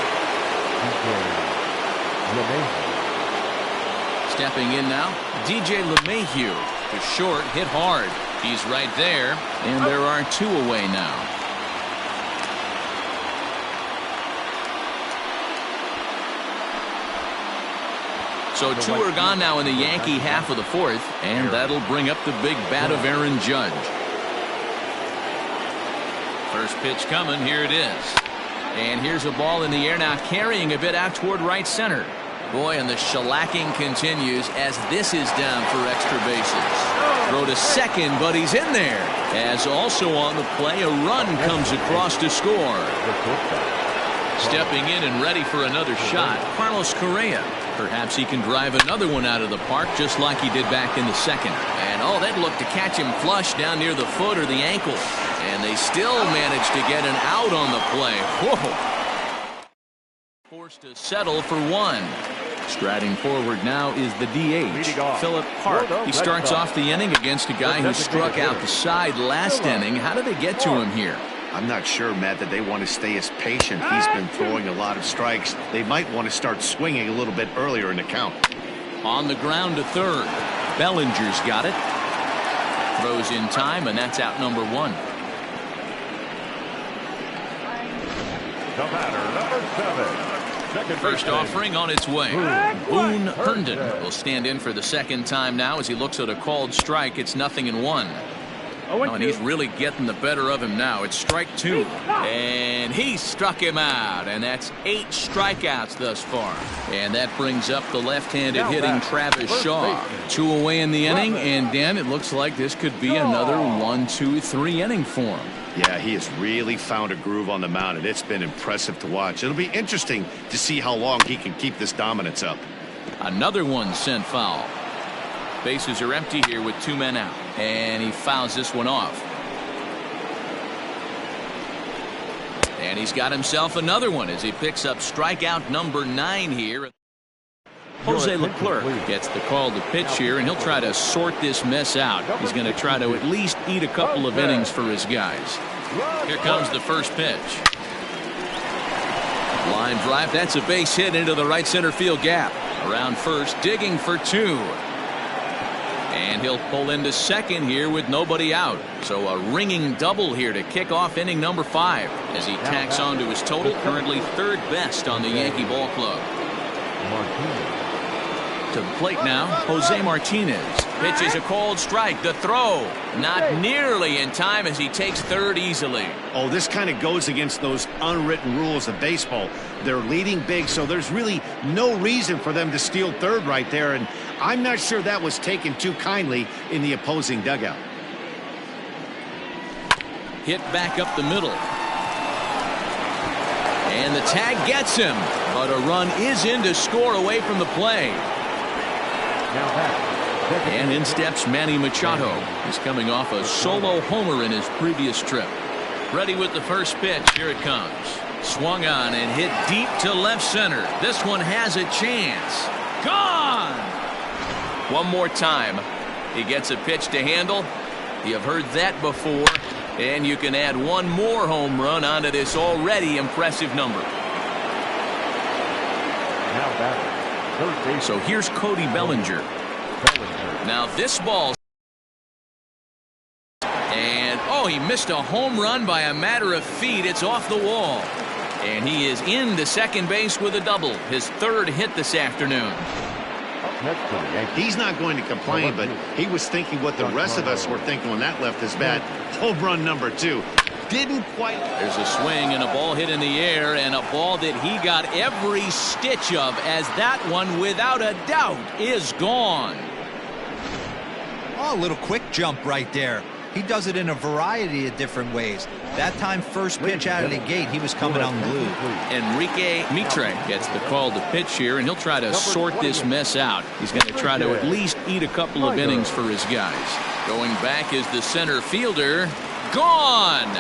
Stepping in now, DJ LeMahieu. To short, hit hard. He's right there, and there are 2 away now. So 2 are gone now in the Yankee half of the 4th, and that'll bring up the big bat of Aaron Judge. First pitch coming, here it is. And here's a ball in the air now, carrying a bit out toward right center. Boy, and the shellacking continues as this is down for extra bases. Throw to second, but he's in there. As also on the play, a run comes across to score. Stepping in and ready for another shot, Carlos Correa. Perhaps he can drive another one out of the park just like he did back in the second. And oh, that looked to catch him flush down near the foot or the ankle. And they still managed to get an out on the play. Whoa. Forced to settle for 1. Striding forward now is the DH, Philip Park. He starts off the inning against a guy who struck out the side last inning. How did they get to him here? I'm not sure, Matt, that they want to stay as patient. He's been throwing a lot of strikes. They might want to start swinging a little bit earlier in the count. On the ground to third. Bellinger's got it. Throws in time, and that's out number 1. The batter, number 7. First offering on its way. Boone Herndon will stand in for the second time now as he looks at a called strike. It's 0-1. And he's really getting the better of him now. It's strike 2. And he struck him out. And that's 8 strikeouts thus far. And that brings up the left-handed hitting Travis Shaw. 2 away in the inning. And Dan, it looks like this could be another 1-2-3 inning for him. Yeah, he has really found a groove on the mound, and it's been impressive to watch. It'll be interesting to see how long he can keep this dominance up. Another one sent foul. Bases are empty here with 2 men out, and he fouls this one off. And he's got himself another one as he picks up strikeout number 9 here. Jose Leclerc gets the call to pitch here, and he'll try to sort this mess out. He's going to try to at least eat a couple of innings for his guys. Here comes the first pitch. Line drive. That's a base hit into the right center field gap. Around first, digging for 2. And he'll pull into second here with nobody out. So a ringing double here to kick off inning number 5 as he tacks on to his total, currently 3rd best on the Yankee ball club. To the plate now, Jose Martinez pitches a called strike. The throw not nearly in time as he takes 3rd easily. Oh, this kind of goes against those unwritten rules of baseball. They're leading big, so there's really no reason for them to steal 3rd right there, and I'm not sure that was taken too kindly in the opposing dugout. Hit back up the middle. And the tag gets him, but a run is in to score away from the play. And in steps Manny Machado. He's coming off a solo homer in his previous trip. Ready with the first pitch. Here it comes. Swung on and hit deep to left center. This one has a chance. Gone! One more time. He gets a pitch to handle. You've heard that before. And you can add one more home run onto this already impressive number. So here's Cody Bellinger. Now this ball. And oh, he missed a home run by a matter of feet. It's off the wall. And he is into second base with a double. His 3rd hit this afternoon. He's not going to complain, but he was thinking what the rest of us were thinking when that left his bat. Home run number 2. Didn't quite. There's a swing and a ball hit in the air, and a ball that he got every stitch of, as that one, without a doubt, is gone. Oh, a little quick jump right there. He does it in a variety of different ways. That time, first pitch out of the gate, he was coming unglued. Enrique Mitre gets the call to pitch here, and he'll try to sort this mess out. He's going to try to at least eat a couple of innings for his guys. Going back is the center fielder. Gone!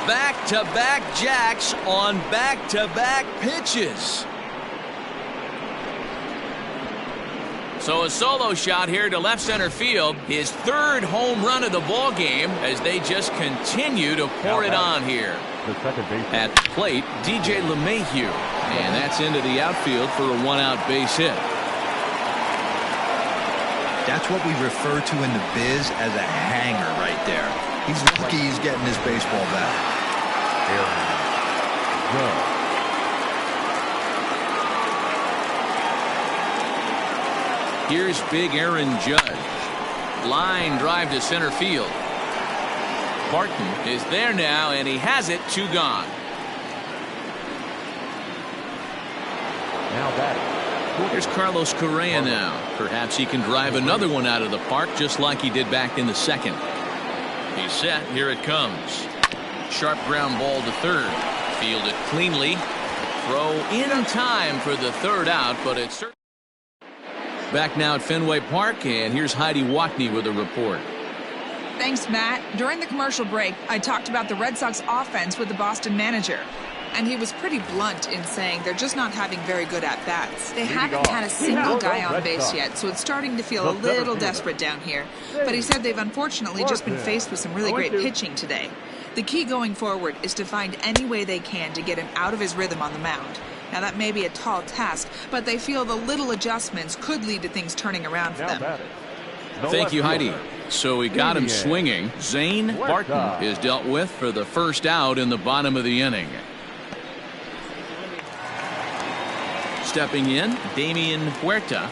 Back-to-back jacks on back-to-back pitches. So a solo shot here to left center field. His 3rd home run of the ball game as they just continue to pour it on here. At the plate, DJ LeMahieu. And that's into the outfield for a 1-out base hit. That's what we refer to in the biz as a hanger right there. He's lucky he's getting his baseball back. Here's big Aaron Judge. Line drive to center field. Barton is there now, and he has it. 2 gone. Now batting. Here's Carlos Correa now. Perhaps he can drive another one out of the park just like he did back in the 2nd. He's set. Here it comes. Sharp ground ball to 3rd. Fielded cleanly. Throw in time for the 3rd out, but it's certainly. Back now at Fenway Park, and here's Heidi Watney with a report. Thanks, Matt. During the commercial break, I talked about the Red Sox offense with the Boston manager. And he was pretty blunt in saying they're just not having very good at-bats. They haven't had a single guy on base yet, so it's starting to feel a little desperate down here. But he said they've unfortunately just been faced with some really great pitching today. The key going forward is to find any way they can to get him out of his rhythm on the mound. Now, that may be a tall task, but they feel the little adjustments could lead to things turning around for them. Thank you, Heidi. So we got him swinging. Zane Barton is dealt with for the first out in the bottom of the inning. Stepping in, Damian Huerta.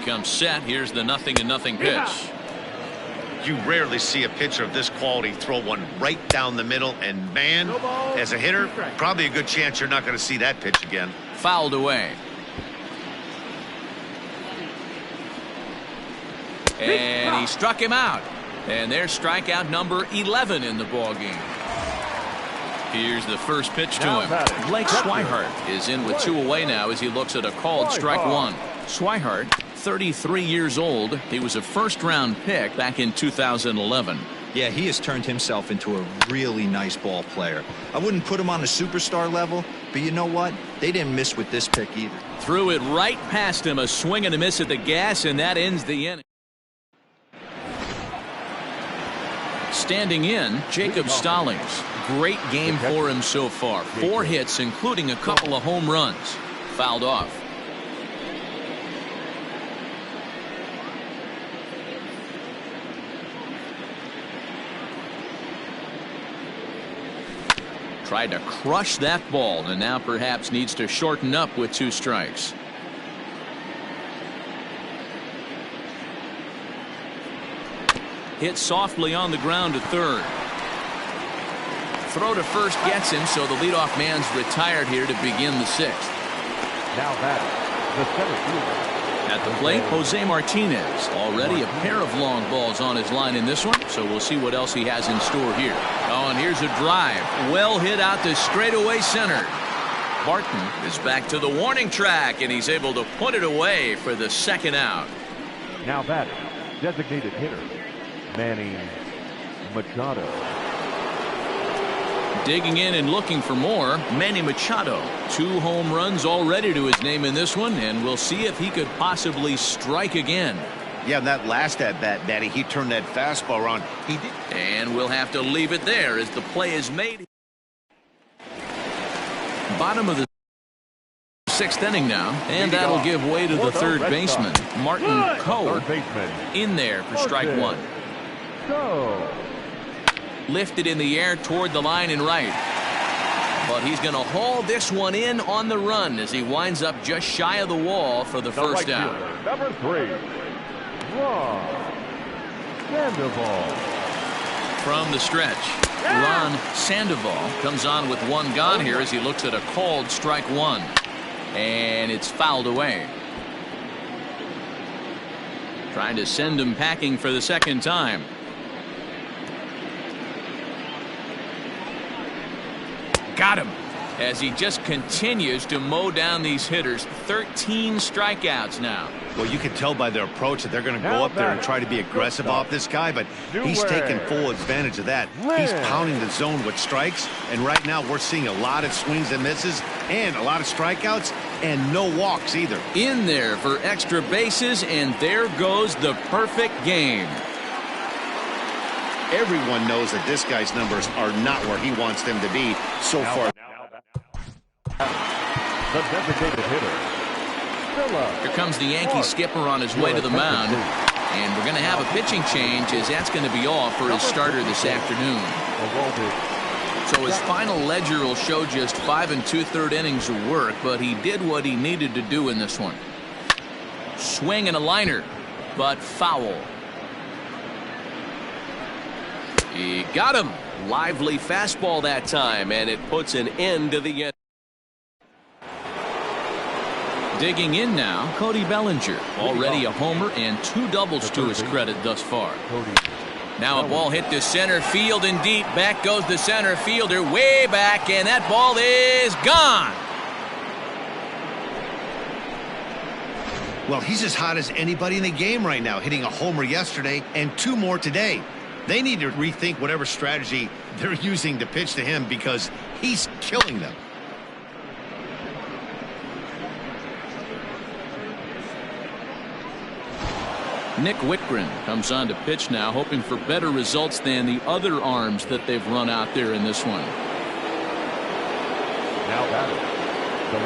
Comes set. Here's the 0-0 pitch. You rarely see a pitcher of this quality throw one right down the middle, and man, as a hitter, probably a good chance you're not going to see that pitch again. Fouled away. And he struck him out. And there's strikeout number 11 in the ball game. Here's the first pitch to him. Blake Swihart is in with 2 away now as he looks at a called strike one. Swihart, 33 years old. He was a first-round pick back in 2011. Yeah, he has turned himself into a really nice ball player. I wouldn't put him on a superstar level, but you know what? They didn't miss with this pick either. Threw it right past him, a swing and a miss at the gas, and that ends the inning. Standing in, Jacob Stallings. Great game for him so far. 4 hits, including a couple of home runs. Fouled off. Tried to crush that ball, and now perhaps needs to shorten up with 2 strikes. Hit softly on the ground to third. Throw to first gets him, so the leadoff man's retired here to begin the 6th. Now batting, the center fielder. At the plate, Jose Martinez. Already a pair of long balls on his line in this one, so we'll see what else he has in store here. Oh, and here's a drive. Well hit out to straightaway center. Barton is back to the warning track, and he's able to put it away for the second out. Now batting, designated hitter, Manny Machado. Digging in and looking for more, Manny Machado. 2 home runs already to his name in this one, and we'll see if he could possibly strike again. Yeah, that last at-bat, Daddy, he turned that fastball around. He did. And we'll have to leave it there as the play is made. Bottom of the 6th inning now, and that'll give way to the third baseman, Martin Coe, in there for strike 1. Lifted in the air toward the line and right. But he's going to haul this one in on the run as he winds up just shy of the wall for the first out. Number 3, Ron Sandoval. From the stretch, Ron Sandoval comes on with 1 gone here as he looks at a called strike 1. And it's fouled away. Trying to send him packing for the second time. Got him as he just continues to mow down these hitters. 13 strikeouts now. Well, you can tell by their approach that they're going to go up there and try to be aggressive off this guy, but he's taking full advantage of that. He's pounding the zone with strikes, and right now we're seeing a lot of swings and misses and a lot of strikeouts and no walks either. In there for extra bases, and there goes the perfect game. Everyone knows that this guy's numbers are not where he wants them to be so far. The designated hitter. Here comes the Yankee skipper on his way to the mound. And we're going to have a pitching change as that's going to be off for his starter this afternoon. So his final ledger will show just 5 2/3 innings of work, but he did what he needed to do in this one. Swing and a liner, but foul. He got him. Lively fastball that time, and it puts an end to the inning. Digging in now, Cody Bellinger. Already a homer and 2 doubles to his credit thus far. Now a ball hit to center field and deep. Back goes the center fielder way back, and that ball is gone. Well, he's as hot as anybody in the game right now, hitting a homer yesterday and 2 more today. They need to rethink whatever strategy they're using to pitch to him because he's killing them. Nick Whitgren comes on to pitch now, hoping for better results than the other arms that they've run out there in this one. Now batting,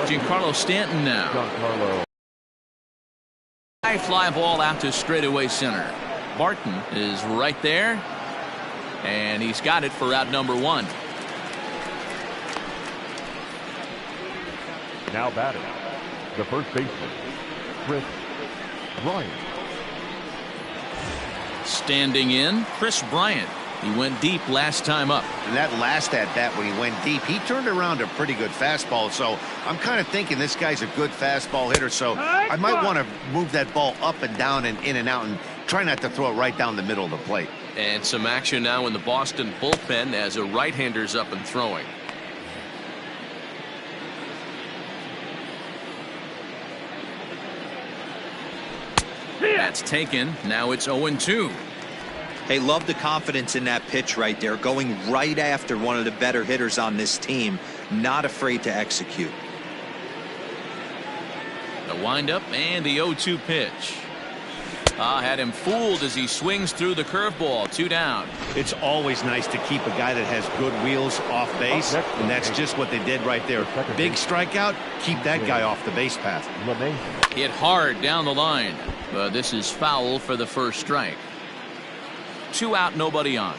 Giancarlo Stanton now. High fly ball out to straightaway center. Barton is right there, and he's got it for out number 1. Now batting, the first baseman, Chris Bryant. Standing in, Chris Bryant. He went deep last time up. And that last at-bat when he went deep, he turned around a pretty good fastball. So I'm kind of thinking this guy's a good fastball hitter. So I might want to move that ball up and down and in and out and try not to throw it right down the middle of the plate. And some action now in the Boston bullpen as a right-hander's up and throwing. That's taken. Now it's 0-2. Hey, love the confidence in that pitch right there, going right after one of the better hitters on this team, not afraid to execute. The windup and the 0-2 pitch. Had him fooled as he swings through the curveball. 2 down. It's always nice to keep a guy that has good wheels off base, and that's just what they did right there. Big strikeout, keep that guy off the base path. Hit hard down the line, but this is foul for the first strike. 2 out, nobody on.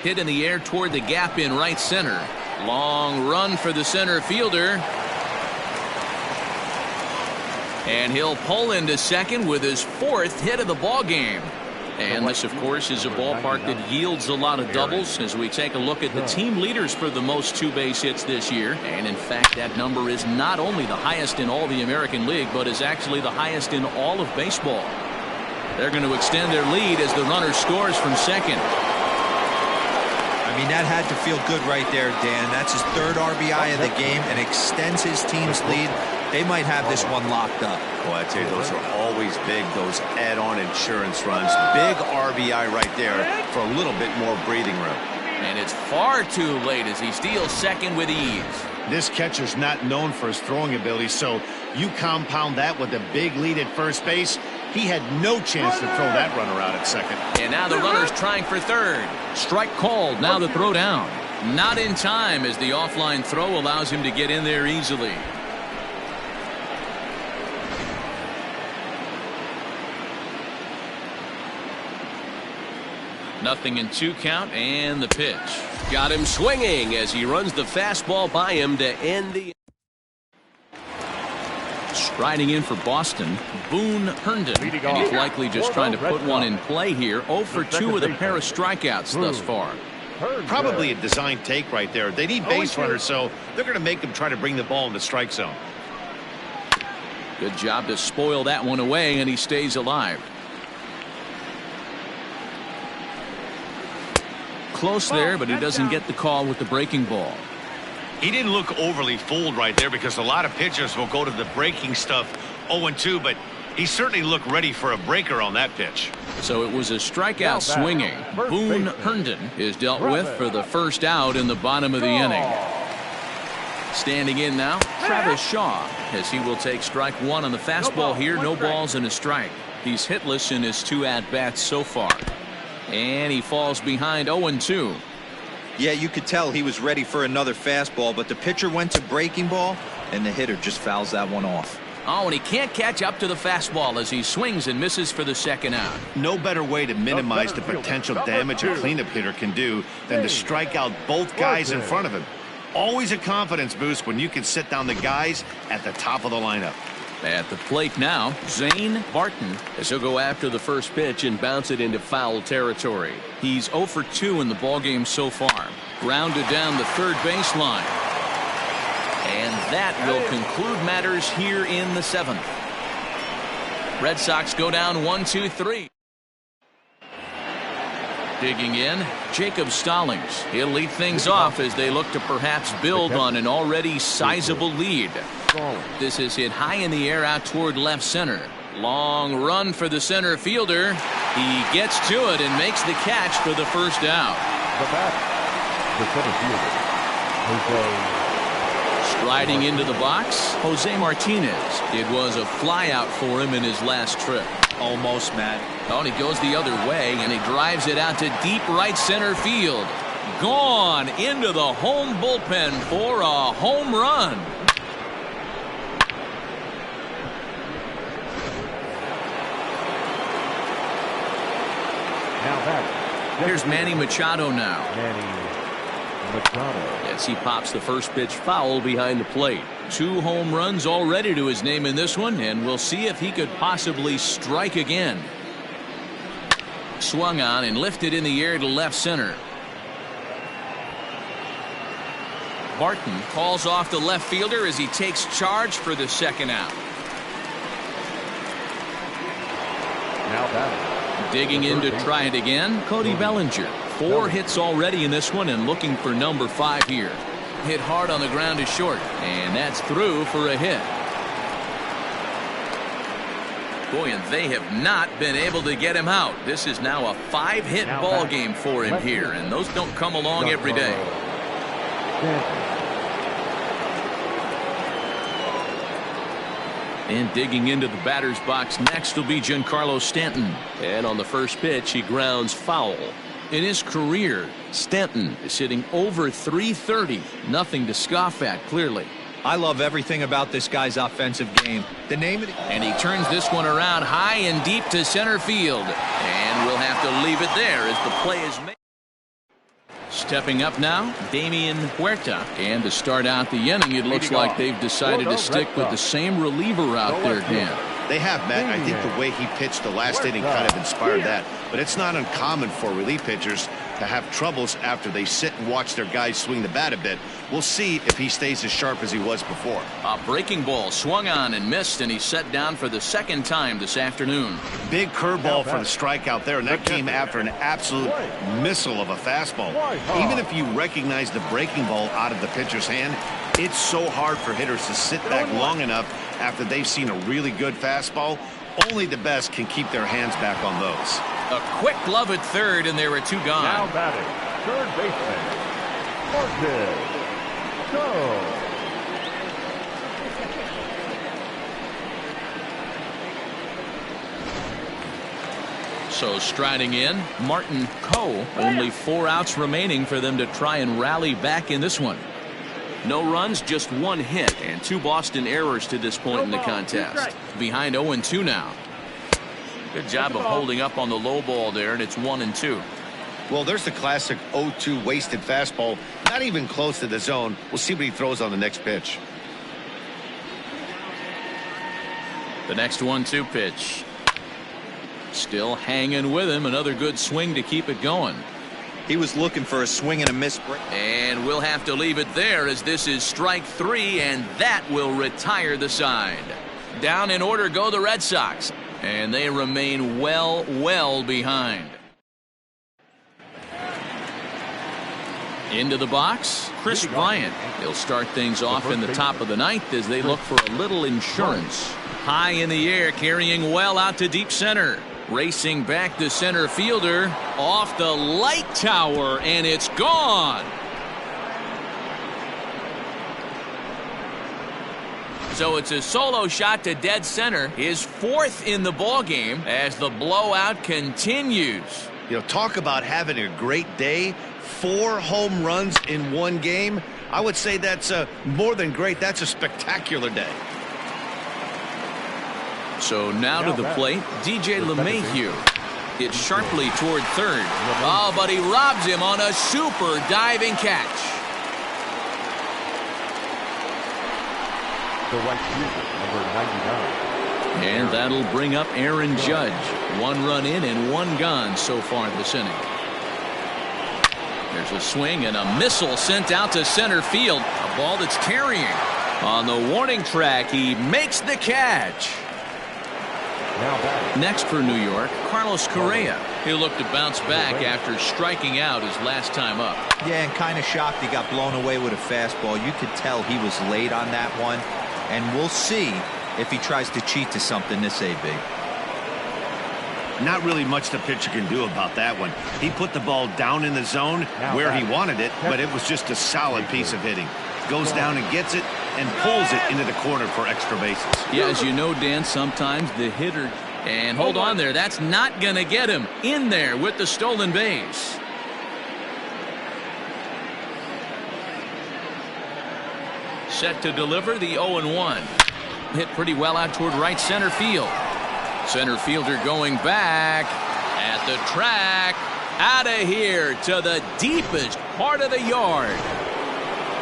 Hit in the air toward the gap in right center. Long run for the center fielder. And he'll pull into second with his 4th hit of the ball game. And this, of course, is a ballpark that yields a lot of doubles as we take a look at the team leaders for the most 2-base hits this year. And, in fact, that number is not only the highest in all the American League, but is actually the highest in all of baseball. They're going to extend their lead as the runner scores from second. I I mean, that had to feel good right there, Dan. That's his 3rd RBI of the game and extends his team's lead. They might have this one locked up. Well, I tell you, those are always big, those add-on insurance runs. Big RBI right there for a little bit more breathing room. And it's far too late as he steals second with ease. This catcher's not known for his throwing ability, so you compound that with a big lead at first base. He had no chance to throw that runner out at second. And now the runner's trying for third. Strike called. Now the throw down. Not in time as the offline throw allows him to get in there easily. Nothing in 2 count, and the pitch. Got him swinging as he runs the fastball by him to end the. Striding in for Boston, Boone Herndon, and he's likely just trying to put one in play here. 0 for 2 with a pair of strikeouts thus far. Probably a design take right there. They need base runners, so they're going to make them try to bring the ball in the strike zone. Good job to spoil that one away, and he stays alive. Close there, but he doesn't get the call with the breaking ball. He didn't look overly fooled right there because a lot of pitchers will go to the breaking stuff 0-2, but he certainly looked ready for a breaker on that pitch. So it was a strikeout swinging. Boone Herndon is dealt with for the first out in the bottom of the inning. Standing in now, Travis Shaw, as he will take strike 1 on the fastball here. No balls and a strike. He's hitless in his 2 at-bats so far. And he falls behind 0-2. Yeah, you could tell he was ready for another fastball, but the pitcher went to breaking ball, and the hitter just fouls that one off. Oh, and he can't catch up to the fastball as he swings and misses for the second out. No better way to minimize the potential damage a cleanup hitter can do than to strike out both guys in front of him. Always a confidence boost when you can sit down the guys at the top of the lineup. At the plate now, Zane Barton, as he'll go after the first pitch and bounce it into foul territory. He's 0 for 2 in the ballgame so far. Grounded down the third baseline. And that will conclude matters here in the 7th. Red Sox go down 1-2-3. Digging in, Jacob Stallings. He'll lead things off as they look to perhaps build on an already sizable lead. This is hit high in the air out toward left center. Long run for the center fielder. He gets to it and makes the catch for the first out. The center fielder, Striding into the box, Jose Martinez. It was a fly out for him in his last trip. Almost, Matt. Oh, and he goes the other way, and he drives it out to deep right center field. Gone into the home bullpen for a home run. Here's Manny Machado now. Yes, he pops the first pitch foul behind the plate. 2 home runs already to his name in this one, and we'll see if he could possibly strike again. Swung on and lifted in the air to left center. Barton calls off the left fielder as he takes charge for the second out. now batting. Digging in to try it again, Cody Bellinger. 4 hits already in this one and looking for number 5 here. Hit hard on the ground to short, and that's through for a hit. Boy, and they have not been able to get him out. This is now a 5-hit ball game for him here, and those don't come along every day. And digging into the batter's box next will be Giancarlo Stanton. And on the first pitch, he grounds foul. In his career, Stanton is hitting over .330. Nothing to scoff at, clearly. I love everything about this guy's offensive game. The name of the... And he turns this one around high and deep to center field. And we'll have to leave it there as the play is made. Stepping up now, Damian Huerta. And to start out the inning, it looks like they've decided to stick with the same reliever out there, Dan. They have, Matt. I think the way he pitched the last inning kind of inspired that. But it's not uncommon for relief pitchers to have troubles after they sit and watch their guys swing the bat a bit. We'll see if he stays as sharp as he was before. A breaking ball swung on and missed, and he's set down for the second time this afternoon. Big curveball for the strikeout there, and that came after an absolute missile of a fastball. Even if you recognize the breaking ball out of the pitcher's hand, it's so hard for hitters to sit back long enough after they've seen a really good fastball. Only the best can keep their hands back on those. A quick glove at third, and there were two gone. Now batting, third baseman, Martin. Go. So striding in, Martin Coe. Only 4 outs remaining for them to try and rally back in this one. No runs, just 1 hit, and 2 Boston errors to this point in the contest. Behind 0-2 now. Good job of holding up on the low ball there, and it's 1-2. Well, there's the classic 0-2 wasted fastball. Not even close to the zone. We'll see what he throws on the next pitch. The next 1-2 pitch. Still hanging with him. Another good swing to keep it going. He was looking for a swing and a miss break. And we'll have to leave it there, as this is strike 3, and that will retire the side. Down in order go the Red Sox, and they remain well behind. Into the box, Chris Bryant. He'll start things off in the top of the 9th as they look for a little insurance. High in the air, carrying well out to deep center. Racing back to center fielder, off the light tower, and it's gone. So it's a solo shot to dead center, his 4th in the ball game as the blowout continues. You know, talk about having a great day. 4 home runs in 1 game. I would say that's more than great. That's a spectacular day. So now to the plate, DJ LeMahieu. It's sharply toward third. Oh, but he robs him on a super diving catch. The right fielder, number 99. And that'll bring up Aaron Judge. 1 run in and 1 gone so far this inning. There's a swing and a missile sent out to center field. A ball that's carrying. On the warning track, he makes the catch. Next for New York, Carlos Correa. He'll look to bounce back after striking out his last time up. Yeah, and kind of shocked he got blown away with a fastball. You could tell he was late on that one. And we'll see if he tries to cheat to something this AB. Not really much the pitcher can do about that one. He put the ball down in the zone where he wanted it, but it was just a solid piece of hitting. Goes down and gets it and pulls it into the corner for extra bases. Yeah, as you know, Dan, sometimes the hitter, and hold on there, that's not going to get him in there with the stolen base. Set to deliver the 0-1. Hit pretty well out toward right center field. Center fielder going back at the track. Out of here to the deepest part of the yard.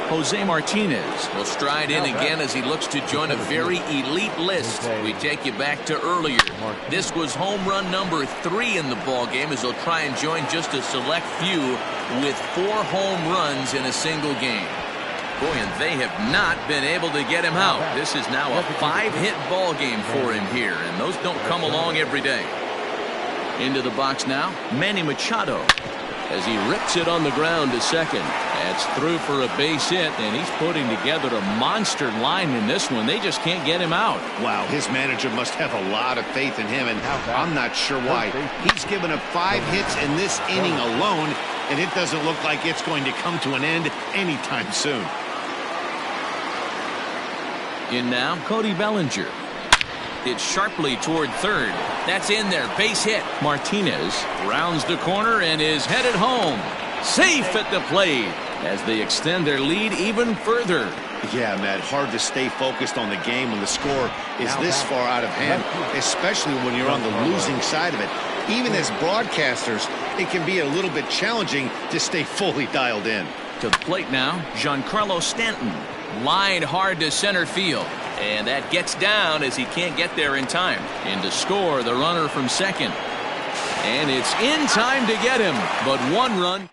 Jose Martinez will stride in again as he looks to join a very elite list. We take you back to earlier. This was home run number 3 in the ball game as he'll try and join just a select few with 4 home runs in a single game. Boy, and they have not been able to get him out. This is now a 5-hit ball game for him here, and those don't come along every day. Into the box now, Manny Machado, as he rips it on the ground to second. That's through for a base hit, and he's putting together a monster line in this one. They just can't get him out. Wow, his manager must have a lot of faith in him, and I'm not sure why. He's given up 5 hits in this inning alone, and it doesn't look like it's going to come to an end anytime soon. In now, Cody Bellinger. It's sharply toward third. That's in there. Base hit. Martinez rounds the corner and is headed home. Safe at the plate as they extend their lead even further. Yeah, Matt, hard to stay focused on the game when the score is this far out of hand, especially when you're on the losing side of it. Even as broadcasters, it can be a little bit challenging to stay fully dialed in. To the plate now, Giancarlo Stanton. Line hard to center field. And that gets down as he can't get there in time. In to score, the runner from second. And it's in time to get him, but one run.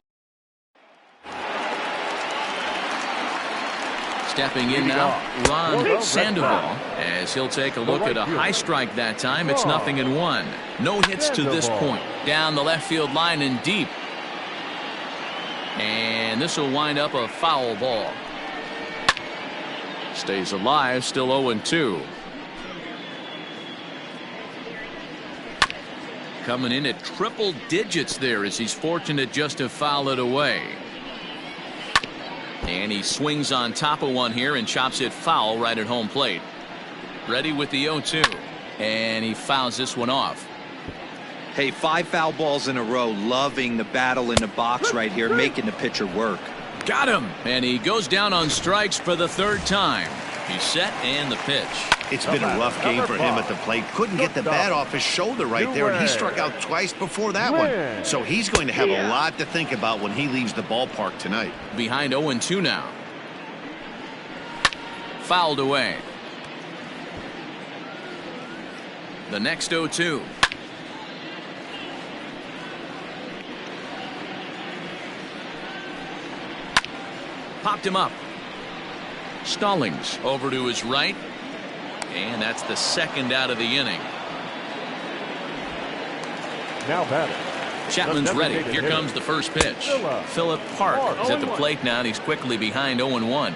Stepping in now, Ron Sandoval, as he'll take a look at a high strike that time. It's 0-1. No hits to this point. Down the left field line and deep. And this will wind up a foul ball. Stays alive, still 0-2. Coming in at triple digits there as he's fortunate just to foul it away. And he swings on top of one here and chops it foul right at home plate. Ready with the 0-2. And he fouls this one off. Hey, 5 foul balls in a row. Loving the battle in the box right here, making the pitcher work. Got him. And he goes down on strikes for the 3rd time. He's set and the pitch. It's been a rough game for him at the plate. Couldn't get the bat off his shoulder right there, and he struck out twice before that one. So he's going to have a lot to think about when he leaves the ballpark tonight. Behind 0-2 now. Fouled away. The next 0-2. Popped him up. Stallings over to his right. And that's the 2nd out of the inning. Now batting. Chapman's ready. Here comes the first pitch. Philip Park is at the plate now, and he's quickly behind 0-1.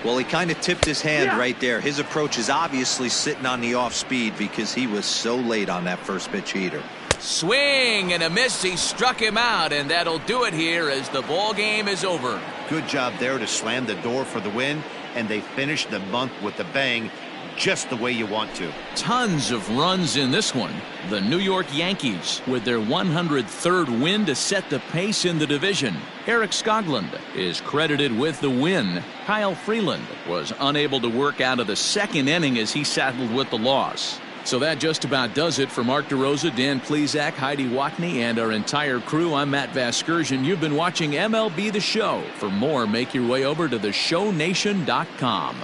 Well, he kind of tipped his hand right there. His approach is obviously sitting on the off speed because he was so late on that first pitch heater. Swing and a miss. He struck him out, and that'll do it here as the ball game is over. Good job there to slam the door for the win, and they finished the month with a bang, just the way you want to. Tons of runs in this one. The New York Yankees with their 103rd win to set the pace in the division. Eric Skoglund is credited with the win. Kyle Freeland was unable to work out of the 2nd inning as he settled with the loss. So that just about does it for Mark DeRosa, Dan Plesac, Heidi Watney, and our entire crew. I'm Matt Vasgersian. You've been watching MLB The Show. For more, make your way over to theshownation.com.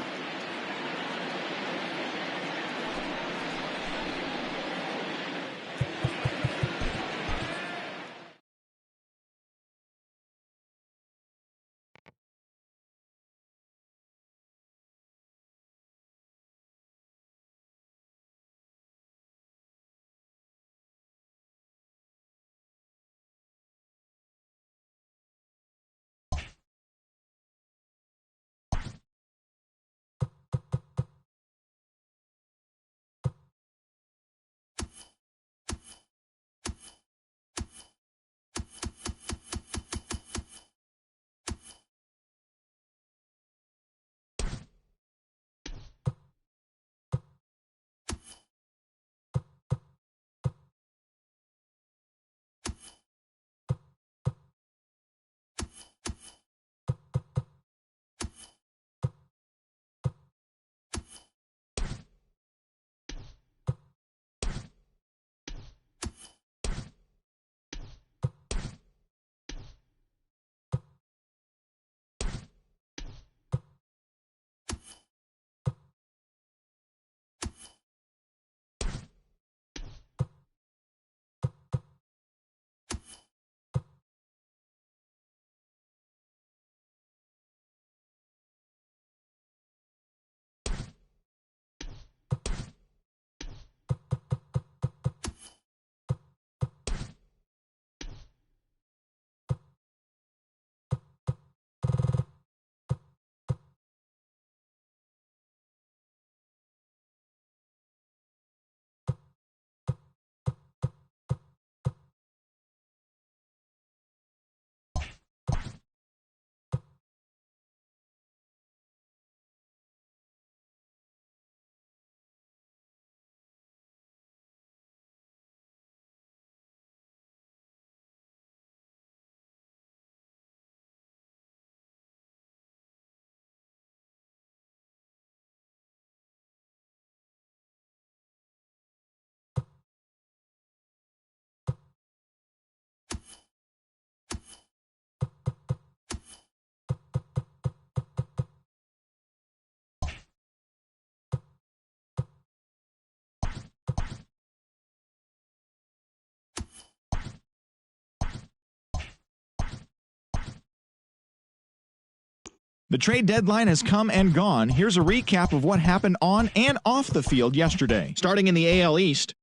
The trade deadline has come and gone. Here's a recap of what happened on and off the field yesterday. Starting in the AL East,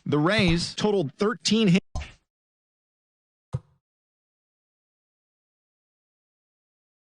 the Rays totaled 13 hits.